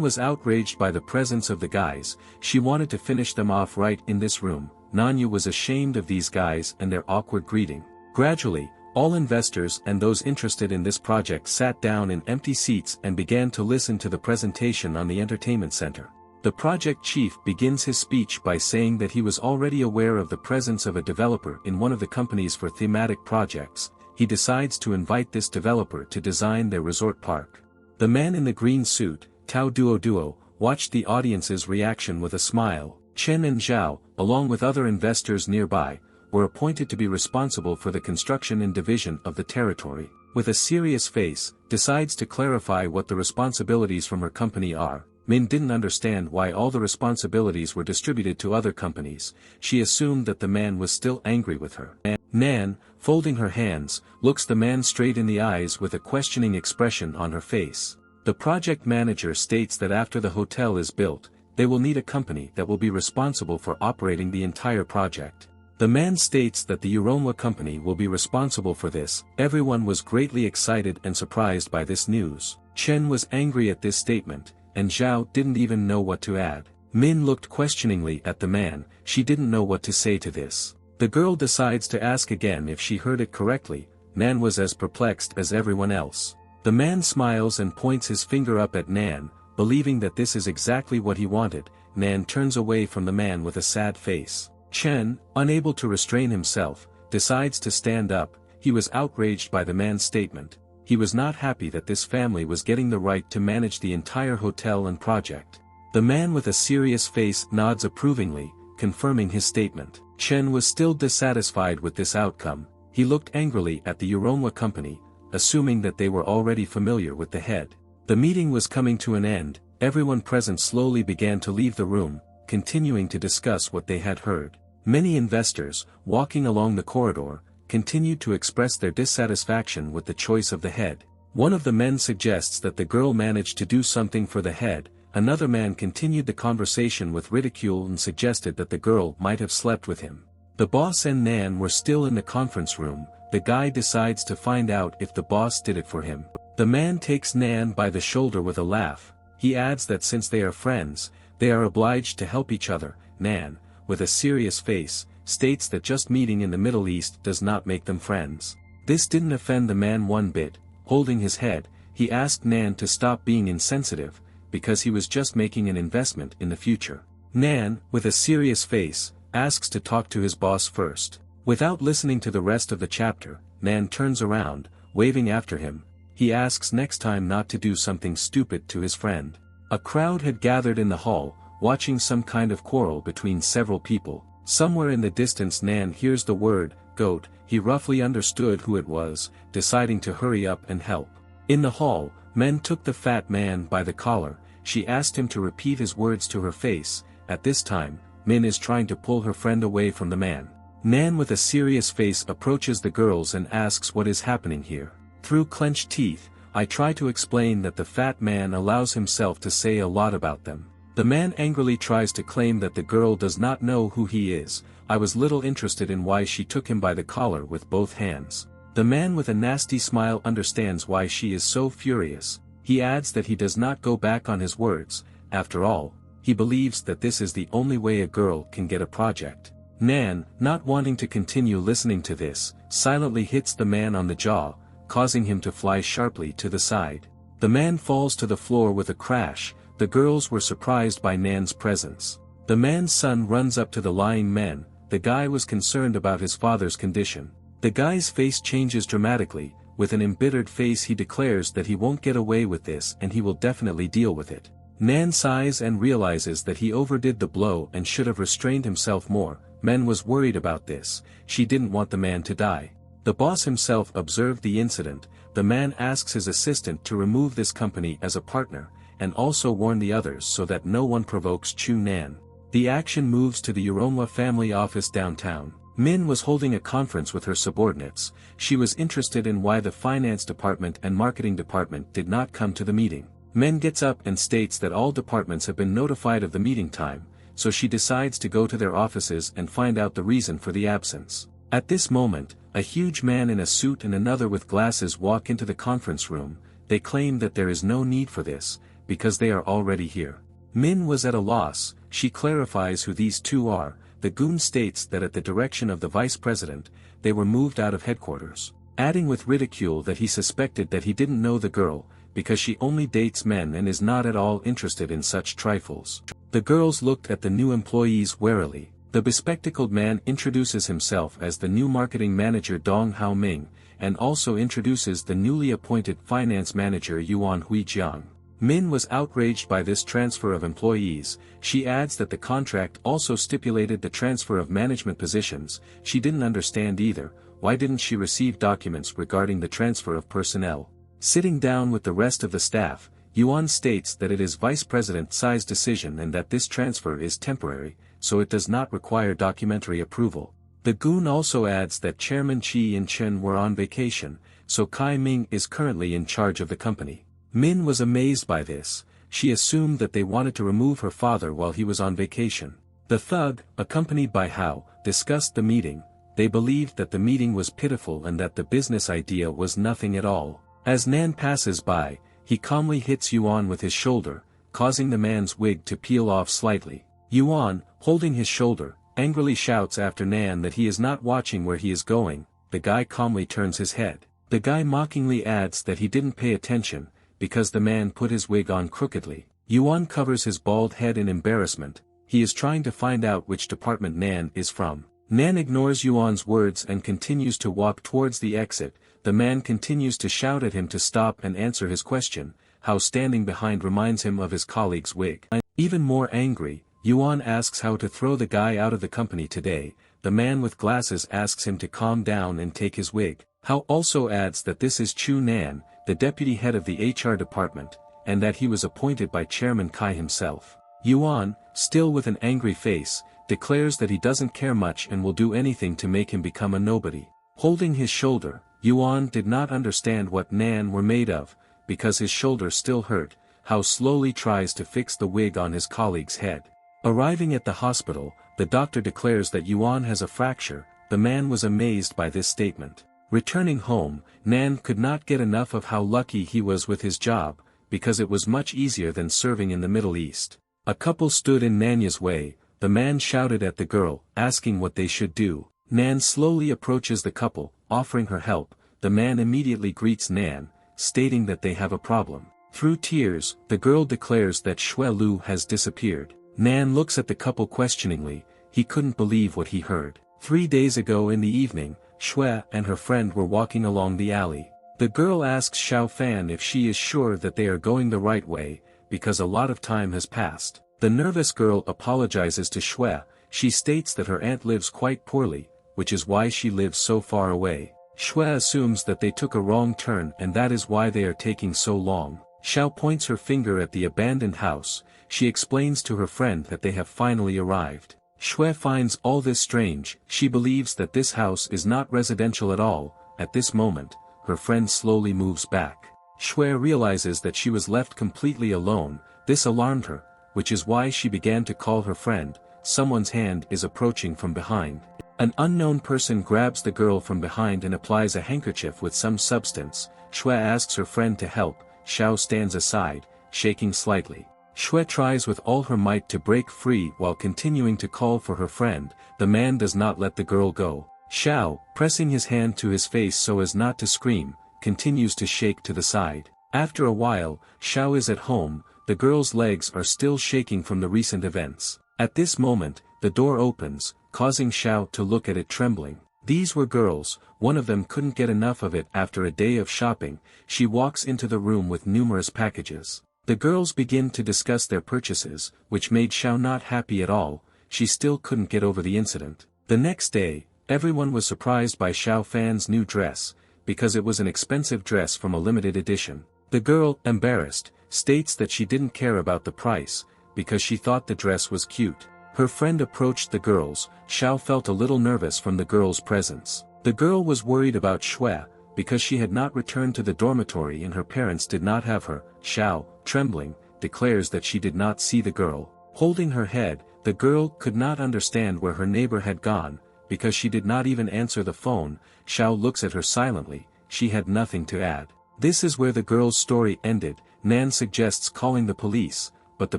was outraged by the presence of the guys. She wanted to finish them off right in this room. Nanyu was ashamed of these guys and their awkward greeting. Gradually, all investors and those interested in this project sat down in empty seats and began to listen to the presentation on the entertainment center. The project chief begins his speech by saying that he was already aware of the presence of a developer in one of the companies for thematic projects. He decides to invite this developer to design their resort park. The man in the green suit, Tao Duo, watched the audience's reaction with a smile. Chen and Zhao, along with other investors nearby, were appointed to be responsible for the construction and division of the territory. With a serious face, decides to clarify what the responsibilities from her company are. Min didn't understand why all the responsibilities were distributed to other companies. She assumed that the man was still angry with her. Nan, folding her hands, looks the man straight in the eyes with a questioning expression on her face. The project manager states that after the hotel is built, they will need a company that will be responsible for operating the entire project. The man states that the Uronwa company will be responsible for this. Everyone was greatly excited and surprised by this news. Chen was angry at this statement, and Zhao didn't even know what to add. Min looked questioningly at the man. She didn't know what to say to this. The girl decides to ask again if she heard it correctly. Nan was as perplexed as everyone else. The man smiles and points his finger up at Nan, believing that this is exactly what he wanted. Nan turns away from the man with a sad face. Chen, unable to restrain himself, decides to stand up. He was outraged by the man's statement. He was not happy that this family was getting the right to manage the entire hotel and project. The man with a serious face nods approvingly, confirming his statement. Chen was still dissatisfied with this outcome. He looked angrily at the Uronwa company, assuming that they were already familiar with the head. The meeting was coming to an end. Everyone present slowly began to leave the room, continuing to discuss what they had heard. Many investors, walking along the corridor, continued to express their dissatisfaction with the choice of the head. One of the men suggests that the girl managed to do something for the head. Another man continued the conversation with ridicule and suggested that the girl might have slept with him. The boss and Nan were still in the conference room. The guy decides to find out if the boss did it for him. The man takes Nan by the shoulder with a laugh. He adds that since they are friends, they are obliged to help each other. Nan, with a serious face, states that just meeting in the Middle East does not make them friends. This didn't offend the man one bit. Holding his head, he asked Nan to stop being insensitive, because he was just making an investment in the future. Nan, with a serious face, asks to talk to his boss first. Without listening to the rest of the chapter, Nan turns around, waving after him. He asks next time not to do something stupid to his friend. A crowd had gathered in the hall, watching some kind of quarrel between several people. Somewhere in the distance Nan hears the word, goat. He roughly understood who it was, deciding to hurry up and help. In the hall, men took the fat man by the collar. She asked him to repeat his words to her face. At this time, Min is trying to pull her friend away from the man. Nan with a serious face approaches the girls and asks what is happening here. Through clenched teeth, I try to explain that the fat man allows himself to say a lot about them. The man angrily tries to claim that the girl does not know who he is. I was little interested in why she took him by the collar with both hands. The man with a nasty smile understands why she is so furious. He adds that he does not go back on his words. After all, he believes that this is the only way a girl can get a project. Nan, not wanting to continue listening to this, silently hits the man on the jaw, causing him to fly sharply to the side. The man falls to the floor with a crash. The girls were surprised by Nan's presence. The man's son runs up to the lying men. The guy was concerned about his father's condition. The guy's face changes dramatically. With an embittered face he declares that he won't get away with this and he will definitely deal with it. Nan sighs and realizes that he overdid the blow and should have restrained himself more. Men was worried about this. She didn't want the man to die. The boss himself observed the incident. The man asks his assistant to remove this company as a partner, and also warn the others so that no one provokes Chu Nan. The action moves to the Uronwa family office downtown. Min was holding a conference with her subordinates. She was interested in why the finance department and marketing department did not come to the meeting. Min gets up and states that all departments have been notified of the meeting time, so she decides to go to their offices and find out the reason for the absence. At this moment, a huge man in a suit and another with glasses walk into the conference room. They claim that there is no need for this, because they are already here. Min was at a loss. She clarifies who these two are. The goon states that at the direction of the vice president, they were moved out of headquarters, adding with ridicule that he suspected that he didn't know the girl, because she only dates men and is not at all interested in such trifles. The girls looked at the new employees warily. The bespectacled man introduces himself as the new marketing manager Dong Hao Ming, and also introduces the newly appointed finance manager Yuan Huijiang. Min was outraged by this transfer of employees. She adds that the contract also stipulated the transfer of management positions. She didn't understand either. Why didn't she receive documents regarding the transfer of personnel? Sitting down with the rest of the staff, Yuan states that it is Vice President Tsai's decision and that this transfer is temporary, so it does not require documentary approval. The goon also adds that Chairman Chi and Chen were on vacation, so Kai Ming is currently in charge of the company. Min was amazed by this. She assumed that they wanted to remove her father while he was on vacation. The thug, accompanied by Hao, discussed the meeting. They believed that the meeting was pitiful and that the business idea was nothing at all. As Nan passes by, he calmly hits Yuan with his shoulder, causing the man's wig to peel off slightly. Yuan, holding his shoulder, angrily shouts after Nan that he is not watching where he is going. The guy calmly turns his head. The guy mockingly adds that he didn't pay attention, because the man put his wig on crookedly. Yuan covers his bald head in embarrassment. He is trying to find out which department Nan is from. Nan ignores Yuan's words and continues to walk towards the exit. The man continues to shout at him to stop and answer his question. Hao standing behind reminds him of his colleague's wig. Even more angry, Yuan asks Hao to throw the guy out of the company today. The man with glasses asks him to calm down and take his wig. Hao also adds that this is Chu Nan, the deputy head of the HR department, and that he was appointed by Chairman Kai himself. Yuan, still with an angry face, declares that he doesn't care much and will do anything to make him become a nobody. Holding his shoulder, Yuan did not understand what Nan were made of, because his shoulder still hurt. Hao slowly tries to fix the wig on his colleague's head. Arriving at the hospital, the doctor declares that Yuan has a fracture. The man was amazed by this statement. Returning home, Nan could not get enough of how lucky he was with his job, because it was much easier than serving in the Middle East. A couple stood in Nanya's way. The man shouted at the girl, asking what they should do. Nan slowly approaches the couple, offering her help. The man immediately greets Nan, stating that they have a problem. Through tears, the girl declares that Xue Lu has disappeared. Nan looks at the couple questioningly. He couldn't believe what he heard. 3 days ago in the evening, Xue and her friend were walking along the alley. The girl asks Xiao Fan if she is sure that they are going the right way, because a lot of time has passed. The nervous girl apologizes to Xue. She states that her aunt lives quite poorly, which is why she lives so far away. Xue assumes that they took a wrong turn and that is why they are taking so long. Xiao points her finger at the abandoned house. She explains to her friend that they have finally arrived. Xue finds all this strange. She believes that this house is not residential at all. At this moment, her friend slowly moves back. Xue realizes that she was left completely alone. This alarmed her, which is why she began to call her friend. Someone's hand is approaching from behind. An unknown person grabs the girl from behind and applies a handkerchief with some substance. Xue asks her friend to help. Xiao stands aside, shaking slightly. Xue tries with all her might to break free while continuing to call for her friend. The man does not let the girl go. Xiao, pressing his hand to his face so as not to scream, continues to shake to the side. After a while, Xiao is at home. The girl's legs are still shaking from the recent events. At this moment, the door opens, causing Xiao to look at it trembling. These were girls. One of them couldn't get enough of it after a day of shopping. She walks into the room with numerous packages. The girls begin to discuss their purchases, which made Xiao not happy at all. She still couldn't get over the incident. The next day, everyone was surprised by Xiao Fan's new dress, because it was an expensive dress from a limited edition. The girl, embarrassed, states that she didn't care about the price, because she thought the dress was cute. Her friend approached the girls. Xiao felt a little nervous from the girl's presence. The girl was worried about Xue, because she had not returned to the dormitory and her parents did not have her. Xiao, trembling, declares that she did not see the girl. Holding her head, the girl could not understand where her neighbor had gone, because she did not even answer the phone. Xiao looks at her silently. She had nothing to add. This is where the girl's story ended. Nan suggests calling the police, but the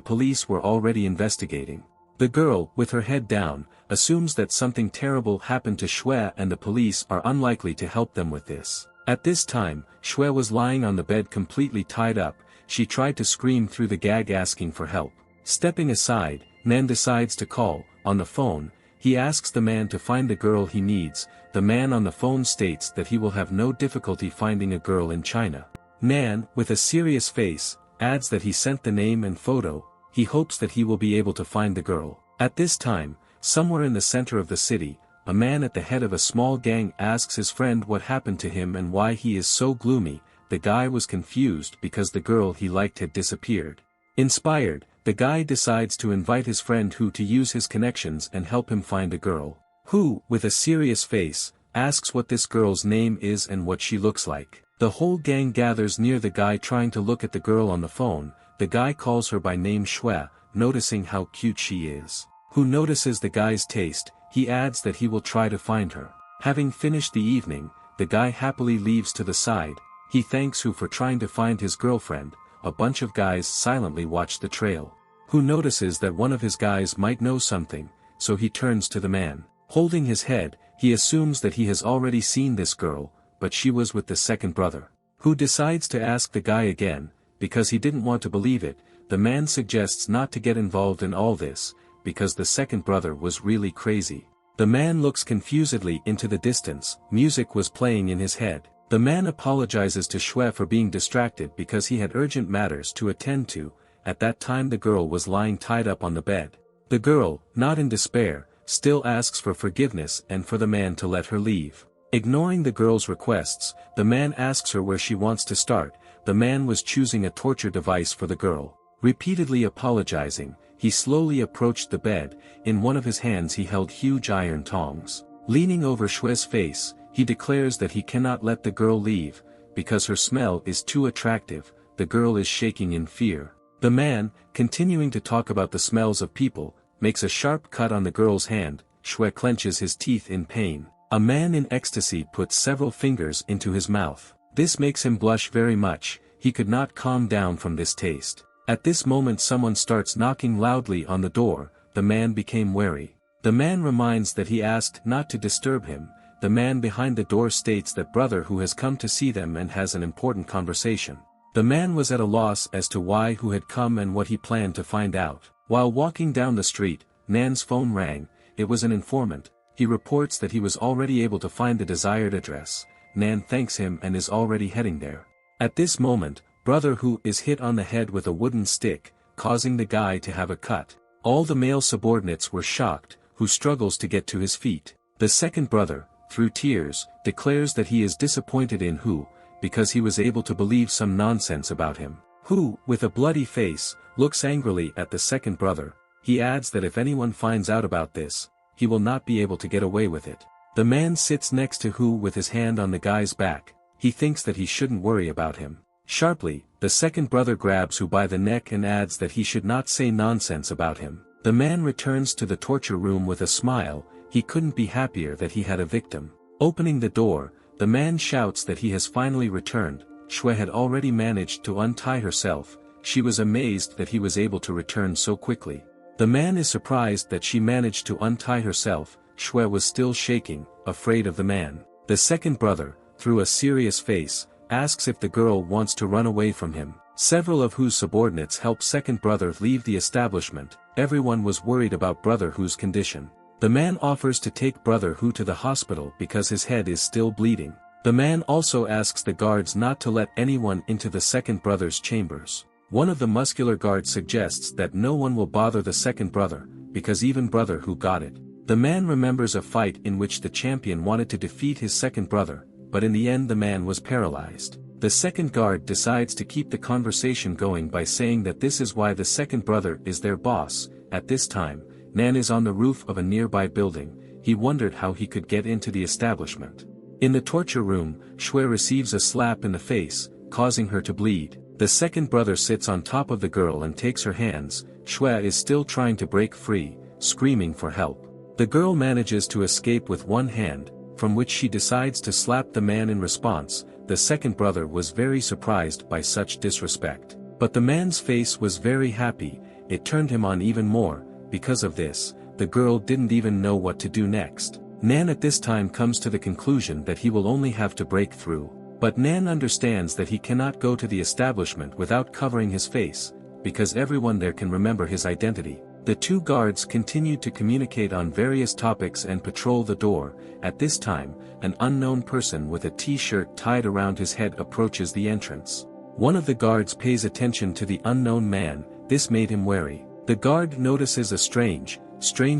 police were already investigating. The girl, with her head down, assumes that something terrible happened to Xue and the police are unlikely to help them with this. At this time, Xue was lying on the bed completely tied up. She tried to scream through the gag asking for help. Stepping aside, Nan decides to call. On the phone, he asks the man to find the girl he needs. The man on the phone states that he will have no difficulty finding a girl in China. Nan, with a serious face, adds that he sent the name and photo, he hopes that he will be able to find the girl. At this time, somewhere in the center of the city, a man at the head of a small gang asks his friend what happened to him and why he is so gloomy. The guy was confused because the girl he liked had disappeared. Inspired, the guy decides to invite his friend Hu to use his connections and help him find a girl. Hu, with a serious face, asks what this girl's name is and what she looks like. The whole gang gathers near the guy trying to look at the girl on the phone. The guy calls her by name Shui, noticing how cute she is. Hu notices the guy's taste, he adds that he will try to find her. Having finished the evening, the guy happily leaves to the side. He thanks Hu for trying to find his girlfriend. A bunch of guys silently watch the trail. Hu notices that one of his guys might know something, so he turns to the man. Holding his head, he assumes that he has already seen this girl, but she was with the second brother. Hu decides to ask the guy again, because he didn't want to believe it. The man suggests not to get involved in all this, because the second brother was really crazy. The man looks confusedly into the distance. Music was playing in his head. The man apologizes to Shui for being distracted because he had urgent matters to attend to. At that time the girl was lying tied up on the bed. The girl, not in despair, still asks for forgiveness and for the man to let her leave. Ignoring the girl's requests, the man asks her where she wants to start. The man was choosing a torture device for the girl. Repeatedly apologizing, he slowly approached the bed. In one of his hands he held huge iron tongs. Leaning over Shui's face, he declares that he cannot let the girl leave, because her smell is too attractive. The girl is shaking in fear. The man, continuing to talk about the smells of people, makes a sharp cut on the girl's hand. Shui clenches his teeth in pain. A man in ecstasy puts several fingers into his mouth. This makes him blush very much. He could not calm down from this taste. At this moment someone starts knocking loudly on the door. The man became wary. The man reminds that he asked not to disturb him. The man behind the door states that brother who has come to see them and has an important conversation. The man was at a loss as to why Hu had come and what he planned to find out. While walking down the street, Nan's phone rang. It was an informant. He reports that he was already able to find the desired address. Nan thanks him and is already heading there. At this moment, brother Hu is hit on the head with a wooden stick, causing the guy to have a cut. All the male subordinates were shocked. Hu struggles to get to his feet. The second brother, through tears, declares that he is disappointed in Hu, because he was able to believe some nonsense about him. Hu, with a bloody face, looks angrily at the second brother. He adds that if anyone finds out about this, he will not be able to get away with it. The man sits next to Hu with his hand on the guy's back. He thinks that he shouldn't worry about him. Sharply, the second brother grabs Hu by the neck and adds that he should not say nonsense about him. The man returns to the torture room with a smile. He couldn't be happier that he had a victim. Opening the door, the man shouts that he has finally returned. Shui had already managed to untie herself. She was amazed that he was able to return so quickly. The man is surprised that she managed to untie herself. Shui was still shaking, afraid of the man. The second brother, through a serious face, asks if the girl wants to run away from him. Several of Hu's subordinates help second brother leave the establishment. Everyone was worried about brother Hu's condition. The man offers to take brother Hu to the hospital because his head is still bleeding. The man also asks the guards not to let anyone into the second brother's chambers. One of the muscular guards suggests that no one will bother the second brother, because even brother Hu got it. The man remembers a fight in which the champion wanted to defeat his second brother, but in the end the man was paralyzed. The second guard decides to keep the conversation going by saying that this is why the second brother is their boss. At this time, Nan is on the roof of a nearby building. He wondered how he could get into the establishment. In the torture room, Shui receives a slap in the face, causing her to bleed. The second brother sits on top of the girl and takes her hands. Shui is still trying to break free, screaming for help. The girl manages to escape with one hand, from which she decides to slap the man in response. The second brother was very surprised by such disrespect. But the man's face was very happy. It turned him on even more. Because of this, the girl didn't even know what to do next. Nan at this time comes to the conclusion that he will only have to break through. But Nan understands that he cannot go to the establishment without covering his face, because everyone there can remember his identity. The two guards continue to communicate on various topics and patrol the door. At this time, an unknown person with a t-shirt tied around his head approaches the entrance. One of the guards pays attention to the unknown man. This made him wary. The guard notices a strange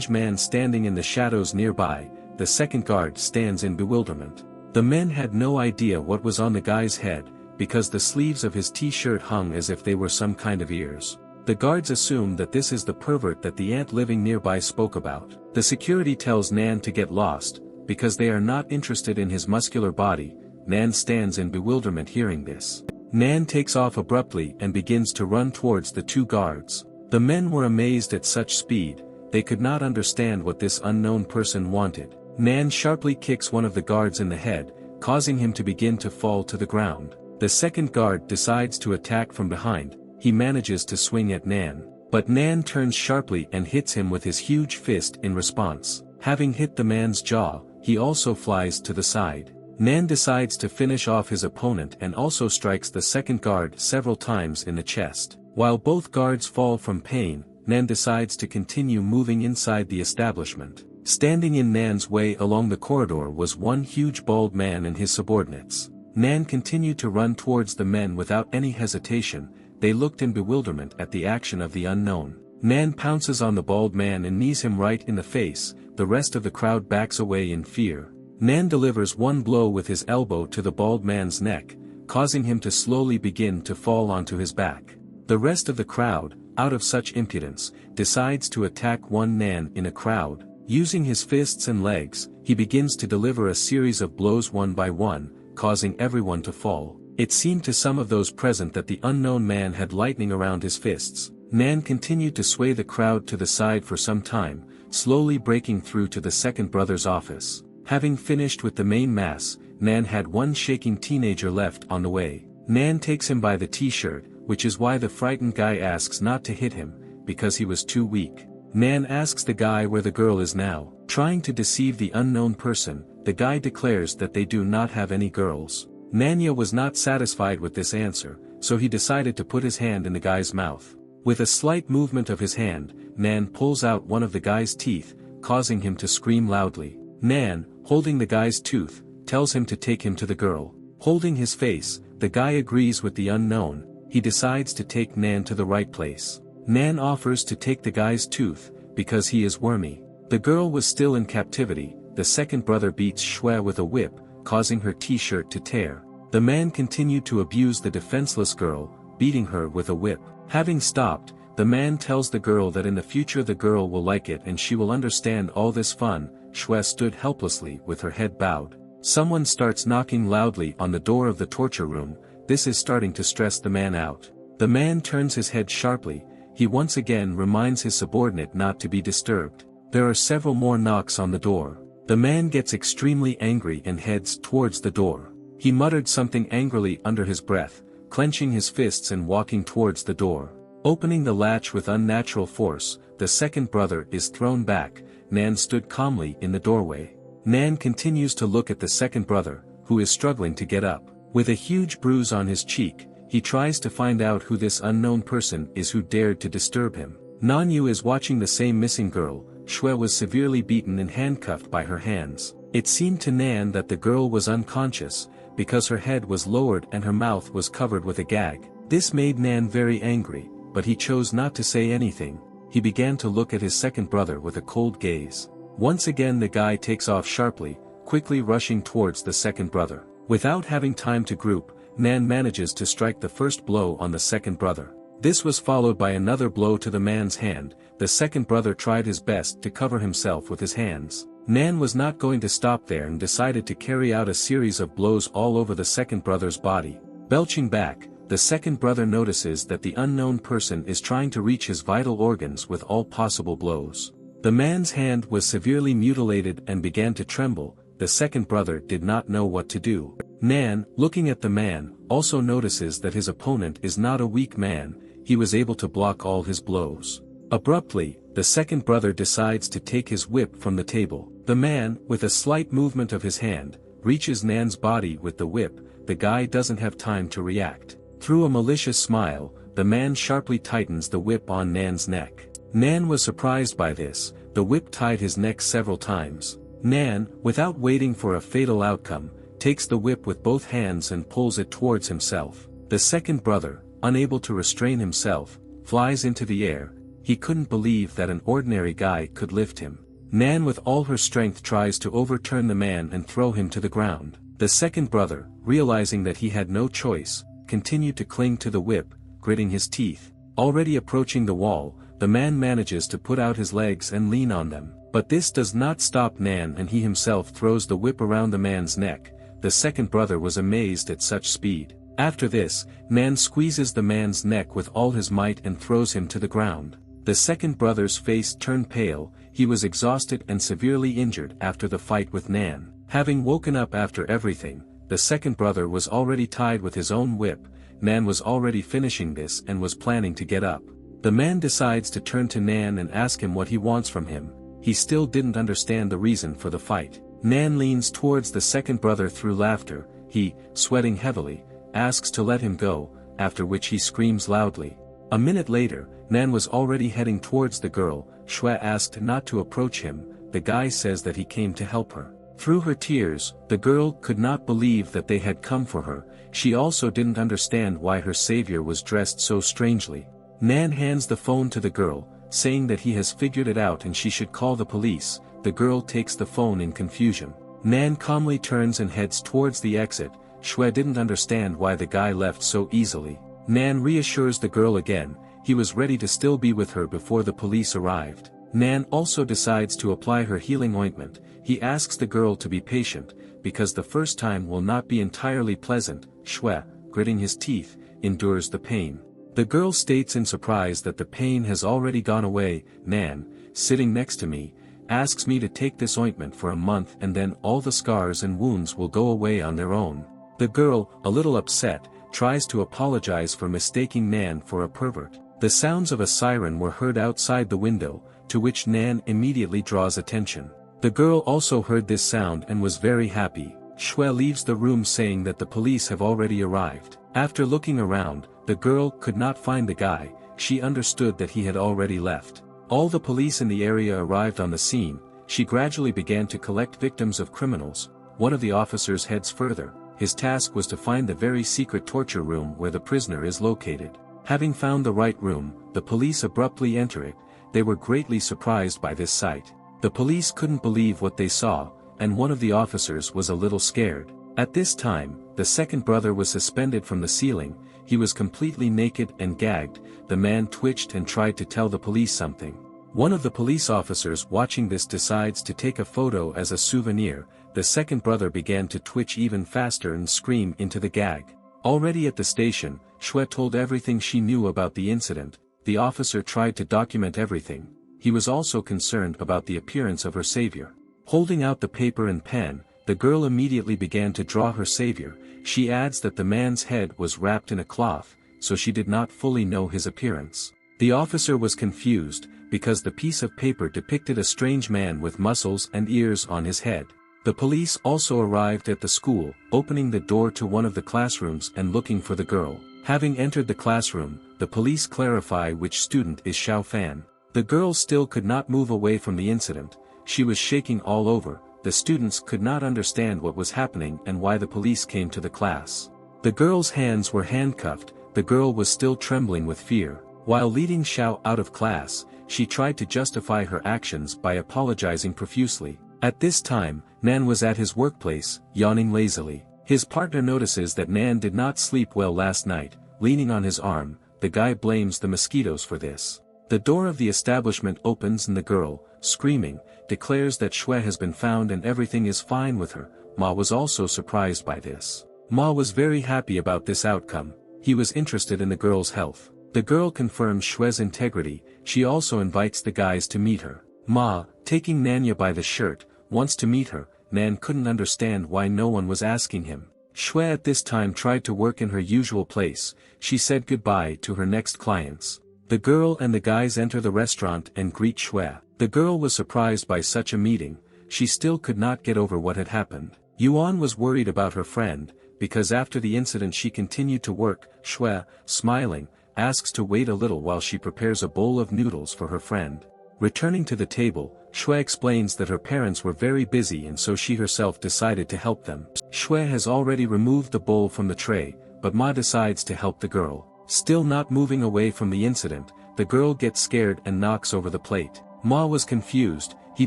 man standing in the shadows nearby. The second guard stands in bewilderment. The men had no idea what was on the guy's head, because the sleeves of his t-shirt hung as if they were some kind of ears. The guards assume that this is the pervert that the ant living nearby spoke about. The security tells Nan to get lost, because they are not interested in his muscular body. Nan stands in bewilderment hearing this. Nan takes off abruptly and begins to run towards the two guards. The men were amazed at such speed. They could not understand what this unknown person wanted. Nan sharply kicks one of the guards in the head, causing him to begin to fall to the ground. The second guard decides to attack from behind. He manages to swing at Nan, but Nan turns sharply and hits him with his huge fist in response. Having hit the man's jaw, he also flies to the side. Nan decides to finish off his opponent and also strikes the second guard several times in the chest. While both guards fall from pain, Nan decides to continue moving inside the establishment. Standing in Nan's way along the corridor was one huge bald man and his subordinates. Nan continued to run towards the men without any hesitation. They looked in bewilderment at the action of the unknown. Nan pounces on the bald man and knees him right in the face. The rest of the crowd backs away in fear. Nan delivers one blow with his elbow to the bald man's neck, causing him to slowly begin to fall onto his back. The rest of the crowd, out of such impudence, decides to attack one Nan in a crowd. Using his fists and legs, he begins to deliver a series of blows one by one, causing everyone to fall. It seemed to some of those present that the unknown man had lightning around his fists. Nan continued to sway the crowd to the side for some time, slowly breaking through to the second brother's office. Having finished with the main mass, Nan had one shaking teenager left on the way. Nan takes him by the t-shirt, which is why the frightened guy asks not to hit him, because he was too weak. Nan asks the guy where the girl is now. Trying to deceive the unknown person, the guy declares that they do not have any girls. Nanya was not satisfied with this answer, so he decided to put his hand in the guy's mouth. With a slight movement of his hand, Nan pulls out one of the guy's teeth, causing him to scream loudly. Nan, holding the guy's tooth, tells him to take him to the girl. Holding his face, the guy agrees with the unknown. He decides to take Nan to the right place. Nan offers to take the guy's tooth, because he is wormy. The girl was still in captivity. The second brother beats Shue with a whip, causing her t-shirt to tear. The man continued to abuse the defenseless girl, beating her with a whip. Having stopped, the man tells the girl that in the future the girl will like it and she will understand all this fun. Shue stood helplessly with her head bowed. Someone starts knocking loudly on the door of the torture room. This is starting to stress the man out. The man turns his head sharply. He once again reminds his subordinate not to be disturbed. There are several more knocks on the door. The man gets extremely angry and heads towards the door. He muttered something angrily under his breath, clenching his fists and walking towards the door. Opening the latch with unnatural force, the second brother is thrown back. Nan stood calmly in the doorway. Nan continues to look at the second brother, who is struggling to get up. With a huge bruise on his cheek, he tries to find out who this unknown person is who dared to disturb him. Nanyu is watching the same missing girl. Shue was severely beaten and handcuffed by her hands. It seemed to Nan that the girl was unconscious, because her head was lowered and her mouth was covered with a gag. This made Nan very angry, but he chose not to say anything. He began to look at his second brother with a cold gaze. Once again the guy takes off sharply, quickly rushing towards the second brother. Without having time to group, Nan manages to strike the first blow on the second brother. This was followed by another blow to the man's hand. The second brother tried his best to cover himself with his hands. Nan was not going to stop there and decided to carry out a series of blows all over the second brother's body. Belching back, the second brother notices that the unknown person is trying to reach his vital organs with all possible blows. The man's hand was severely mutilated and began to tremble. The second brother did not know what to do. Nan, looking at the man, also notices that his opponent is not a weak man. He was able to block all his blows. Abruptly, the second brother decides to take his whip from the table. The man, with a slight movement of his hand, reaches Nan's body with the whip. The guy doesn't have time to react. Through a malicious smile, the man sharply tightens the whip on Nan's neck. Nan was surprised by this. The whip tied his neck several times. Nan, without waiting for a fatal outcome, takes the whip with both hands and pulls it towards himself. The second brother, unable to restrain himself, flies into the air. He couldn't believe that an ordinary guy could lift him. Nan with all her strength tries to overturn the man and throw him to the ground. The second brother, realizing that he had no choice, continued to cling to the whip, gritting his teeth. Already approaching the wall, the man manages to put out his legs and lean on them. But this does not stop Nan, and he himself throws the whip around the man's neck. The second brother was amazed at such speed. After this, Nan squeezes the man's neck with all his might and throws him to the ground. The second brother's face turned pale. He was exhausted and severely injured after the fight with Nan. Having woken up after everything, the second brother was already tied with his own whip. Nan was already finishing this and was planning to get up. The man decides to turn to Nan and ask him what he wants from him. He still didn't understand the reason for the fight. Nan leans towards the second brother through laughter. He, sweating heavily, asks to let him go, after which he screams loudly. A minute later, Nan was already heading towards the girl. Shue asked not to approach him. The guy says that he came to help her. Through her tears, the girl could not believe that they had come for her. She also didn't understand why her savior was dressed so strangely. Nan hands the phone to the girl, saying that he has figured it out and she should call the police. The girl takes the phone in confusion. Nan calmly turns and heads towards the exit. Shue didn't understand why the guy left so easily. Nan reassures the girl again. He was ready to still be with her before the police arrived. Nan also decides to apply her healing ointment. He asks the girl to be patient, because the first time will not be entirely pleasant. Shue, gritting his teeth, endures the pain. The girl states in surprise that the pain has already gone away. Nan, sitting next to me, asks me to take this ointment for a month and then all the scars and wounds will go away on their own. The girl, a little upset, tries to apologize for mistaking Nan for a pervert. The sounds of a siren were heard outside the window, to which Nan immediately draws attention. The girl also heard this sound and was very happy. Shue leaves the room saying that the police have already arrived. After looking around, the girl could not find the guy. She understood that he had already left. All the police in the area arrived on the scene. She gradually began to collect victims of criminals. One of the officers heads further. His task was to find the very secret torture room where the prisoner is located. Having found the right room, the police abruptly enter it. They were greatly surprised by this sight. The police couldn't believe what they saw, and one of the officers was a little scared. At this time, the second brother was suspended from the ceiling. He was completely naked and gagged. The man twitched and tried to tell the police something. One of the police officers watching this decides to take a photo as a souvenir. The second brother began to twitch even faster and scream into the gag. Already at the station, Shue told everything she knew about the incident. The officer tried to document everything. He was also concerned about the appearance of her savior. Holding out the paper and pen, the girl immediately began to draw her savior. She adds that the man's head was wrapped in a cloth, so she did not fully know his appearance. The officer was confused, because the piece of paper depicted a strange man with muscles and ears on his head. The police also arrived at the school, opening the door to one of the classrooms and looking for the girl. Having entered the classroom, the police clarify which student is Xiao Fan. The girl still could not move away from the incident. She was shaking all over. The students could not understand what was happening and why the police came to the class. The girl's hands were handcuffed. The girl was still trembling with fear. While leading Xiao out of class, she tried to justify her actions by apologizing profusely. At this time, Nan was at his workplace, yawning lazily. His partner notices that Nan did not sleep well last night. Leaning on his arm, the guy blames the mosquitoes for this. The door of the establishment opens and the girl, screaming, declares that Shue has been found and everything is fine with her. Ma was also surprised by this. Ma was very happy about this outcome. He was interested in the girl's health. The girl confirms Shue's integrity. She also invites the guys to meet her. Ma, taking Nanya by the shirt, wants to meet her. Nan couldn't understand why no one was asking him. Shue at this time tried to work in her usual place. She said goodbye to her next clients. The girl and the guys enter the restaurant and greet Shue. The girl was surprised by such a meeting. She still could not get over what had happened. Yuan was worried about her friend, because after the incident she continued to work. Shue, smiling, asks to wait a little while she prepares a bowl of noodles for her friend. Returning to the table, Shue explains that her parents were very busy and so she herself decided to help them. Shue has already removed the bowl from the tray. but Ma decides to help the girl. Still not moving away from the incident, the girl gets scared and knocks over the plate. Ma was confused, he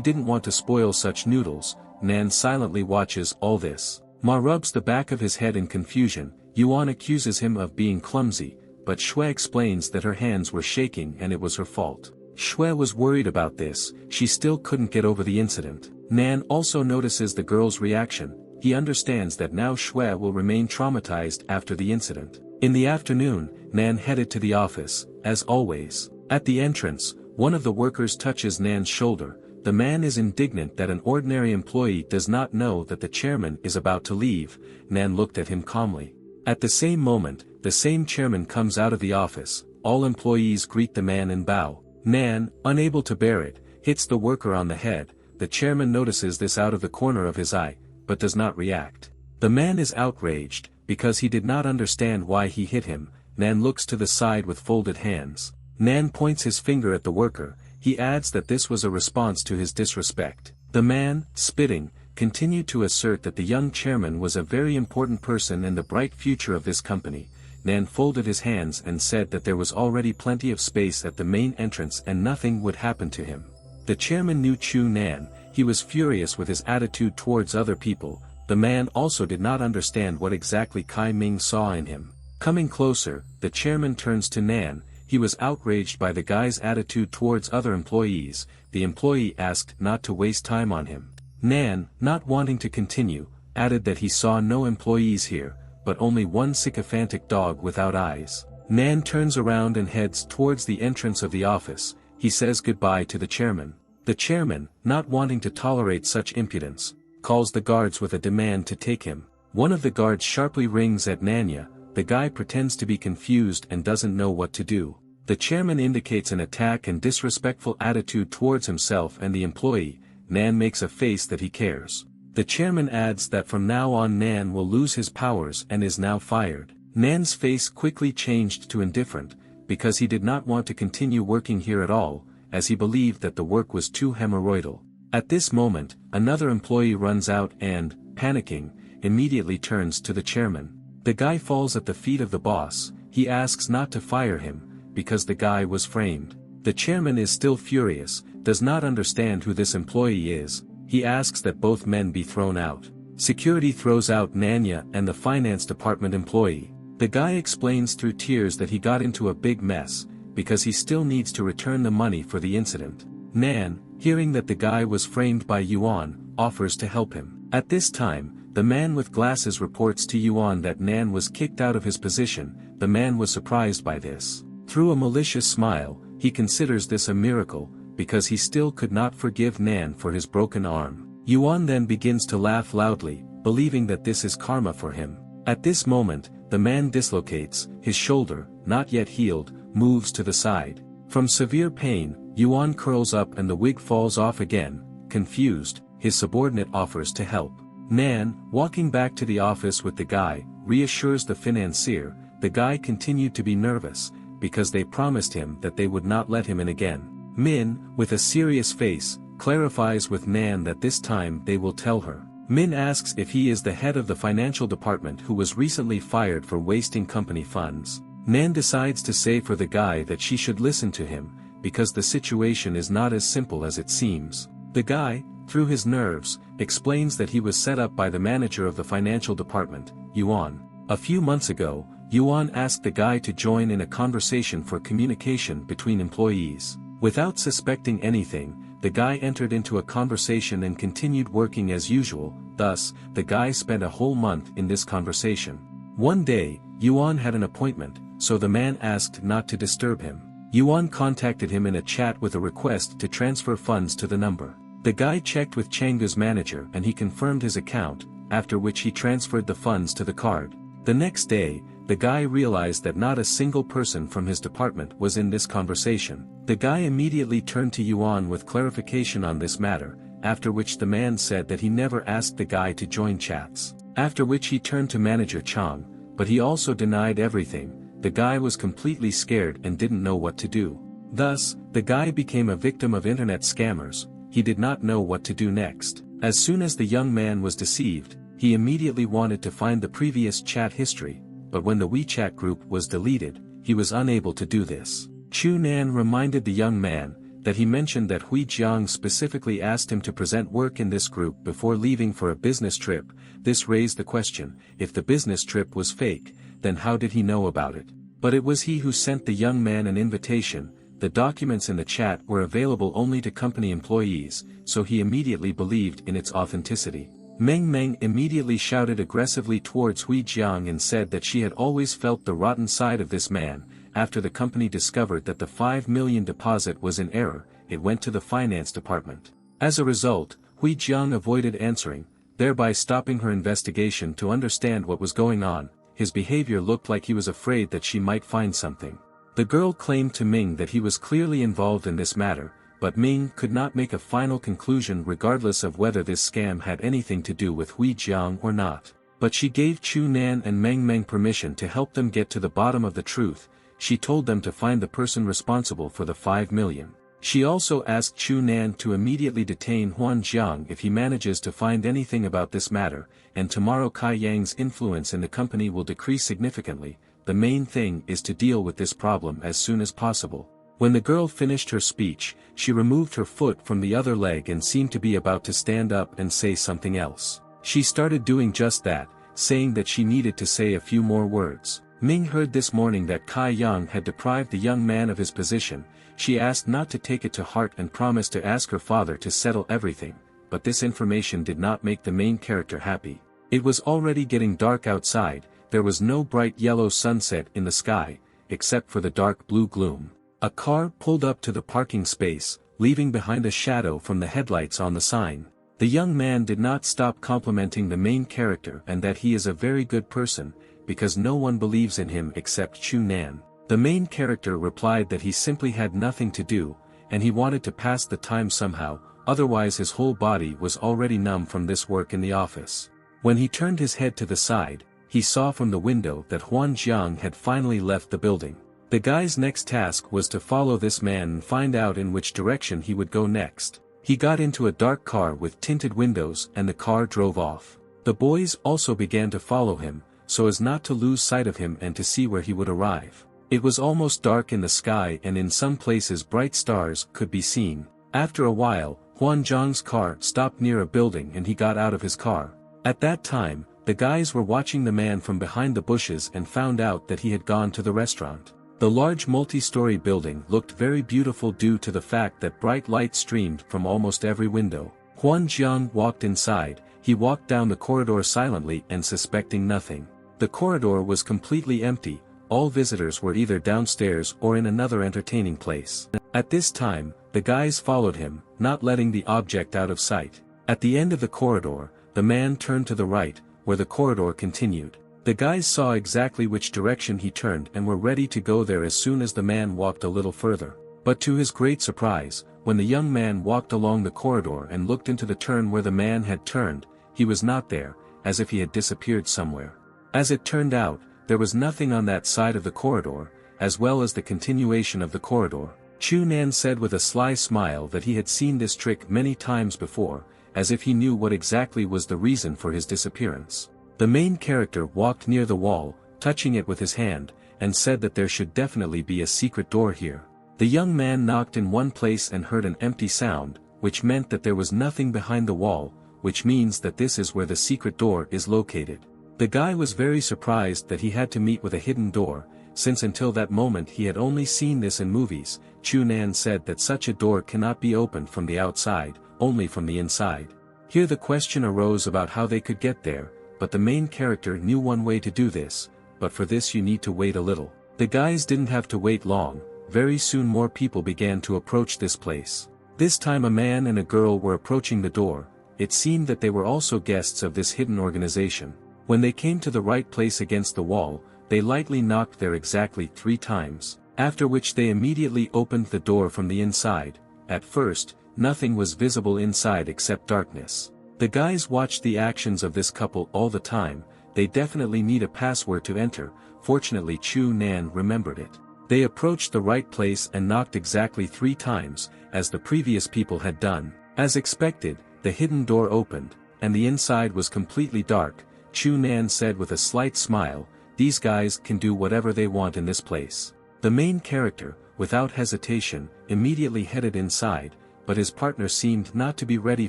didn't want to spoil such noodles. Nan silently watches all this. Ma rubs the back of his head in confusion. Yuan accuses him of being clumsy, but Shui explains that her hands were shaking and it was her fault. Shui was worried about this, she still couldn't get over the incident. Nan also notices the girl's reaction. He understands that now Shui will remain traumatized after the incident. In the afternoon, Nan headed to the office, as always. At the entrance, one of the workers touches Nan's shoulder. The man is indignant that an ordinary employee does not know that the chairman is about to leave. Nan looked at him calmly. At the same moment, the same chairman comes out of the office. All employees greet the man and bow. Nan, unable to bear it, hits the worker on the head. The chairman notices this out of the corner of his eye, but does not react. The man is outraged, because he did not understand why he hit him. Nan looks to the side with folded hands. Nan points his finger at the worker. He adds that this was a response to his disrespect. The man, spitting, continued to assert that the young chairman was a very important person in the bright future of this company. Nan folded his hands and said that there was already plenty of space at the main entrance and nothing would happen to him. The chairman knew Chu Nan. He was furious with his attitude towards other people. The man also did not understand what exactly Kai Ming saw in him. Coming closer, the chairman turns to Nan. He was outraged by the guy's attitude towards other employees. The employee asked not to waste time on him. Nan, not wanting to continue, added that he saw no employees here, but only one sycophantic dog without eyes. Nan turns around and heads towards the entrance of the office. He says goodbye to the chairman. The chairman, not wanting to tolerate such impudence, calls the guards with a demand to take him. One of the guards sharply rings at Nanya. The guy pretends to be confused and doesn't know what to do. The chairman indicates an attack and disrespectful attitude towards himself and the employee. Nan makes a face that he cares. The chairman adds that from now on Nan will lose his powers and is now fired. Nan's face quickly changed to indifferent, because he did not want to continue working here at all, as he believed that the work was too hemorrhoidal. At this moment, another employee runs out and, panicking, immediately turns to the chairman. The guy falls at the feet of the boss. He asks not to fire him, because the guy was framed. The chairman is still furious, does not understand who this employee is. He asks that both men be thrown out. Security throws out Nanya and the finance department employee. The guy explains through tears that he got into a big mess, because he still needs to return the money for the incident. Nan, hearing that the guy was framed by Yuan, offers to help him. At this time, the man with glasses reports to Yuan that Nan was kicked out of his position. The man was surprised by this. Through a malicious smile, he considers this a miracle, because he still could not forgive Nan for his broken arm. Yuan then begins to laugh loudly, believing that this is karma for him. At this moment, the man dislocates. His shoulder, not yet healed, moves to the side. From severe pain, Yuan curls up and the wig falls off again. Confused, his subordinate offers to help. Nan, walking back to the office with the guy, reassures the financier. The guy continued to be nervous, because they promised him that they would not let him in again. Min, with a serious face, clarifies with Nan that this time they will tell her. Min asks if he is the head of the financial department who was recently fired for wasting company funds. Nan decides to say for the guy that she should listen to him, because the situation is not as simple as it seems. The guy, through his nerves, explains that he was set up by the manager of the financial department, Yuan. A few months ago, Yuan asked the guy to join in a conversation for communication between employees. Without suspecting anything, the guy entered into a conversation and continued working as usual. Thus, the guy spent a whole month in this conversation. One day, Yuan had an appointment, so the man asked not to disturb him. Yuan contacted him in a chat with a request to transfer funds to the number. The guy checked with Changgu's manager and he confirmed his account, after which he transferred the funds to the card. The next day, the guy realized that not a single person from his department was in this conversation. The guy immediately turned to Yuan with clarification on this matter, after which the man said that he never asked the guy to join chats. After which he turned to manager Chang, but he also denied everything. The guy was completely scared and didn't know what to do. Thus, the guy became a victim of internet scammers. He did not know what to do next. As soon as the young man was deceived, he immediately wanted to find the previous chat history. but when the WeChat group was deleted, he was unable to do this. Chu Nan reminded the young man that he mentioned that Hui Jiang specifically asked him to present work in this group before leaving for a business trip. This raised the question, if the business trip was fake, then how did he know about it? But it was he who sent the young man an invitation. The documents in the chat were available only to company employees, so he immediately believed in its authenticity. Meng Meng immediately shouted aggressively towards Hui Jiang and said that she had always felt the rotten side of this man. After the company discovered that the 5 million deposit was in error, it went to the finance department. As a result, Hui Jiang avoided answering, thereby stopping her investigation to understand what was going on. His behavior looked like he was afraid that she might find something. The girl claimed to Ming that he was clearly involved in this matter, but Ming could not make a final conclusion regardless of whether this scam had anything to do with Hui Jiang or not. But she gave Chu Nan and Meng Meng permission to help them get to the bottom of the truth. She told them to find the person responsible for the 5 million. She also asked Chu Nan to immediately detain Huan Jiang if he manages to find anything about this matter, and tomorrow Kai Yang's influence in the company will decrease significantly. The main thing is to deal with this problem as soon as possible. When the girl finished her speech, she removed her foot from the other leg and seemed to be about to stand up and say something else. She started doing just that, saying that she needed to say a few more words. Ming heard this morning that Kai Yang had deprived the young man of his position. She asked not to take it to heart and promised to ask her father to settle everything, but this information did not make the main character happy. It was already getting dark outside, there was no bright yellow sunset in the sky, except for the dark blue gloom. A car pulled up to the parking space, leaving behind a shadow from the headlights on the sign. The young man did not stop complimenting the main character and that he is a very good person, because no one believes in him except Chu Nan. The main character replied that he simply had nothing to do, and he wanted to pass the time somehow, otherwise his whole body was already numb from this work in the office. When he turned his head to the side, he saw from the window that Huan Jiang had finally left the building. The guy's next task was to follow this man and find out in which direction he would go next. He got into a dark car with tinted windows and the car drove off. The boys also began to follow him, so as not to lose sight of him and to see where he would arrive. It was almost dark in the sky and in some places bright stars could be seen. After a while, Huan Jiang's car stopped near a building and he got out of his car. At that time, the guys were watching the man from behind the bushes and found out that he had gone to the restaurant. The large multi-story building looked very beautiful due to the fact that bright light streamed from almost every window. Huan Jiang walked inside. He walked down the corridor silently and suspecting nothing. The corridor was completely empty, all visitors were either downstairs or in another entertaining place. At this time, the guys followed him, not letting the object out of sight. At the end of the corridor, the man turned to the right, where the corridor continued. The guys saw exactly which direction he turned and were ready to go there as soon as the man walked a little further. But to his great surprise, when the young man walked along the corridor and looked into the turn where the man had turned, he was not there, as if he had disappeared somewhere. As it turned out, there was nothing on that side of the corridor, as well as the continuation of the corridor. Chu Nan said with a sly smile that he had seen this trick many times before, as if he knew what exactly was the reason for his disappearance. The main character walked near the wall, touching it with his hand, and said that there should definitely be a secret door here. The young man knocked in one place and heard an empty sound, which meant that there was nothing behind the wall, which means that this is where the secret door is located. The guy was very surprised that he had to meet with a hidden door, since until that moment he had only seen this in movies. Chu Nan said that such a door cannot be opened from the outside, only from the inside. Here the question arose about how they could get there, but the main character knew one way to do this, but for this you need to wait a little. The guys didn't have to wait long, very soon more people began to approach this place. This time a man and a girl were approaching the door. It seemed that they were also guests of this hidden organization. When they came to the right place against the wall, they lightly knocked there exactly 3 times, after which they immediately opened the door from the inside. At first, nothing was visible inside except darkness. The guys watched the actions of this couple all the time. They definitely need a password to enter. Fortunately Chu Nan remembered it. They approached the right place and knocked exactly 3 times, as the previous people had done. As expected, the hidden door opened, and the inside was completely dark. Chu Nan said with a slight smile, these guys can do whatever they want in this place. The main character, without hesitation, immediately headed inside, but his partner seemed not to be ready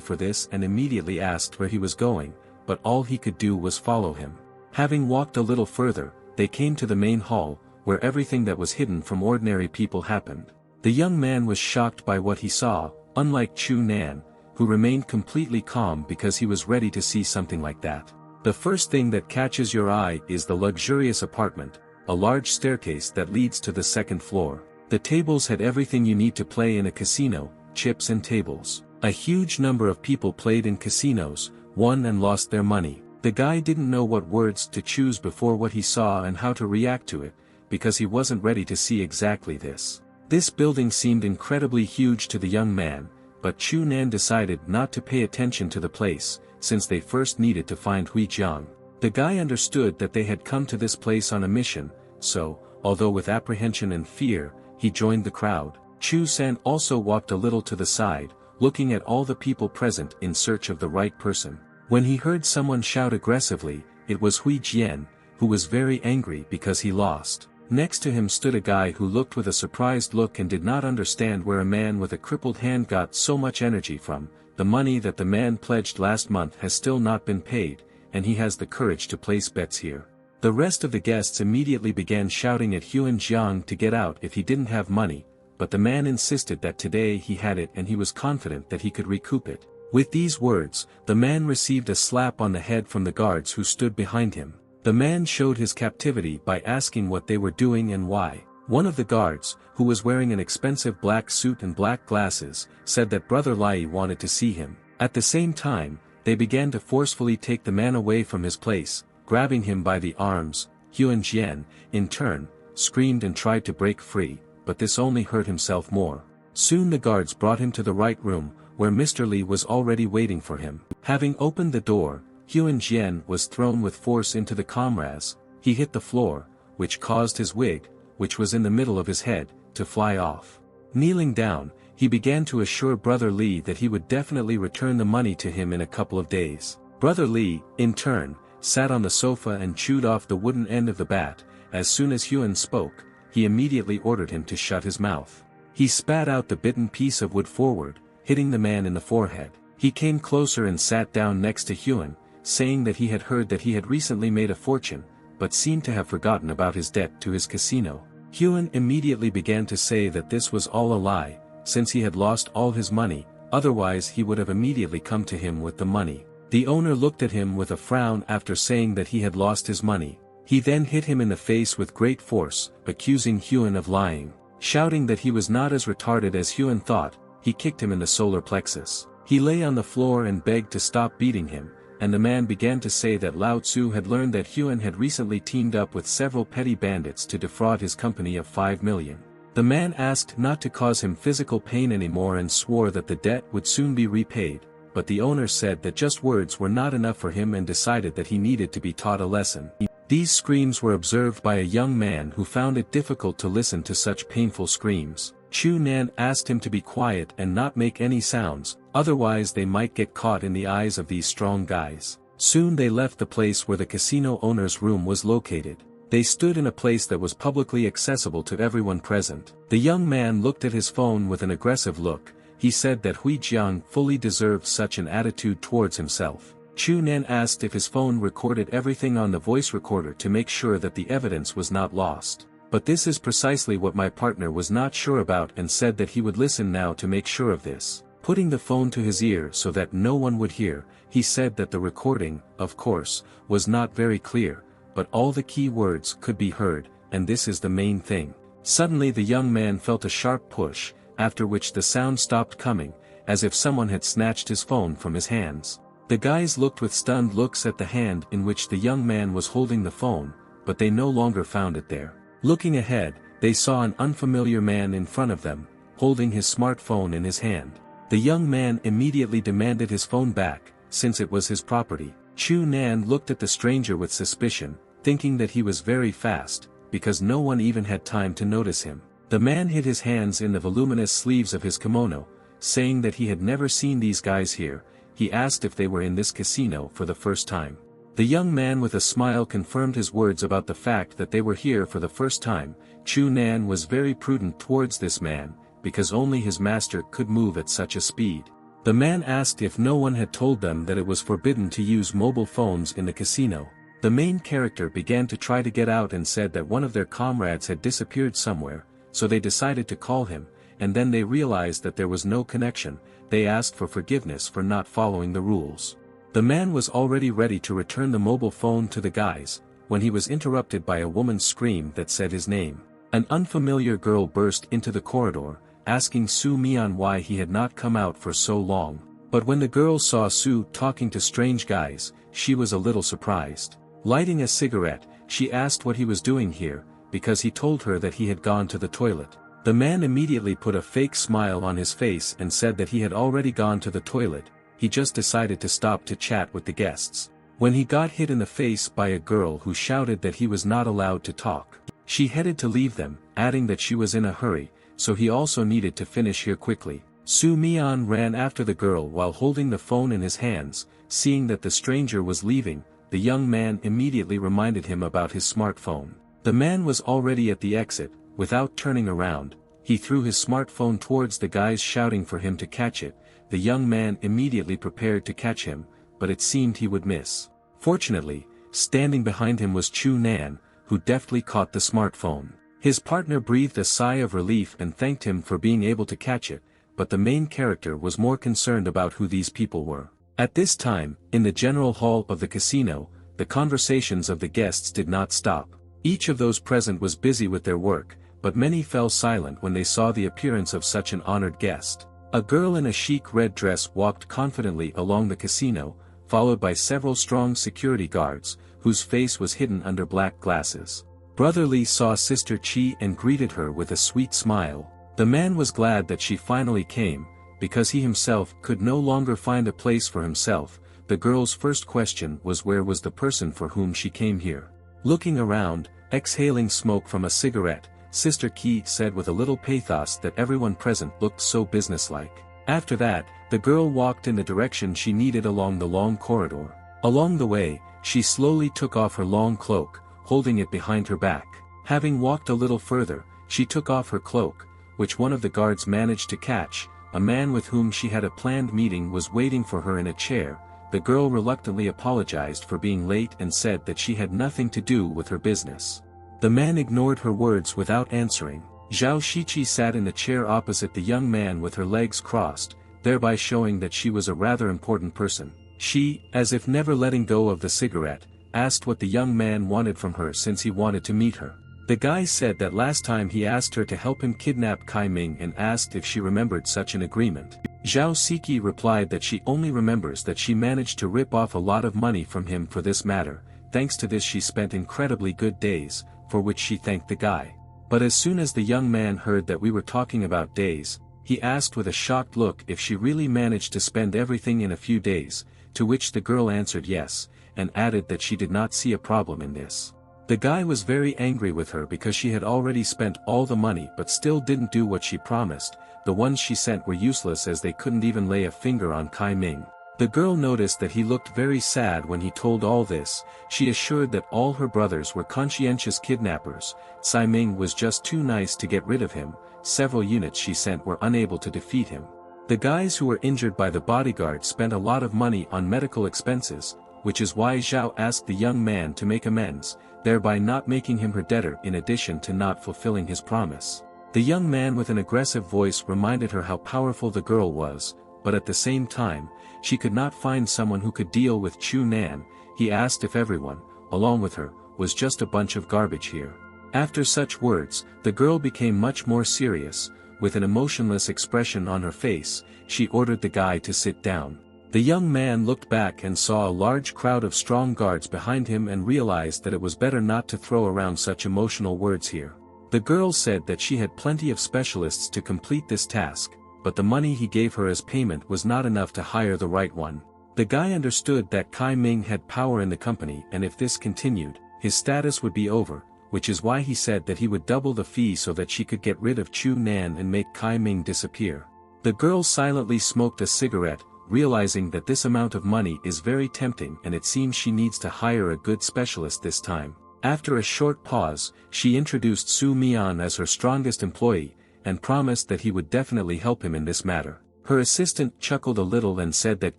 for this and immediately asked where he was going, but all he could do was follow him. Having walked a little further, they came to the main hall, where everything that was hidden from ordinary people happened. The young man was shocked by what he saw, unlike Chu Nan, who remained completely calm because he was ready to see something like that. The first thing that catches your eye is the luxurious apartment, a large staircase that leads to the second floor. The tables had everything you need to play in a casino, chips and tables. A huge number of people played in casinos, won and lost their money. The guy didn't know what words to choose before what he saw and how to react to it, because he wasn't ready to see exactly this. This building seemed incredibly huge to the young man, but Chu Nan decided not to pay attention to the place, since they first needed to find Hui Jiang. The guy understood that they had come to this place on a mission, so, although with apprehension and fear, he joined the crowd. Chu San also walked a little to the side, looking at all the people present in search of the right person. When he heard someone shout aggressively, it was Hui Jian, who was very angry because he lost. Next to him stood a guy who looked with a surprised look and did not understand where a man with a crippled hand got so much energy from. The money that the man pledged last month has still not been paid, and he has the courage to place bets here. The rest of the guests immediately began shouting at Huan Jiang to get out if he didn't have money, but the man insisted that today he had it and he was confident that he could recoup it. With these words, the man received a slap on the head from the guards who stood behind him. The man showed his captivity by asking what they were doing and why. One of the guards, who was wearing an expensive black suit and black glasses, said that Brother Lai wanted to see him. At the same time, they began to forcefully take the man away from his place, grabbing him by the arms. Huan Jian, in turn, screamed and tried to break free, but this only hurt himself more. Soon the guards brought him to the right room, where Mr. Li was already waiting for him. Having opened the door, Huan Jian was thrown with force into the comrades. He hit the floor, which caused his wig, which was in the middle of his head, to fly off. Kneeling down, he began to assure Brother Li that he would definitely return the money to him in a couple of days. Brother Li, in turn, sat on the sofa and chewed off the wooden end of the bat. As soon as Huan spoke, he immediately ordered him to shut his mouth. He spat out the bitten piece of wood forward, hitting the man in the forehead. He came closer and sat down next to Huan, saying that he had heard that he had recently made a fortune, but seemed to have forgotten about his debt to his casino. Huan immediately began to say that this was all a lie, since he had lost all his money, otherwise he would have immediately come to him with the money. The owner looked at him with a frown after saying that he had lost his money. He then hit him in the face with great force, accusing Huan of lying. Shouting that he was not as retarded as Huan thought, he kicked him in the solar plexus. He lay on the floor and begged to stop beating him, and the man began to say that Lao Tzu had learned that Huan had recently teamed up with several petty bandits to defraud his company of 5 million. The man asked not to cause him physical pain anymore and swore that the debt would soon be repaid, but the owner said that just words were not enough for him and decided that he needed to be taught a lesson. These screams were observed by a young man who found it difficult to listen to such painful screams. Chu Nan asked him to be quiet and not make any sounds, otherwise they might get caught in the eyes of these strong guys. Soon they left the place where the casino owner's room was located. They stood in a place that was publicly accessible to everyone present. The young man looked at his phone with an aggressive look. He said that Hui Jiang fully deserved such an attitude towards himself. Chu Nan asked if his phone recorded everything on the voice recorder to make sure that the evidence was not lost. But this is precisely what my partner was not sure about and said that he would listen now to make sure of this. Putting the phone to his ear so that no one would hear, he said that the recording, of course, was not very clear, but all the key words could be heard, and this is the main thing. Suddenly the young man felt a sharp push, after which the sound stopped coming, as if someone had snatched his phone from his hands. The guys looked with stunned looks at the hand in which the young man was holding the phone, but they no longer found it there. Looking ahead, they saw an unfamiliar man in front of them, holding his smartphone in his hand. The young man immediately demanded his phone back, since it was his property. Chu Nan looked at the stranger with suspicion, thinking that he was very fast, because no one even had time to notice him. The man hid his hands in the voluminous sleeves of his kimono, saying that he had never seen these guys here. He asked if they were in this casino for the first time. The young man with a smile confirmed his words about the fact that they were here for the first time. Chu Nan was very prudent towards this man, because only his master could move at such a speed. The man asked if no one had told them that it was forbidden to use mobile phones in the casino. The main character began to try to get out and said that one of their comrades had disappeared somewhere, so they decided to call him, and then they realized that there was no connection. They asked for forgiveness for not following the rules. The man was already ready to return the mobile phone to the guys, when he was interrupted by a woman's scream that said his name. An unfamiliar girl burst into the corridor, asking Su Mian why he had not come out for so long. But when the girl saw Su talking to strange guys, she was a little surprised. Lighting a cigarette, she asked what he was doing here, because he told her that he had gone to the toilet. The man immediately put a fake smile on his face and said that he had already gone to the toilet, he just decided to stop to chat with the guests. When he got hit in the face by a girl who shouted that he was not allowed to talk, she headed to leave them, adding that she was in a hurry, so he also needed to finish here quickly. Su Mian ran after the girl while holding the phone in his hands. Seeing that the stranger was leaving, the young man immediately reminded him about his smartphone. The man was already at the exit. Without turning around, he threw his smartphone towards the guys shouting for him to catch it. The young man immediately prepared to catch him, but it seemed he would miss. Fortunately, standing behind him was Chu Nan, who deftly caught the smartphone. His partner breathed a sigh of relief and thanked him for being able to catch it, but the main character was more concerned about who these people were. At this time, in the general hall of the casino, the conversations of the guests did not stop. Each of those present was busy with their work, but many fell silent when they saw the appearance of such an honored guest. A girl in a chic red dress walked confidently along the casino, followed by several strong security guards, whose face was hidden under black glasses. Brother Lee saw Sister Chi and greeted her with a sweet smile. The man was glad that she finally came, because he himself could no longer find a place for himself. The girl's first question was where was the person for whom she came here. Looking around, exhaling smoke from a cigarette, Sister Ki said with a little pathos that everyone present looked so businesslike. After that, the girl walked in the direction she needed along the long corridor. Along the way, she slowly took off her long cloak, holding it behind her back. Having walked a little further, she took off her cloak, which one of the guards managed to catch. A man with whom she had a planned meeting was waiting for her in a chair. The girl reluctantly apologized for being late and said that she had nothing to do with her business. The man ignored her words without answering. Zhao Shiqi sat in the chair opposite the young man with her legs crossed, thereby showing that she was a rather important person. She, as if never letting go of the cigarette, asked what the young man wanted from her since he wanted to meet her. The guy said that last time he asked her to help him kidnap Kai Ming and asked if she remembered such an agreement. Zhao Siki replied that she only remembers that she managed to rip off a lot of money from him for this matter. Thanks to this she spent incredibly good days, for which she thanked the guy. But as soon as the young man heard that we were talking about days, he asked with a shocked look if she really managed to spend everything in a few days, to which the girl answered yes, and added that she did not see a problem in this. The guy was very angry with her because she had already spent all the money but still didn't do what she promised. The ones she sent were useless as they couldn't even lay a finger on Kai Ming. The girl noticed that he looked very sad when he told all this. She assured that all her brothers were conscientious kidnappers. Tsai Ming was just too nice to get rid of him. Several units she sent were unable to defeat him. The guys who were injured by the bodyguard spent a lot of money on medical expenses, which is why Zhao asked the young man to make amends, thereby not making him her debtor in addition to not fulfilling his promise. The young man with an aggressive voice reminded her how powerful the girl was, but at the same time, she could not find someone who could deal with Chu Nan. He asked if everyone, along with her, was just a bunch of garbage here. After such words, the girl became much more serious. With an emotionless expression on her face, she ordered the guy to sit down. The young man looked back and saw a large crowd of strong guards behind him and realized that it was better not to throw around such emotional words here. The girl said that she had plenty of specialists to complete this task, but the money he gave her as payment was not enough to hire the right one. The guy understood that Kai Ming had power in the company and if this continued, his status would be over, which is why he said that he would double the fee so that she could get rid of Chu Nan and make Kai Ming disappear. The girl silently smoked a cigarette, realizing that this amount of money is very tempting and it seems she needs to hire a good specialist this time. After a short pause, she introduced Su Mian as her strongest employee, and promised that he would definitely help him in this matter. Her assistant chuckled a little and said that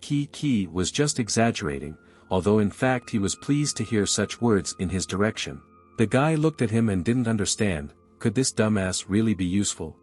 Ki was just exaggerating, although in fact he was pleased to hear such words in his direction. The guy looked at him and didn't understand, could this dumbass really be useful?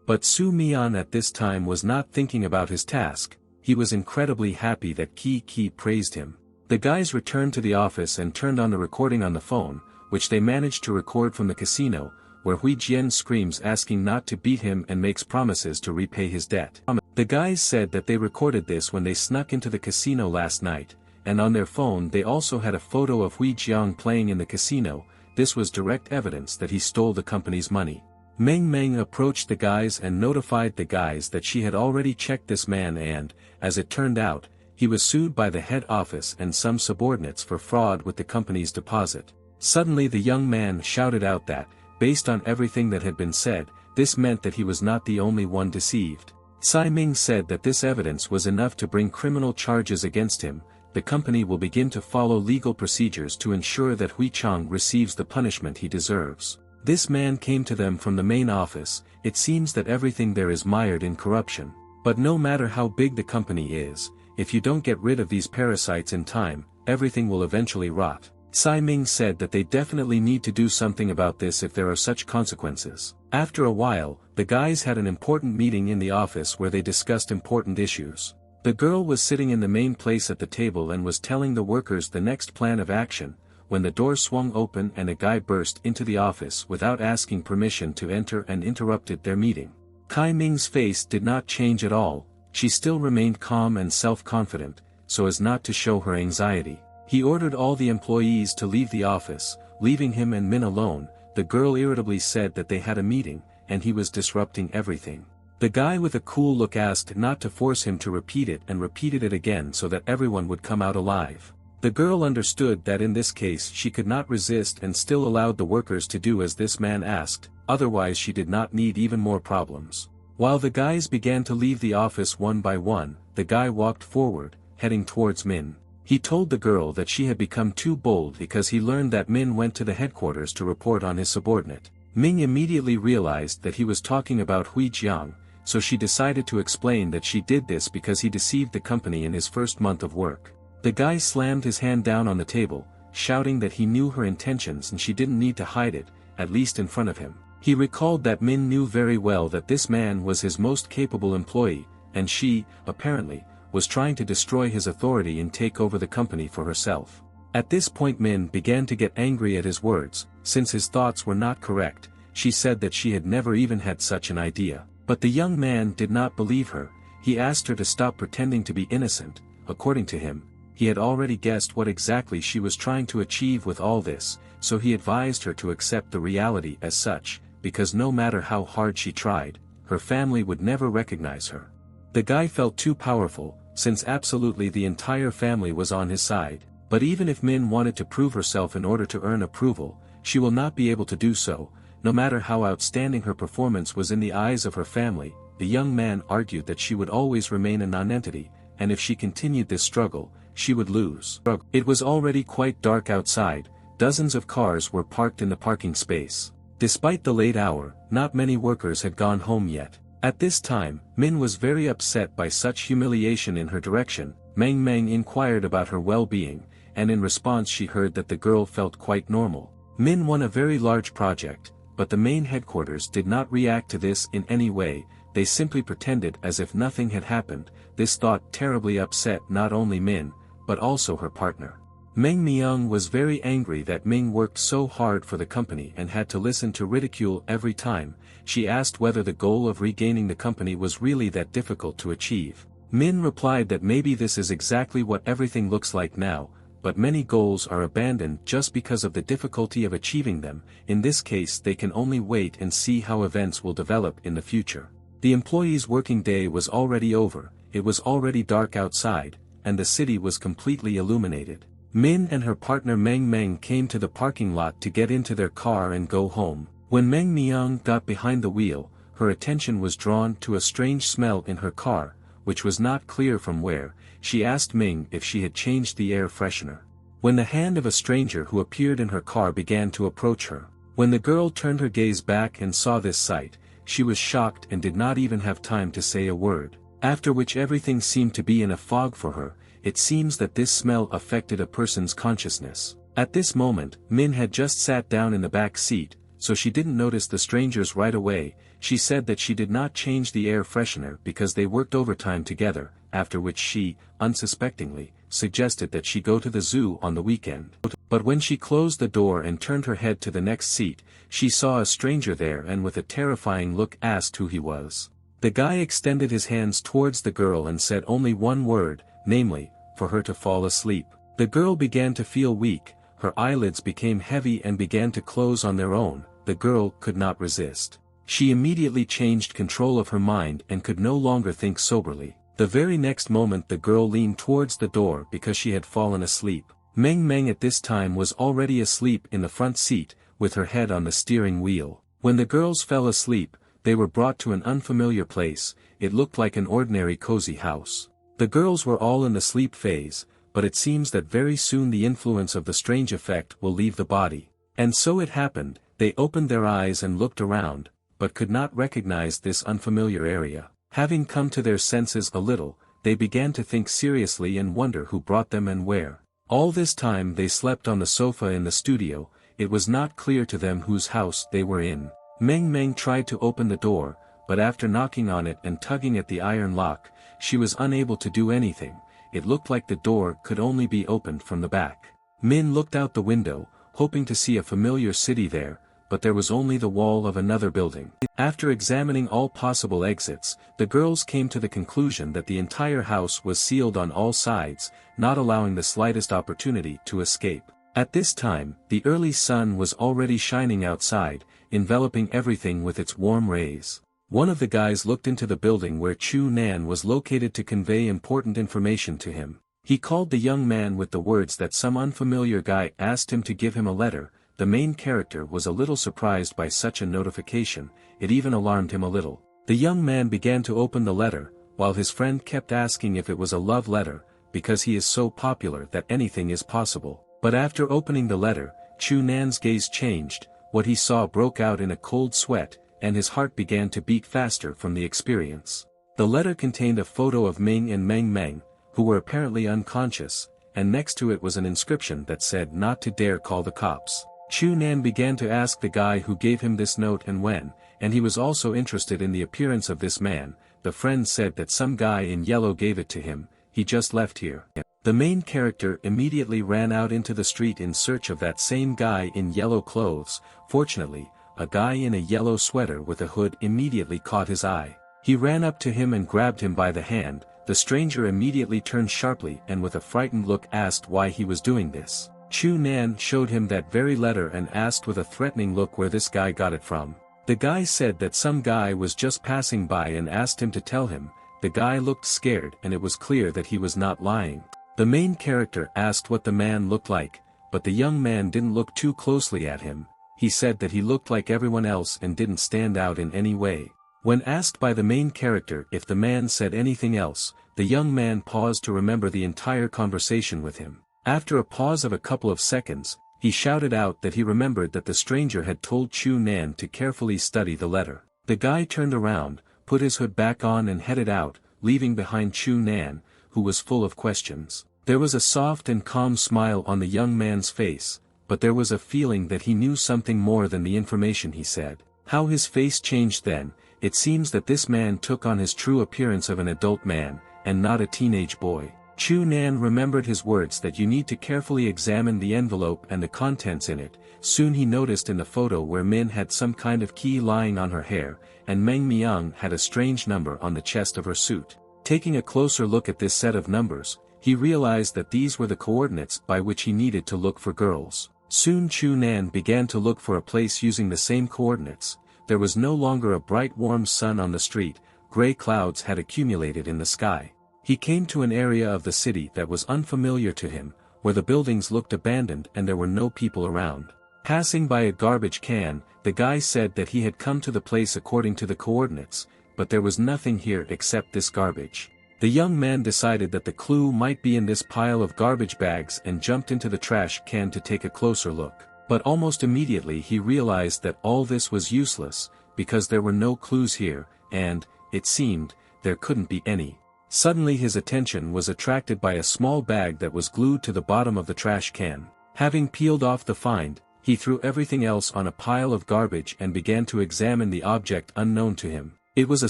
But Su Mian at this time was not thinking about his task, he was incredibly happy that Ki praised him. The guys returned to the office and turned on the recording on the phone, which they managed to record from the casino, where Hui Jian screams asking not to beat him and makes promises to repay his debt. The guys said that they recorded this when they snuck into the casino last night, and on their phone they also had a photo of Hui Jiang playing in the casino. This was direct evidence that he stole the company's money. Meng approached the guys and notified the guys that she had already checked this man and, as it turned out, he was sued by the head office and some subordinates for fraud with the company's deposit. Suddenly the young man shouted out that, based on everything that had been said, this meant that he was not the only one deceived. Tsai Ming said that this evidence was enough to bring criminal charges against him. The company will begin to follow legal procedures to ensure that Hui Chang receives the punishment he deserves. This man came to them from the main office. It seems that everything there is mired in corruption. But no matter how big the company is, if you don't get rid of these parasites in time, everything will eventually rot. Tsai Ming said that they definitely need to do something about this if there are such consequences. After a while, the guys had an important meeting in the office where they discussed important issues. The girl was sitting in the main place at the table and was telling the workers the next plan of action, when the door swung open and a guy burst into the office without asking permission to enter and interrupted their meeting. Kai Ming's face did not change at all. She still remained calm and self-confident, so as not to show her anxiety. He ordered all the employees to leave the office, leaving him and Min alone. The girl irritably said that they had a meeting, and he was disrupting everything. The guy with a cool look asked not to force him to repeat it and repeated it again so that everyone would come out alive. The girl understood that in this case she could not resist and still allowed the workers to do as this man asked, otherwise she did not need even more problems. While the guys began to leave the office one by one, the guy walked forward, heading towards Min. He told the girl that she had become too bold because he learned that Min went to the headquarters to report on his subordinate. Ming immediately realized that he was talking about Hui Jiang, so she decided to explain that she did this because he deceived the company in his first month of work. The guy slammed his hand down on the table, shouting that he knew her intentions and she didn't need to hide it, at least in front of him. He recalled that Min knew very well that this man was his most capable employee, and she, apparently, was trying to destroy his authority and take over the company for herself. At this point Min began to get angry at his words. Since his thoughts were not correct, she said that she had never even had such an idea. But the young man did not believe her. He asked her to stop pretending to be innocent. According to him, he had already guessed what exactly she was trying to achieve with all this, so he advised her to accept the reality as such, because no matter how hard she tried, her family would never recognize her. The guy felt too powerful, since absolutely the entire family was on his side. But even if Min wanted to prove herself in order to earn approval, she will not be able to do so. No matter how outstanding her performance was in the eyes of her family, the young man argued that she would always remain a nonentity, and if she continued this struggle, she would lose. It was already quite dark outside. Dozens of cars were parked in the parking space. Despite the late hour, not many workers had gone home yet. At this time, Min was very upset by such humiliation in her direction. Meng inquired about her well-being, and in response she heard that the girl felt quite normal. Min won a very large project, but the main headquarters did not react to this in any way. They simply pretended as if nothing had happened. This thought terribly upset not only Min, but also her partner. Meng Miyoung was very angry that Ming worked so hard for the company and had to listen to ridicule every time. She asked whether the goal of regaining the company was really that difficult to achieve. Min replied that maybe this is exactly what everything looks like now, but many goals are abandoned just because of the difficulty of achieving them. In this case they can only wait and see how events will develop in the future. The employees' working day was already over, it was already dark outside, and the city was completely illuminated. Min and her partner Meng came to the parking lot to get into their car and go home. When Meng Miyoung got behind the wheel, her attention was drawn to a strange smell in her car. which was not clear from where, she asked Ming if she had changed the air freshener. When the hand of a stranger who appeared in her car began to approach her. When the girl turned her gaze back and saw this sight, she was shocked and did not even have time to say a word. After which everything seemed to be in a fog for her. It seems that this smell affected a person's consciousness. At this moment, Min had just sat down in the back seat, so she didn't notice the strangers right away. She said that she did not change the air freshener because they worked overtime together, after which she, unsuspectingly, suggested that she go to the zoo on the weekend. But when she closed the door and turned her head to the next seat, she saw a stranger there and with a terrifying look asked who he was. The guy extended his hands towards the girl and said only one word, namely, for her to fall asleep. The girl began to feel weak, her eyelids became heavy and began to close on their own. The girl could not resist. She immediately changed control of her mind and could no longer think soberly. The very next moment the girl leaned towards the door because she had fallen asleep. Meng Meng at this time was already asleep in the front seat, with her head on the steering wheel. When the girls fell asleep, they were brought to an unfamiliar place. It looked like an ordinary cozy house. The girls were all in the sleep phase, but it seems that very soon the influence of the strange effect will leave the body. And so it happened, they opened their eyes and looked around, but could not recognize this unfamiliar area. Having come to their senses a little, they began to think seriously and wonder who brought them and where. All this time they slept on the sofa in the studio. It was not clear to them whose house they were in. Meng Meng tried to open the door, but after knocking on it and tugging at the iron lock, she was unable to do anything. It looked like the door could only be opened from the back. Min looked out the window, hoping to see a familiar city there, but there was only the wall of another building. After examining all possible exits, the girls came to the conclusion that the entire house was sealed on all sides, not allowing the slightest opportunity to escape. At this time, the early sun was already shining outside, enveloping everything with its warm rays. One of the guys looked into the building where Chu Nan was located to convey important information to him. He called the young man with the words that some unfamiliar guy asked him to give him a letter. The main character was a little surprised by such a notification, it even alarmed him a little. The young man began to open the letter, while his friend kept asking if it was a love letter, because he is so popular that anything is possible. But after opening the letter, Chu Nan's gaze changed, what he saw broke out in a cold sweat, and his heart began to beat faster from the experience. The letter contained a photo of Ming and Meng Meng, who were apparently unconscious, and next to it was an inscription that said not to dare call the cops. Chu Nan began to ask the guy who gave him this note and when, and he was also interested in the appearance of this man. The friend said that some guy in yellow gave it to him, he just left here. The main character immediately ran out into the street in search of that same guy in yellow clothes. Fortunately, a guy in a yellow sweater with a hood immediately caught his eye. He ran up to him and grabbed him by the hand. The stranger immediately turned sharply and with a frightened look asked why he was doing this. Chu Nan showed him that very letter and asked with a threatening look where this guy got it from. The guy said that some guy was just passing by and asked him to tell him. The guy looked scared and it was clear that he was not lying. The main character asked what the man looked like, but the young man didn't look too closely at him. He said that he looked like everyone else and didn't stand out in any way. When asked by the main character if the man said anything else, the young man paused to remember the entire conversation with him. After a pause of a couple of seconds, he shouted out that he remembered that the stranger had told Chu Nan to carefully study the letter. The guy turned around, put his hood back on and headed out, leaving behind Chu Nan, who was full of questions. There was a soft and calm smile on the young man's face, but there was a feeling that he knew something more than the information he said. How his face changed then, it seems that this man took on his true appearance of an adult man, and not a teenage boy. Chu Nan remembered his words that you need to carefully examine the envelope and the contents in it. Soon he noticed in the photo where Min had some kind of key lying on her hair, and Meng Myung had a strange number on the chest of her suit. Taking a closer look at this set of numbers, he realized that these were the coordinates by which he needed to look for girls. Soon Chu Nan began to look for a place using the same coordinates. There was no longer a bright warm sun on the street, gray clouds had accumulated in the sky. He came to an area of the city that was unfamiliar to him, where the buildings looked abandoned and there were no people around. Passing by a garbage can, the guy said that he had come to the place according to the coordinates, but there was nothing here except this garbage. The young man decided that the clue might be in this pile of garbage bags and jumped into the trash can to take a closer look. But almost immediately he realized that all this was useless, because there were no clues here, and, it seemed, there couldn't be any. Suddenly his attention was attracted by a small bag that was glued to the bottom of the trash can. Having peeled off the find, he threw everything else on a pile of garbage and began to examine the object unknown to him. It was a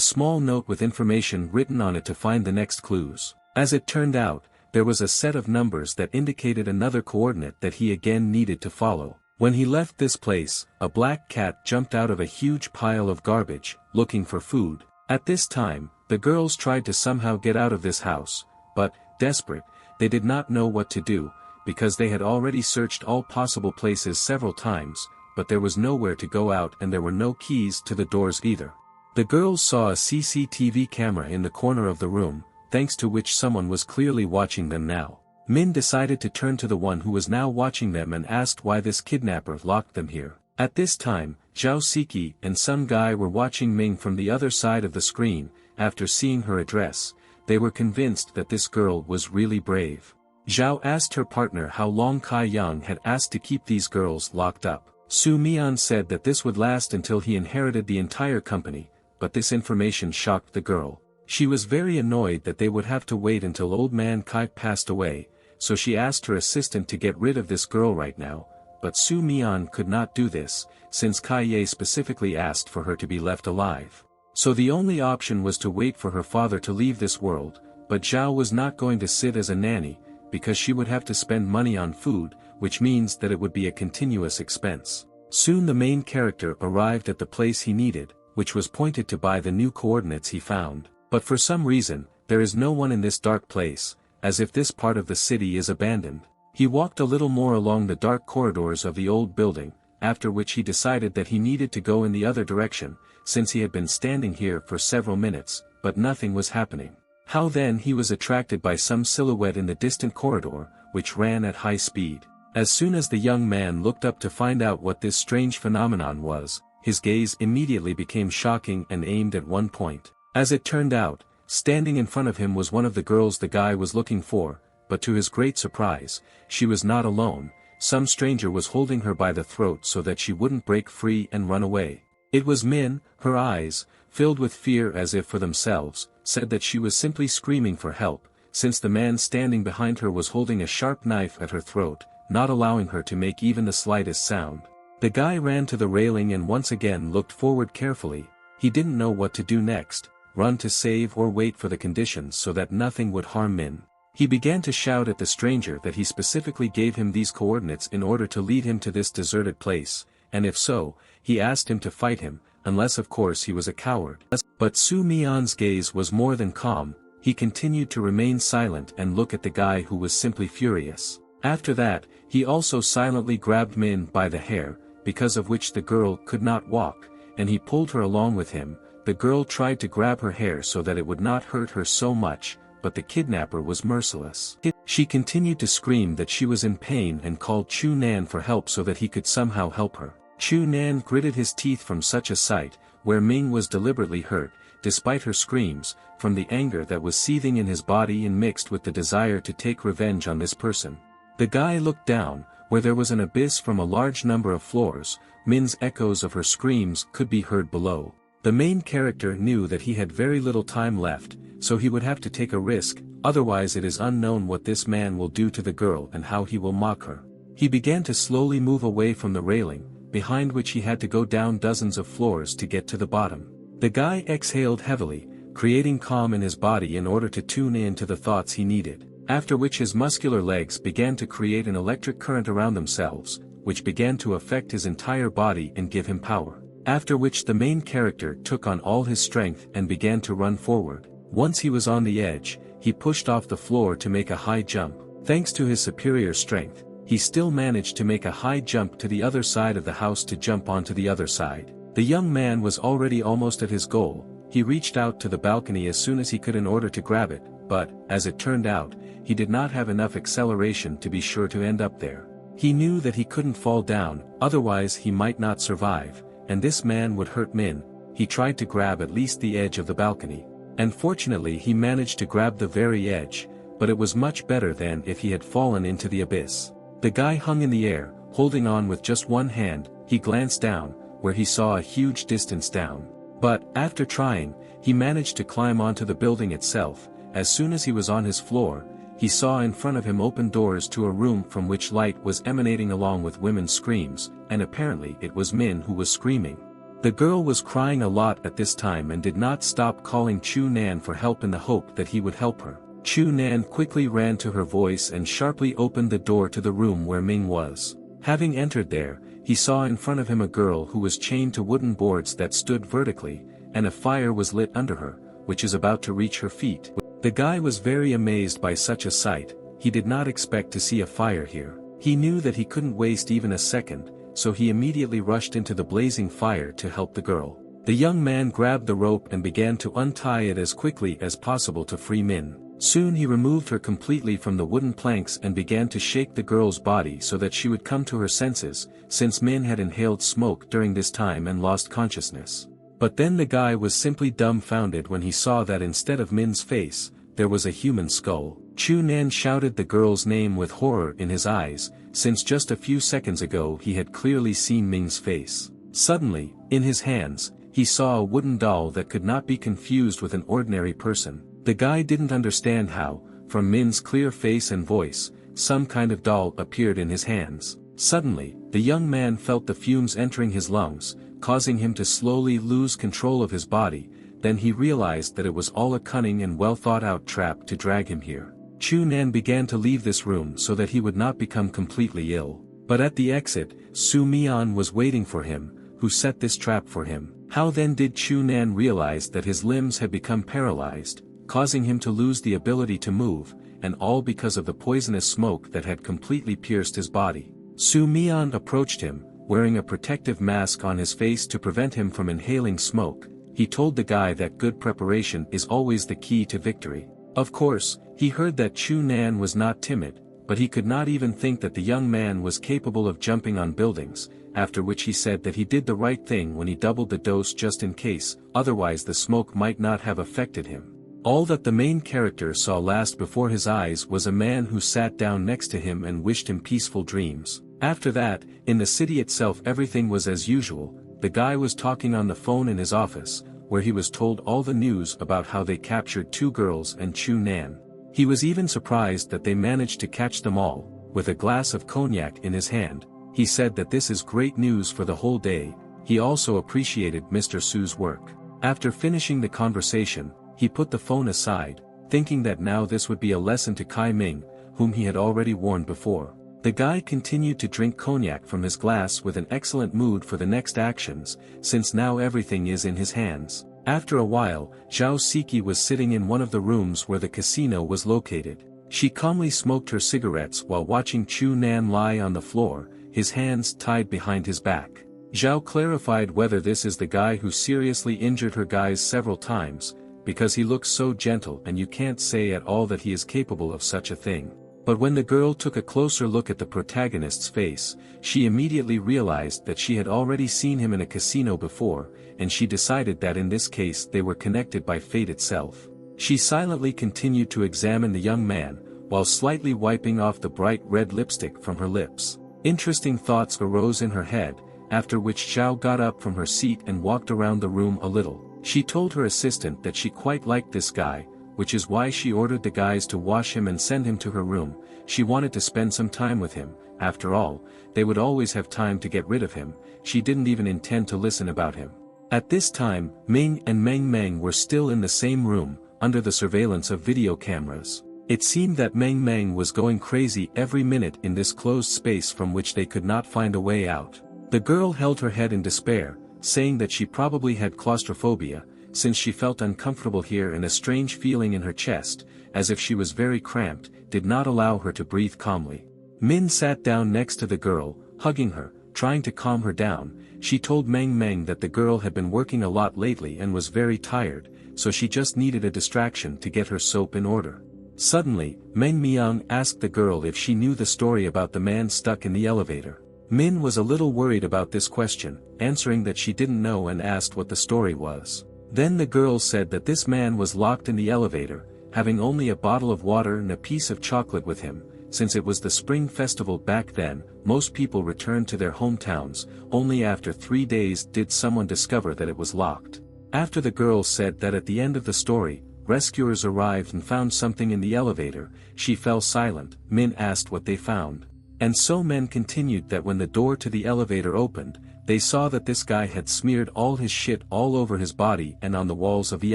small note with information written on it to find the next clues. As it turned out, there was a set of numbers that indicated another coordinate that he again needed to follow. When he left this place, a black cat jumped out of a huge pile of garbage, looking for food. At this time, the girls tried to somehow get out of this house, but, desperate, they did not know what to do, because they had already searched all possible places several times, but there was nowhere to go out and there were no keys to the doors either. The girls saw a CCTV camera in the corner of the room, thanks to which someone was clearly watching them now. Min decided to turn to the one who was now watching them and asked why this kidnapper locked them here. At this time, Zhao Siki and some guy were watching Ming from the other side of the screen. After seeing her address, they were convinced that this girl was really brave. Zhao asked her partner how long Kai Yang had asked to keep these girls locked up. Su Mian said that this would last until he inherited the entire company, but this information shocked the girl. She was very annoyed that they would have to wait until old man Kai passed away, so she asked her assistant to get rid of this girl right now, but Su Mian could not do this, since Kai Ye specifically asked for her to be left alive. So the only option was to wait for her father to leave this world, but Zhao was not going to sit as a nanny, because she would have to spend money on food, which means that it would be a continuous expense. Soon the main character arrived at the place he needed, which was pointed to by the new coordinates he found. But for some reason, there is no one in this dark place, as if this part of the city is abandoned. He walked a little more along the dark corridors of the old building, after which he decided that he needed to go in the other direction, since he had been standing here for several minutes, but nothing was happening. How then he was attracted by some silhouette in the distant corridor, which ran at high speed. As soon as the young man looked up to find out what this strange phenomenon was, his gaze immediately became shocking and aimed at one point. As it turned out, standing in front of him was one of the girls the guy was looking for, but to his great surprise, she was not alone. Some stranger was holding her by the throat so that she wouldn't break free and run away. It was Min. Her eyes, filled with fear as if for themselves, said that she was simply screaming for help, since the man standing behind her was holding a sharp knife at her throat, not allowing her to make even the slightest sound. The guy ran to the railing and once again looked forward carefully. He didn't know what to do next, run to save or wait for the conditions so that nothing would harm Min. He began to shout at the stranger that he specifically gave him these coordinates in order to lead him to this deserted place, and if so, he asked him to fight him, unless of course he was a coward. But Su Mian's gaze was more than calm. He continued to remain silent and look at the guy who was simply furious. After that, he also silently grabbed Min by the hair, because of which the girl could not walk, and he pulled her along with him. The girl tried to grab her hair so that it would not hurt her so much, but the kidnapper was merciless. She continued to scream that she was in pain and called Chu Nan for help so that he could somehow help her. Chu Nan gritted his teeth from such a sight, where Ming was deliberately hurt, despite her screams, from the anger that was seething in his body and mixed with the desire to take revenge on this person. The guy looked down, where there was an abyss from a large number of floors. Min's echoes of her screams could be heard below. The main character knew that he had very little time left, so he would have to take a risk, otherwise it is unknown what this man will do to the girl and how he will mock her. He began to slowly move away from the railing, behind which he had to go down dozens of floors to get to the bottom. The guy exhaled heavily, creating calm in his body in order to tune in to the thoughts he needed, after which his muscular legs began to create an electric current around themselves, which began to affect his entire body and give him power. After which the main character took on all his strength and began to run forward. Once he was on the edge, he pushed off the floor to make a high jump. Thanks to his superior strength, he still managed to make a high jump to the other side of the house to jump onto the other side. The young man was already almost at his goal. He reached out to the balcony as soon as he could in order to grab it, but, as it turned out, he did not have enough acceleration to be sure to end up there. He knew that he couldn't fall down, otherwise he might not survive, and this man would hurt Min. He tried to grab at least the edge of the balcony. and fortunately he managed to grab the very edge, but it was much better than if he had fallen into the abyss. The guy hung in the air, holding on with just one hand. He glanced down, where he saw a huge distance down. But, after trying, he managed to climb onto the building itself. As soon as he was on his floor, he saw in front of him open doors to a room from which light was emanating along with women's screams, and apparently it was Min who was screaming. The girl was crying a lot at this time and did not stop calling Chu Nan for help in the hope that he would help her. Chu Nan quickly ran to her voice and sharply opened the door to the room where Ming was. Having entered there, he saw in front of him a girl who was chained to wooden boards that stood vertically, and a fire was lit under her, which is about to reach her feet. The guy was very amazed by such a sight. He did not expect to see a fire here. He knew that he couldn't waste even a second, so he immediately rushed into the blazing fire to help the girl. The young man grabbed the rope and began to untie it as quickly as possible to free Min. Soon he removed her completely from the wooden planks and began to shake the girl's body so that she would come to her senses, since Min had inhaled smoke during this time and lost consciousness. But then the guy was simply dumbfounded when he saw that instead of Min's face, there was a human skull. Chu Nan shouted the girl's name with horror in his eyes, since just a few seconds ago he had clearly seen Ming's face. Suddenly, in his hands, he saw a wooden doll that could not be confused with an ordinary person. The guy didn't understand how, from Min's clear face and voice, some kind of doll appeared in his hands. Suddenly, the young man felt the fumes entering his lungs, causing him to slowly lose control of his body. Then he realized that it was all a cunning and well-thought-out trap to drag him here. Chu Nan began to leave this room so that he would not become completely ill. But at the exit, Su Mian was waiting for him, who set this trap for him. How then did Chu Nan realize that his limbs had become paralyzed, causing him to lose the ability to move, and all because of the poisonous smoke that had completely pierced his body? Su Mian approached him, wearing a protective mask on his face to prevent him from inhaling smoke. He told the guy that good preparation is always the key to victory. Of course, he heard that Chu Nan was not timid, but he could not even think that the young man was capable of jumping on buildings, after which he said that he did the right thing when he doubled the dose just in case, otherwise the smoke might not have affected him. All that the main character saw last before his eyes was a man who sat down next to him and wished him peaceful dreams. After that, in the city itself everything was as usual. The guy was talking on the phone in his office, where he was told all the news about how they captured 2 girls and Chu Nan. He was even surprised that they managed to catch them all, with a glass of cognac in his hand. He said that this is great news for the whole day. He also appreciated Mr. Su's work. After finishing the conversation, he put the phone aside, thinking that now this would be a lesson to Kai Ming, whom he had already warned before. The guy continued to drink cognac from his glass with an excellent mood for the next actions, since now everything is in his hands. After a while, Zhao Siki was sitting in one of the rooms where the casino was located. She calmly smoked her cigarettes while watching Chu Nan lie on the floor, his hands tied behind his back. Zhao clarified whether this is the guy who seriously injured her guys several times, because he looks so gentle and you can't say at all that he is capable of such a thing. But when the girl took a closer look at the protagonist's face, she immediately realized that she had already seen him in a casino before, and she decided that in this case they were connected by fate itself. She silently continued to examine the young man, while slightly wiping off the bright red lipstick from her lips. Interesting thoughts arose in her head, after which Zhao got up from her seat and walked around the room a little. She told her assistant that she quite liked this guy, which is why she ordered the guys to wash him and send him to her room. She wanted to spend some time with him. After all, they would always have time to get rid of him. She didn't even intend to listen about him. At this time, Ming and Meng Meng were still in the same room, under the surveillance of video cameras. It seemed that Meng Meng was going crazy every minute in this closed space from which they could not find a way out. The girl held her head in despair, saying that she probably had claustrophobia, since she felt uncomfortable here, and a strange feeling in her chest, as if she was very cramped, did not allow her to breathe calmly. Min sat down next to the girl, hugging her, trying to calm her down. She told Meng Meng that the girl had been working a lot lately and was very tired, so she just needed a distraction to get her soap in order. Suddenly, Meng Miang asked the girl if she knew the story about the man stuck in the elevator. Min was a little worried about this question, answering that she didn't know and asked what the story was. Then the girl said that this man was locked in the elevator, having only a bottle of water and a piece of chocolate with him. Since it was the spring festival back then, most people returned to their hometowns. Only after 3 days did someone discover that it was locked. After the girl said that at the end of the story, rescuers arrived and found something in the elevator, she fell silent. Min asked what they found. And so men continued that when the door to the elevator opened, they saw that this guy had smeared all his shit all over his body and on the walls of the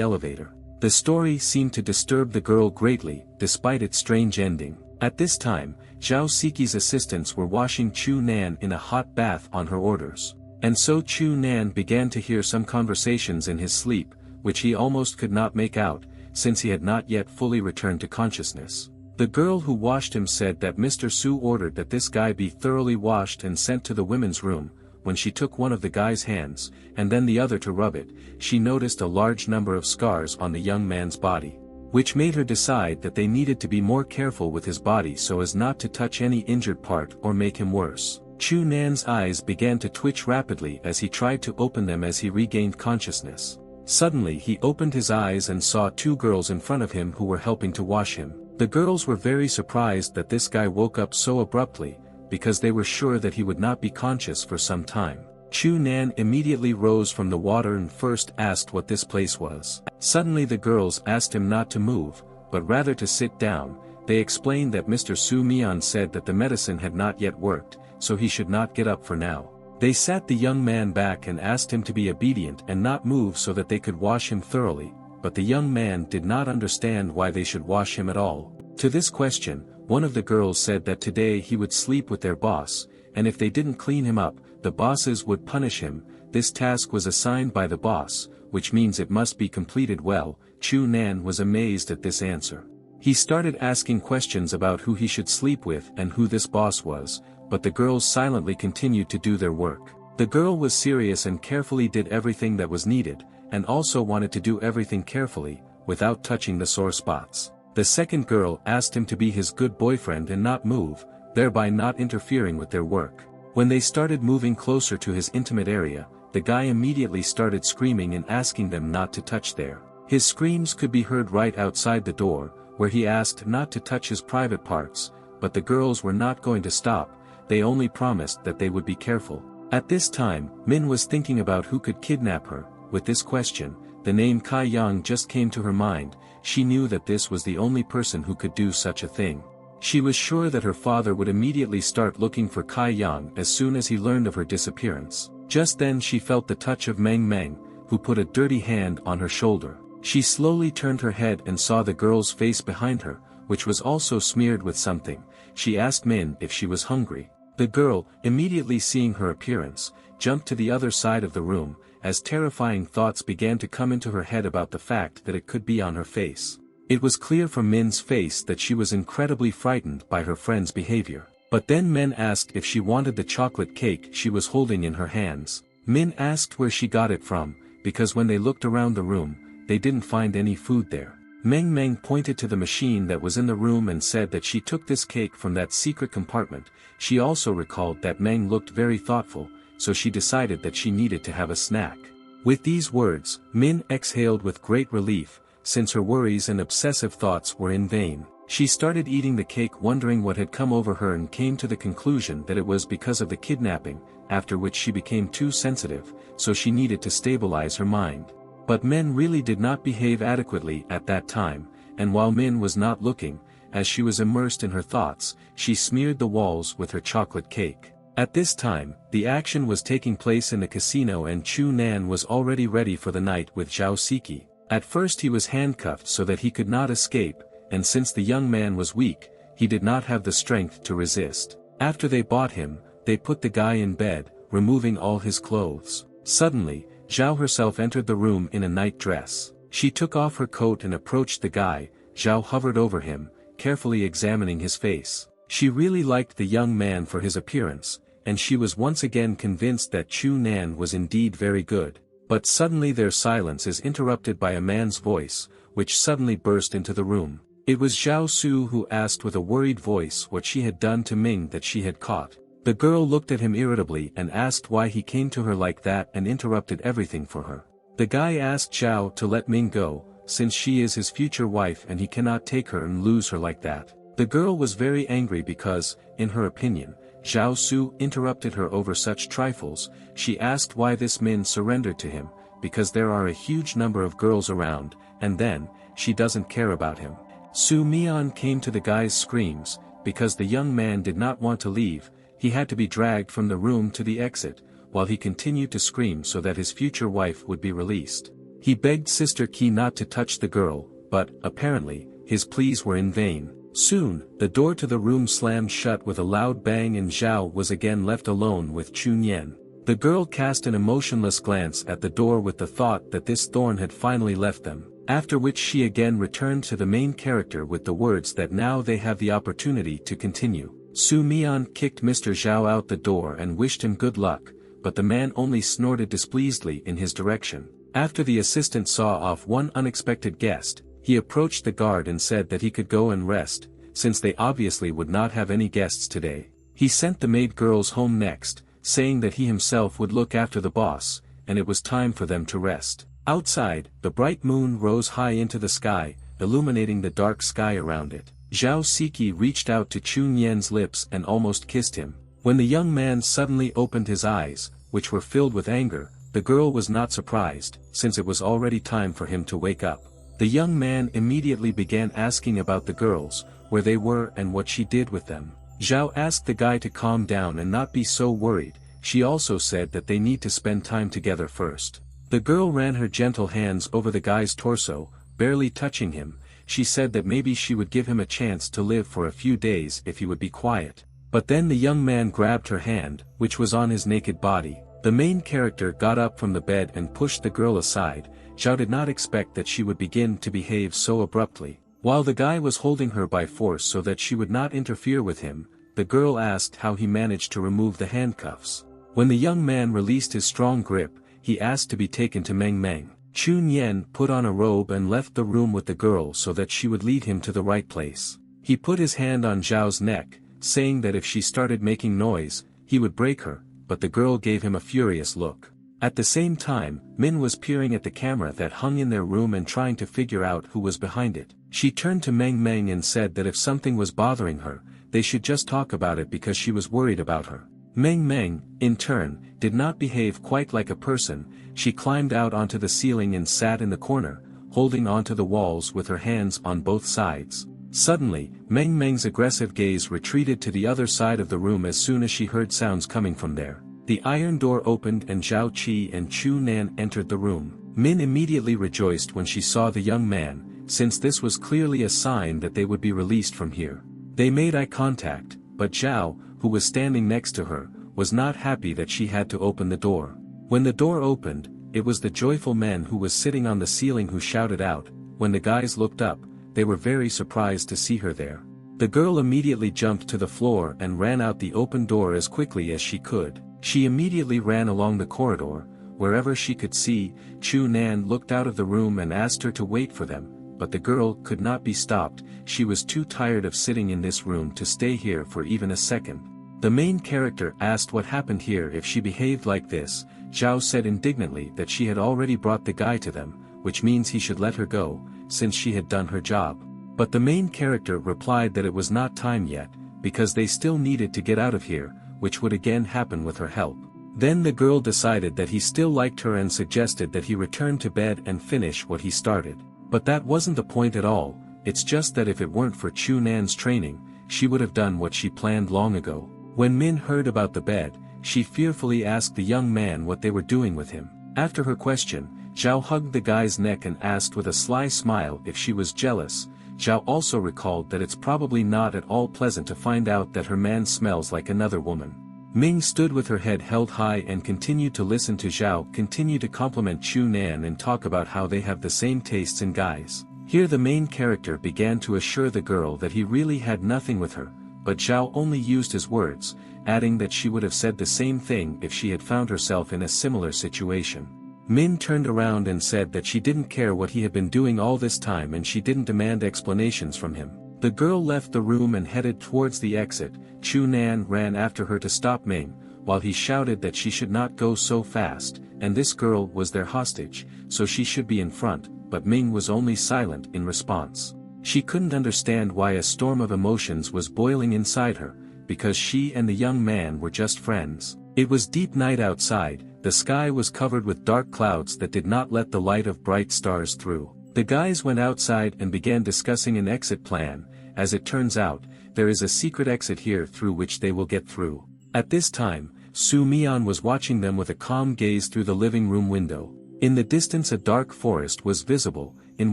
elevator. The story seemed to disturb the girl greatly, despite its strange ending. At this time, Zhao Siki's assistants were washing Chu Nan in a hot bath on her orders. And so Chu Nan began to hear some conversations in his sleep, which he almost could not make out, since he had not yet fully returned to consciousness. The girl who washed him said that Mr. Su ordered that this guy be thoroughly washed and sent to the women's room. When she took one of the guy's hands, and then the other to rub it, she noticed a large number of scars on the young man's body, which made her decide that they needed to be more careful with his body so as not to touch any injured part or make him worse. Chu Nan's eyes began to twitch rapidly as he tried to open them as he regained consciousness. Suddenly he opened his eyes and saw 2 girls in front of him who were helping to wash him. The girls were very surprised that this guy woke up so abruptly, because they were sure that he would not be conscious for some time. Chu Nan immediately rose from the water and first asked what this place was. Suddenly the girls asked him not to move, but rather to sit down. They explained that Mr. Su Mian said that the medicine had not yet worked, so he should not get up for now. They sat the young man back and asked him to be obedient and not move so that they could wash him thoroughly, but the young man did not understand why they should wash him at all. To this question, one of the girls said that today he would sleep with their boss, and if they didn't clean him up, the bosses would punish him. This task was assigned by the boss, which means it must be completed well. Chu Nan was amazed at this answer. He started asking questions about who he should sleep with and who this boss was, but the girls silently continued to do their work. The girl was serious and carefully did everything that was needed, and also wanted to do everything carefully, without touching the sore spots. The second girl asked him to be his good boyfriend and not move, thereby not interfering with their work. When they started moving closer to his intimate area, the guy immediately started screaming and asking them not to touch there. His screams could be heard right outside the door, where he asked not to touch his private parts, but the girls were not going to stop. They only promised that they would be careful. At this time, Min was thinking about who could kidnap her. With this question, the name Kai Yang just came to her mind. She knew that this was the only person who could do such a thing. She was sure that her father would immediately start looking for Kai Yang as soon as he learned of her disappearance. Just then she felt the touch of Meng Meng, who put a dirty hand on her shoulder. She slowly turned her head and saw the girl's face behind her, which was also smeared with something. She asked Min if she was hungry. The girl, immediately seeing her appearance, jumped to the other side of the room, as terrifying thoughts began to come into her head about the fact that it could be on her face. It was clear from Min's face that she was incredibly frightened by her friend's behavior. But then Min asked if she wanted the chocolate cake she was holding in her hands. Min asked where she got it from, because when they looked around the room, they didn't find any food there. Meng Meng pointed to the machine that was in the room and said that she took this cake from that secret compartment. She also recalled that Meng looked very thoughtful, so she decided that she needed to have a snack. With these words, Min exhaled with great relief, since her worries and obsessive thoughts were in vain. She started eating the cake wondering what had come over her and came to the conclusion that it was because of the kidnapping, after which she became too sensitive, so she needed to stabilize her mind. But Min really did not behave adequately at that time, and while Min was not looking, as she was immersed in her thoughts, she smeared the walls with her chocolate cake. At this time, the action was taking place in the casino and Chu Nan was already ready for the night with Zhao Siki. At first he was handcuffed so that he could not escape, and since the young man was weak, he did not have the strength to resist. After they bought him, they put the guy in bed, removing all his clothes. Suddenly, Zhao herself entered the room in a night dress. She took off her coat and approached the guy. Zhao hovered over him, carefully examining his face. She really liked the young man for his appearance, and she was once again convinced that Chu Nan was indeed very good. But suddenly their silence is interrupted by a man's voice, which suddenly burst into the room. It was Zhao Su who asked with a worried voice what she had done to Ming that she had caught. The girl looked at him irritably and asked why he came to her like that and interrupted everything for her. The guy asked Zhao to let Ming go, since she is his future wife and he cannot take her and lose her like that. The girl was very angry because, in her opinion, Zhao Su interrupted her over such trifles. She asked why this Min surrendered to him, because there are a huge number of girls around, and then, she doesn't care about him. Su Mian came to the guy's screams, because the young man did not want to leave. He had to be dragged from the room to the exit, while he continued to scream so that his future wife would be released. He begged Sister Qi not to touch the girl, but, apparently, his pleas were in vain. Soon, the door to the room slammed shut with a loud bang and Zhao was again left alone with Chunyan. The girl cast an emotionless glance at the door with the thought that this thorn had finally left them, after which she again returned to the main character with the words that now they have the opportunity to continue. Su Mian kicked Mr. Zhao out the door and wished him good luck, but the man only snorted displeasedly in his direction. After the assistant saw off one unexpected guest, he approached the guard and said that he could go and rest, since they obviously would not have any guests today. He sent the maid girls home next, saying that he himself would look after the boss, and it was time for them to rest. Outside, the bright moon rose high into the sky, illuminating the dark sky around it. Zhao Siki reached out to Chun Yan's lips and almost kissed him. When the young man suddenly opened his eyes, which were filled with anger, the girl was not surprised, since it was already time for him to wake up. The young man immediately began asking about the girls, where they were and what she did with them. Zhao asked the guy to calm down and not be so worried. She also said that they need to spend time together first. The girl ran her gentle hands over the guy's torso, barely touching him. She said that maybe she would give him a chance to live for a few days if he would be quiet. But then the young man grabbed her hand, which was on his naked body. The main character got up from the bed and pushed the girl aside. Zhao did not expect that she would begin to behave so abruptly. While the guy was holding her by force so that she would not interfere with him, the girl asked how he managed to remove the handcuffs. When the young man released his strong grip, he asked to be taken to Meng Meng. Chun Yan put on a robe and left the room with the girl so that she would lead him to the right place. He put his hand on Zhao's neck, saying that if she started making noise, he would break her, but the girl gave him a furious look. At the same time, Min was peering at the camera that hung in their room and trying to figure out who was behind it. She turned to Meng Meng and said that if something was bothering her, they should just talk about it because she was worried about her. Meng Meng, in turn, did not behave quite like a person. She climbed out onto the ceiling and sat in the corner, holding onto the walls with her hands on both sides. Suddenly, Meng Meng's aggressive gaze retreated to the other side of the room as soon as she heard sounds coming from there. The iron door opened and Zhao Qi and Chu Nan entered the room. Min immediately rejoiced when she saw the young man, since this was clearly a sign that they would be released from here. They made eye contact, but Zhao, who was standing next to her, was not happy that she had to open the door. When the door opened, it was the joyful man who was sitting on the ceiling who shouted out. When the guys looked up, they were very surprised to see her there. The girl immediately jumped to the floor and ran out the open door as quickly as she could. She immediately ran along the corridor. Wherever she could see, Chu Nan looked out of the room and asked her to wait for them, but the girl could not be stopped. She was too tired of sitting in this room to stay here for even a second. The main character asked what happened here if she behaved like this. Zhao said indignantly that she had already brought the guy to them, which means he should let her go, since she had done her job. But the main character replied that it was not time yet, because they still needed to get out of here, which would again happen with her help. Then the girl decided that he still liked her and suggested that he return to bed and finish what he started. But that wasn't the point at all. It's just that if it weren't for Chu Nan's training, she would have done what she planned long ago. When Min heard about the bed, she fearfully asked the young man what they were doing with him. After her question, Zhao hugged the guy's neck and asked with a sly smile if she was jealous. Zhao also recalled that it's probably not at all pleasant to find out that her man smells like another woman. Ming stood with her head held high and continued to listen to Zhao continue to compliment Chu Nan and talk about how they have the same tastes in guys. Here the main character began to assure the girl that he really had nothing with her, but Zhao only used his words, adding that she would have said the same thing if she had found herself in a similar situation. Min turned around and said that she didn't care what he had been doing all this time and she didn't demand explanations from him. The girl left the room and headed towards the exit. Chu Nan ran after her to stop Ming, while he shouted that she should not go so fast, and this girl was their hostage, so she should be in front, but Ming was only silent in response. She couldn't understand why a storm of emotions was boiling inside her, because she and the young man were just friends. It was deep night outside, the sky was covered with dark clouds that did not let the light of bright stars through. The guys went outside and began discussing an exit plan. As it turns out, there is a secret exit here through which they will get through. At this time, Su Mian was watching them with a calm gaze through the living room window. In the distance a dark forest was visible, in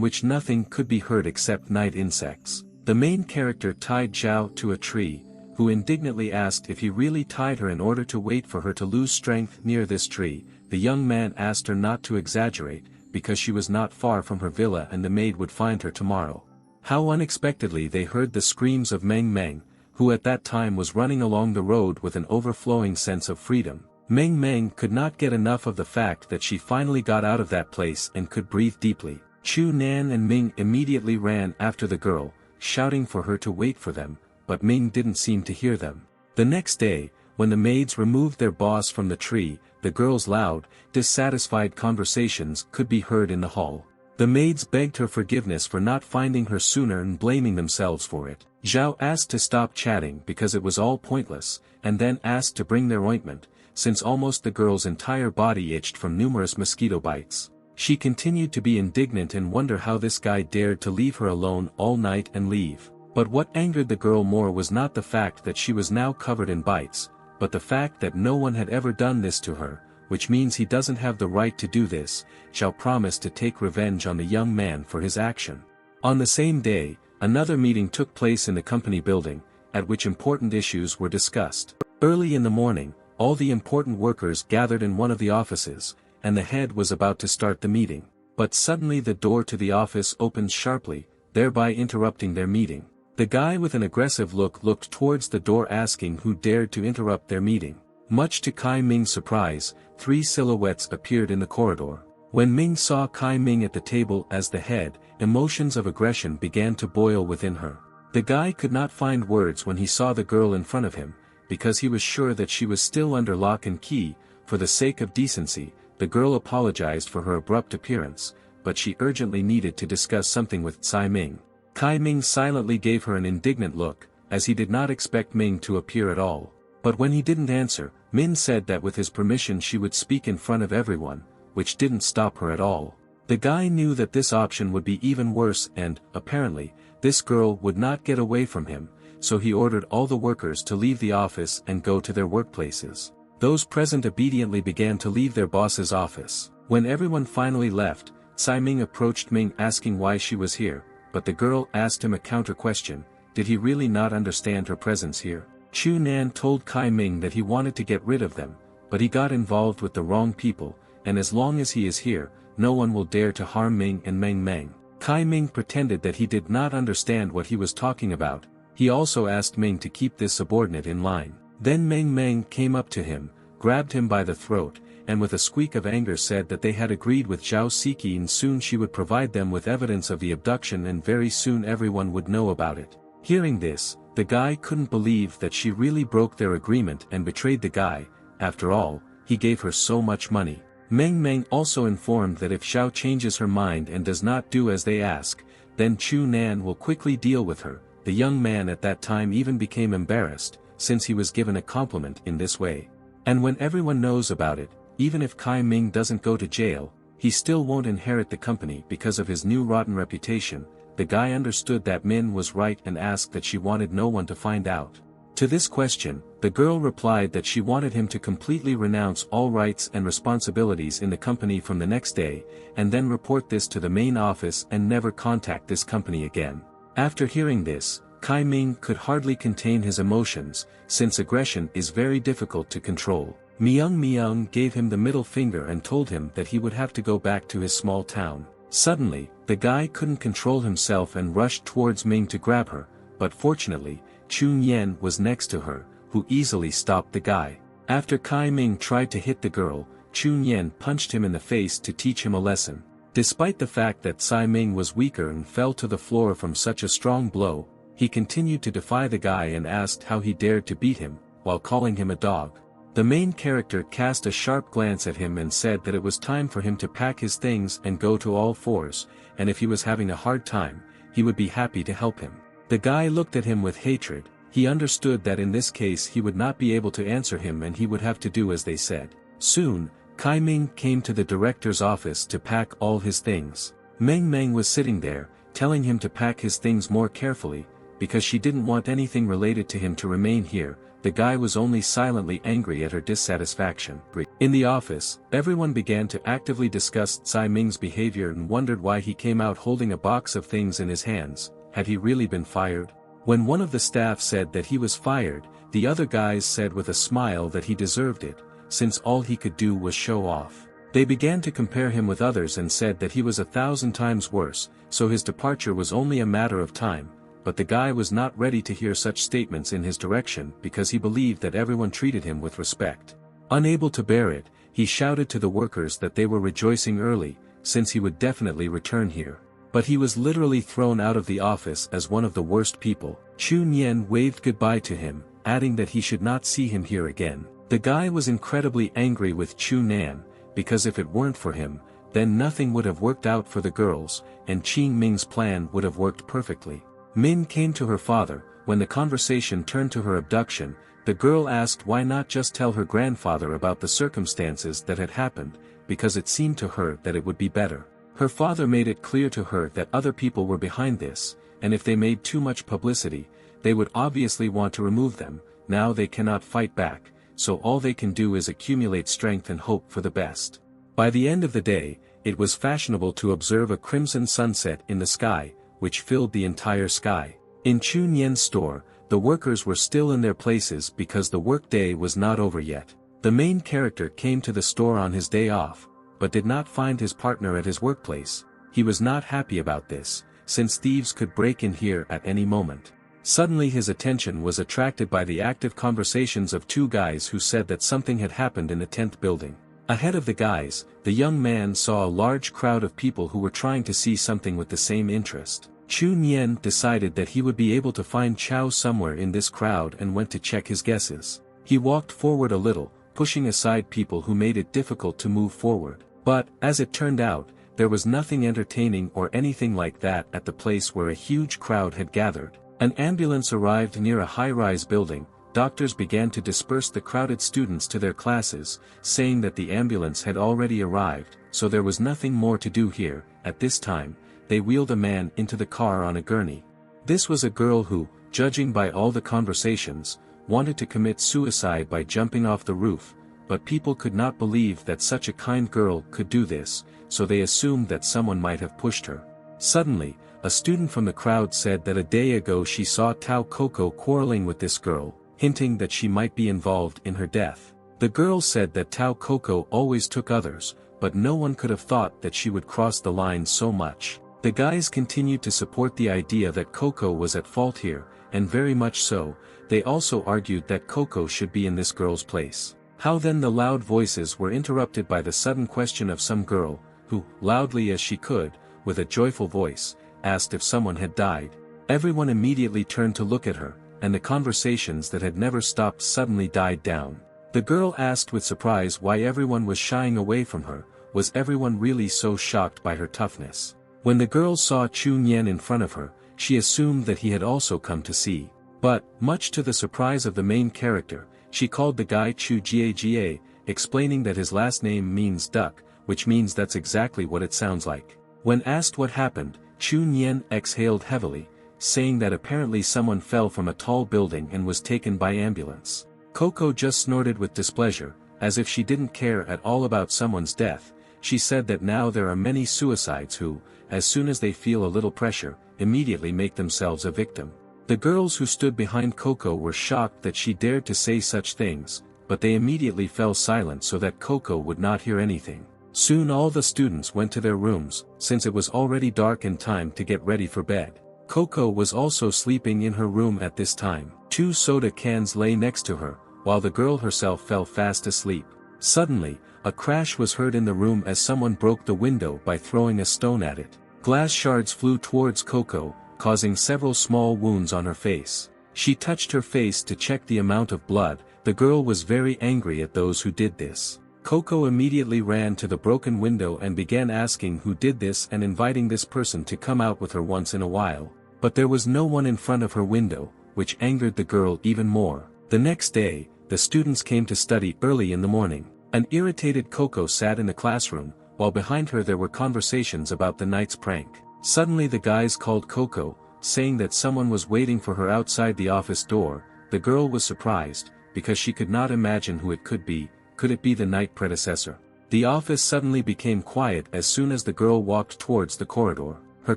which nothing could be heard except night insects. The main character tied Zhao to a tree, who indignantly asked if he really tied her in order to wait for her to lose strength near this tree. The young man asked her not to exaggerate, because she was not far from her villa and the maid would find her tomorrow. How unexpectedly they heard the screams of Meng Meng, who at that time was running along the road with an overflowing sense of freedom. Meng Meng could not get enough of the fact that she finally got out of that place and could breathe deeply. Chu Nan and Ming immediately ran after the girl, shouting for her to wait for them, but Ming didn't seem to hear them. The next day, when the maids removed their boss from the tree, the girls' loud, dissatisfied conversations could be heard in the hall. The maids begged her forgiveness for not finding her sooner and blaming themselves for it. Zhao asked to stop chatting because it was all pointless, and then asked to bring their ointment, since almost the girl's entire body itched from numerous mosquito bites. She continued to be indignant and wonder how this guy dared to leave her alone all night and leave. But what angered the girl more was not the fact that she was now covered in bites, but the fact that no one had ever done this to her, which means he doesn't have the right to do this. Zhao promised to take revenge on the young man for his action. On the same day, another meeting took place in the company building, at which important issues were discussed. Early in the morning, all the important workers gathered in one of the offices, and the head was about to start the meeting. But suddenly the door to the office opened sharply, thereby interrupting their meeting. The guy with an aggressive look looked towards the door asking who dared to interrupt their meeting. Much to Kai Ming's surprise, 3 silhouettes appeared in the corridor. When Ming saw Kai Ming at the table as the head, emotions of aggression began to boil within her. The guy could not find words when he saw the girl in front of him, because he was sure that she was still under lock and key. For the sake of decency, the girl apologized for her abrupt appearance, but she urgently needed to discuss something with Tsai Ming. Kai Ming silently gave her an indignant look, as he did not expect Ming to appear at all. But when he didn't answer, Min said that with his permission she would speak in front of everyone, which didn't stop her at all. The guy knew that this option would be even worse and, apparently, this girl would not get away from him, so he ordered all the workers to leave the office and go to their workplaces. Those present obediently began to leave their boss's office. When everyone finally left, Tsai Ming approached Ming asking why she was here, but the girl asked him a counter-question. Did he really not understand her presence here? Chu Nan told Kai Ming that he wanted to get rid of them, but he got involved with the wrong people, and as long as he is here, no one will dare to harm Ming and Meng Meng. Kai Ming pretended that he did not understand what he was talking about. He also asked Ming to keep this subordinate in line. Then Meng Meng came up to him, grabbed him by the throat, and with a squeak of anger said that they had agreed with Zhao Siki and soon she would provide them with evidence of the abduction and very soon everyone would know about it. Hearing this, the guy couldn't believe that she really broke their agreement and betrayed the guy. After all, he gave her so much money. Meng Meng also informed that if Zhao changes her mind and does not do as they ask, then Chu Nan will quickly deal with her. The young man at that time even became embarrassed, since he was given a compliment in this way. And when everyone knows about it, even if Kai Ming doesn't go to jail, he still won't inherit the company because of his new rotten reputation. The guy understood that Min was right and asked that she wanted no one to find out. To this question, the girl replied that she wanted him to completely renounce all rights and responsibilities in the company from the next day, and then report this to the main office and never contact this company again. After hearing this, Kai Ming could hardly contain his emotions, since aggression is very difficult to control. Myung gave him the middle finger and told him that he would have to go back to his small town. Suddenly, the guy couldn't control himself and rushed towards Ming to grab her, but fortunately, Chun Yen was next to her, who easily stopped the guy. After Kai Ming tried to hit the girl, Chun Yen punched him in the face to teach him a lesson. Despite the fact that Tsai Ming was weaker and fell to the floor from such a strong blow, he continued to defy the guy and asked how he dared to beat him, while calling him a dog. The main character cast a sharp glance at him and said that it was time for him to pack his things and go to all fours, and if he was having a hard time, he would be happy to help him. The guy looked at him with hatred. He understood that in this case he would not be able to answer him and he would have to do as they said. Soon, Kai Ming came to the director's office to pack all his things. Meng Meng was sitting there, telling him to pack his things more carefully, because she didn't want anything related to him to remain here. The guy was only silently angry at her dissatisfaction. In the office, everyone began to actively discuss Tsai Ming's behavior and wondered why he came out holding a box of things in his hands. Had he really been fired? When one of the staff said that he was fired, the other guys said with a smile that he deserved it, since all he could do was show off. They began to compare him with others and said that he was 1,000 times worse, so his departure was only a matter of time. But the guy was not ready to hear such statements in his direction because he believed that everyone treated him with respect. Unable to bear it, he shouted to the workers that they were rejoicing early, since he would definitely return here. But he was literally thrown out of the office as one of the worst people. Chu Nian waved goodbye to him, adding that he should not see him here again. The guy was incredibly angry with Chu Nan, because if it weren't for him, then nothing would have worked out for the girls, and Qing Ming's plan would have worked perfectly. Min came to her father. When the conversation turned to her abduction, the girl asked why not just tell her grandfather about the circumstances that had happened, because it seemed to her that it would be better. Her father made it clear to her that other people were behind this, and if they made too much publicity, they would obviously want to remove them. Now they cannot fight back, so all they can do is accumulate strength and hope for the best. By the end of the day, it was fashionable to observe a crimson sunset in the sky, which filled the entire sky. In Chu Nian's store, the workers were still in their places because the workday was not over yet. The main character came to the store on his day off, but did not find his partner at his workplace. He was not happy about this, since thieves could break in here at any moment. Suddenly his attention was attracted by the active conversations of two guys who said that something had happened in the 10th building. Ahead of the guys, the young man saw a large crowd of people who were trying to see something with the same interest. Chu Nian decided that he would be able to find Chao somewhere in this crowd and went to check his guesses. He walked forward a little, pushing aside people who made it difficult to move forward. But, as it turned out, there was nothing entertaining or anything like that at the place where a huge crowd had gathered. An ambulance arrived near a high-rise building. Doctors began to disperse the crowded students to their classes, saying that the ambulance had already arrived, so there was nothing more to do here. At this time, they wheeled a man into the car on a gurney. This was a girl who, judging by all the conversations, wanted to commit suicide by jumping off the roof, but people could not believe that such a kind girl could do this, so they assumed that someone might have pushed her. Suddenly, a student from the crowd said that a day ago she saw Tao Coco quarreling with this girl, hinting that she might be involved in her death. The girl said that Tao Coco always took others, but no one could have thought that she would cross the line so much. The guys continued to support the idea that Coco was at fault here, and very much so. They also argued that Coco should be in this girl's place. How then? The loud voices were interrupted by the sudden question of some girl, who, loudly as she could, with a joyful voice, asked if someone had died. Everyone immediately turned to look at her, and the conversations that had never stopped suddenly died down. The girl asked with surprise why everyone was shying away from her. Was everyone really so shocked by her toughness? When the girl saw Chu Nian in front of her, she assumed that he had also come to see. But, much to the surprise of the main character, she called the guy Chu Jia, explaining that his last name means duck, which means that's exactly what it sounds like. When asked what happened, Chu Nian exhaled heavily, saying that apparently someone fell from a tall building and was taken by ambulance. Coco just snorted with displeasure, as if she didn't care at all about someone's death. She said that now there are many suicides who, as soon as they feel a little pressure, immediately make themselves a victim. The girls who stood behind Coco were shocked that she dared to say such things, but they immediately fell silent so that Coco would not hear anything. Soon all the students went to their rooms, since it was already dark and time to get ready for bed. Coco was also sleeping in her room at this time. 2 soda cans lay next to her, while the girl herself fell fast asleep. Suddenly, a crash was heard in the room as someone broke the window by throwing a stone at it. Glass shards flew towards Coco, causing several small wounds on her face. She touched her face to check the amount of blood. The girl was very angry at those who did this. Coco immediately ran to the broken window and began asking who did this and inviting this person to come out with her once in a while. But there was no one in front of her window, which angered the girl even more. The next day, the students came to study early in the morning. An irritated Coco sat in the classroom, while behind her there were conversations about the night's prank. Suddenly the guys called Coco, saying that someone was waiting for her outside the office door. The girl was surprised, because she could not imagine who it could be. Could it be the night predecessor? The office suddenly became quiet as soon as the girl walked towards the corridor. Her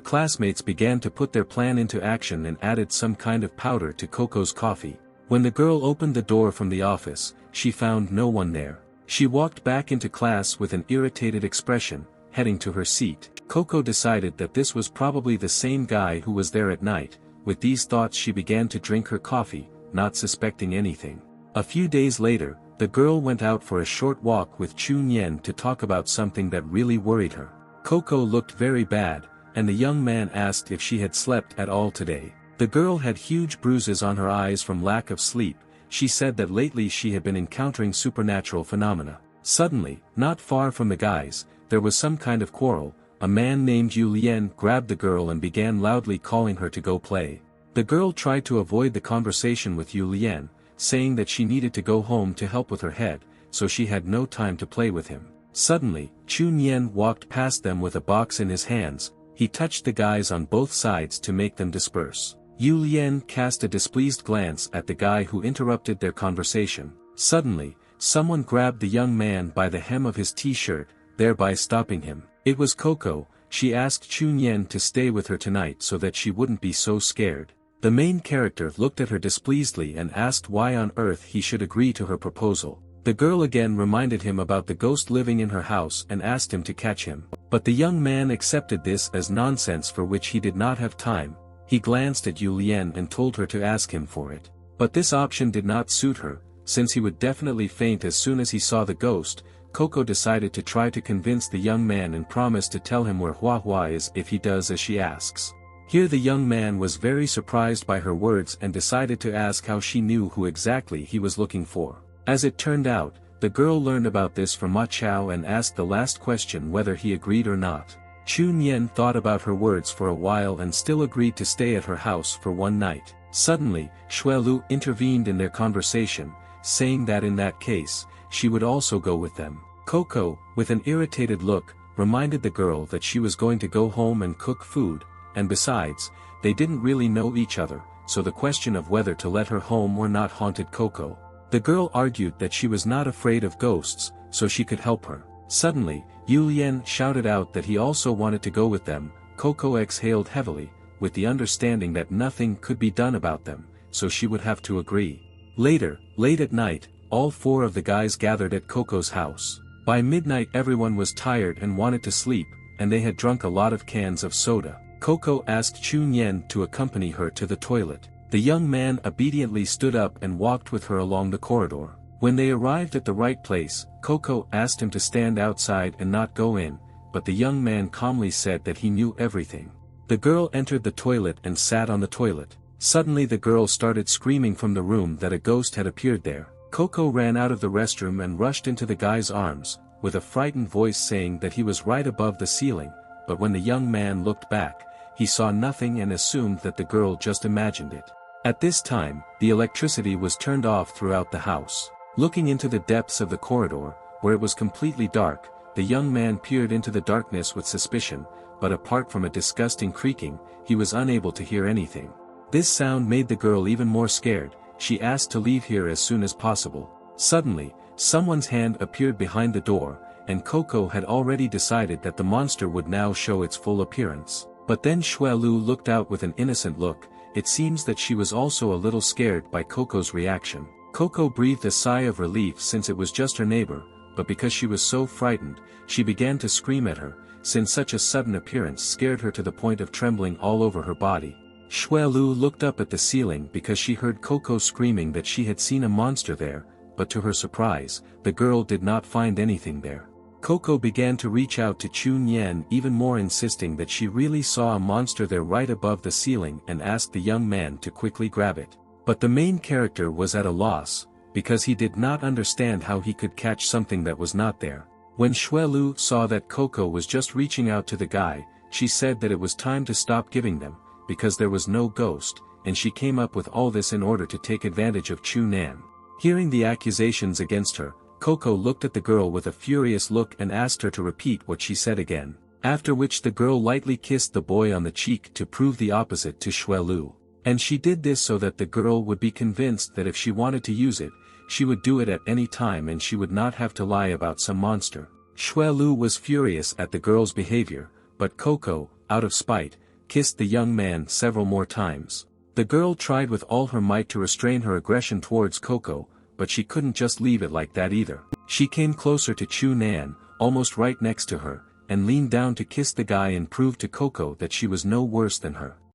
classmates began to put their plan into action and added some kind of powder to Coco's coffee. When the girl opened the door from the office, she found no one there. She walked back into class with an irritated expression, heading to her seat. Coco decided that this was probably the same guy who was there at night. With these thoughts she began to drink her coffee, not suspecting anything. A few days later, the girl went out for a short walk with Chun Yen to talk about something that really worried her. Coco looked very bad, and the young man asked if she had slept at all today. The girl had huge bruises on her eyes from lack of sleep. She said that lately she had been encountering supernatural phenomena. Suddenly, not far from the guys, there was some kind of quarrel. A man named Yu Lien grabbed the girl and began loudly calling her to go play. The girl tried to avoid the conversation with Yu Lien, saying that she needed to go home to help with her head, so she had no time to play with him. Suddenly, Chun Yen walked past them with a box in his hands. He touched the guys on both sides to make them disperse. Yu Lien cast a displeased glance at the guy who interrupted their conversation. Suddenly, someone grabbed the young man by the hem of his t-shirt, thereby stopping him. It was Coco. She asked Chun Yen to stay with her tonight so that she wouldn't be so scared. The main character looked at her displeasedly and asked why on earth he should agree to her proposal. The girl again reminded him about the ghost living in her house and asked him to catch him. But the young man accepted this as nonsense for which he did not have time. He glanced at Yu Lien and told her to ask him for it. But this option did not suit her, since he would definitely faint as soon as he saw the ghost. Coco decided to try to convince the young man and promised to tell him where Hua Hua is if he does as she asks. Here the young man was very surprised by her words and decided to ask how she knew who exactly he was looking for. As it turned out, the girl learned about this from Ma Chao and asked the last question whether he agreed or not. Chun Yen thought about her words for a while and still agreed to stay at her house for one night. Suddenly, Xue Lu intervened in their conversation, saying that in that case, she would also go with them. Coco, with an irritated look, reminded the girl that she was going to go home and cook food, and besides, they didn't really know each other, so the question of whether to let her home or not haunted Coco. The girl argued that she was not afraid of ghosts, so she could help her. Suddenly, Yu Lien shouted out that he also wanted to go with them. Coco exhaled heavily, with the understanding that nothing could be done about them, so she would have to agree. Later, late at night, all four of the guys gathered at Coco's house. By midnight everyone was tired and wanted to sleep, and they had drunk a lot of cans of soda. Coco asked Chun Yen to accompany her to the toilet. The young man obediently stood up and walked with her along the corridor. When they arrived at the right place, Coco asked him to stand outside and not go in, but the young man calmly said that he knew everything. The girl entered the toilet and sat on the toilet. Suddenly the girl started screaming from the room that a ghost had appeared there. Coco ran out of the restroom and rushed into the guy's arms, with a frightened voice saying that he was right above the ceiling, but when the young man looked back, he saw nothing and assumed that the girl just imagined it. At this time, the electricity was turned off throughout the house. Looking into the depths of the corridor, where it was completely dark, the young man peered into the darkness with suspicion, but apart from a disgusting creaking, he was unable to hear anything. This sound made the girl even more scared. She asked to leave here as soon as possible. Suddenly, someone's hand appeared behind the door, and Coco had already decided that the monster would now show its full appearance. But then Xue Lu looked out with an innocent look. It seems that she was also a little scared by Coco's reaction. Coco breathed a sigh of relief since it was just her neighbor, but because she was so frightened, she began to scream at her, since such a sudden appearance scared her to the point of trembling all over her body. Xue Lu looked up at the ceiling because she heard Coco screaming that she had seen a monster there, but to her surprise, the girl did not find anything there. Coco began to reach out to Chun Yen, even more insisting that she really saw a monster there right above the ceiling, and asked the young man to quickly grab it. But the main character was at a loss. because he did not understand how he could catch something that was not there. When Xuelu saw that Coco was just reaching out to the guy, she said that it was time to stop giving them, because there was no ghost, and she came up with all this in order to take advantage of Chu Nan. Hearing the accusations against her, Coco looked at the girl with a furious look and asked her to repeat what she said again, after which the girl lightly kissed the boy on the cheek to prove the opposite to Xuelu. And she did this so that the girl would be convinced that if she wanted to use it, she would do it at any time and she would not have to lie about some monster. Xuelu was furious at the girl's behavior, but Coco, out of spite, kissed the young man several more times. The girl tried with all her might to restrain her aggression towards Coco, but she couldn't just leave it like that either. She came closer to Chu Nan, almost right next to her, and leaned down to kiss the guy and prove to Coco that she was no worse than her.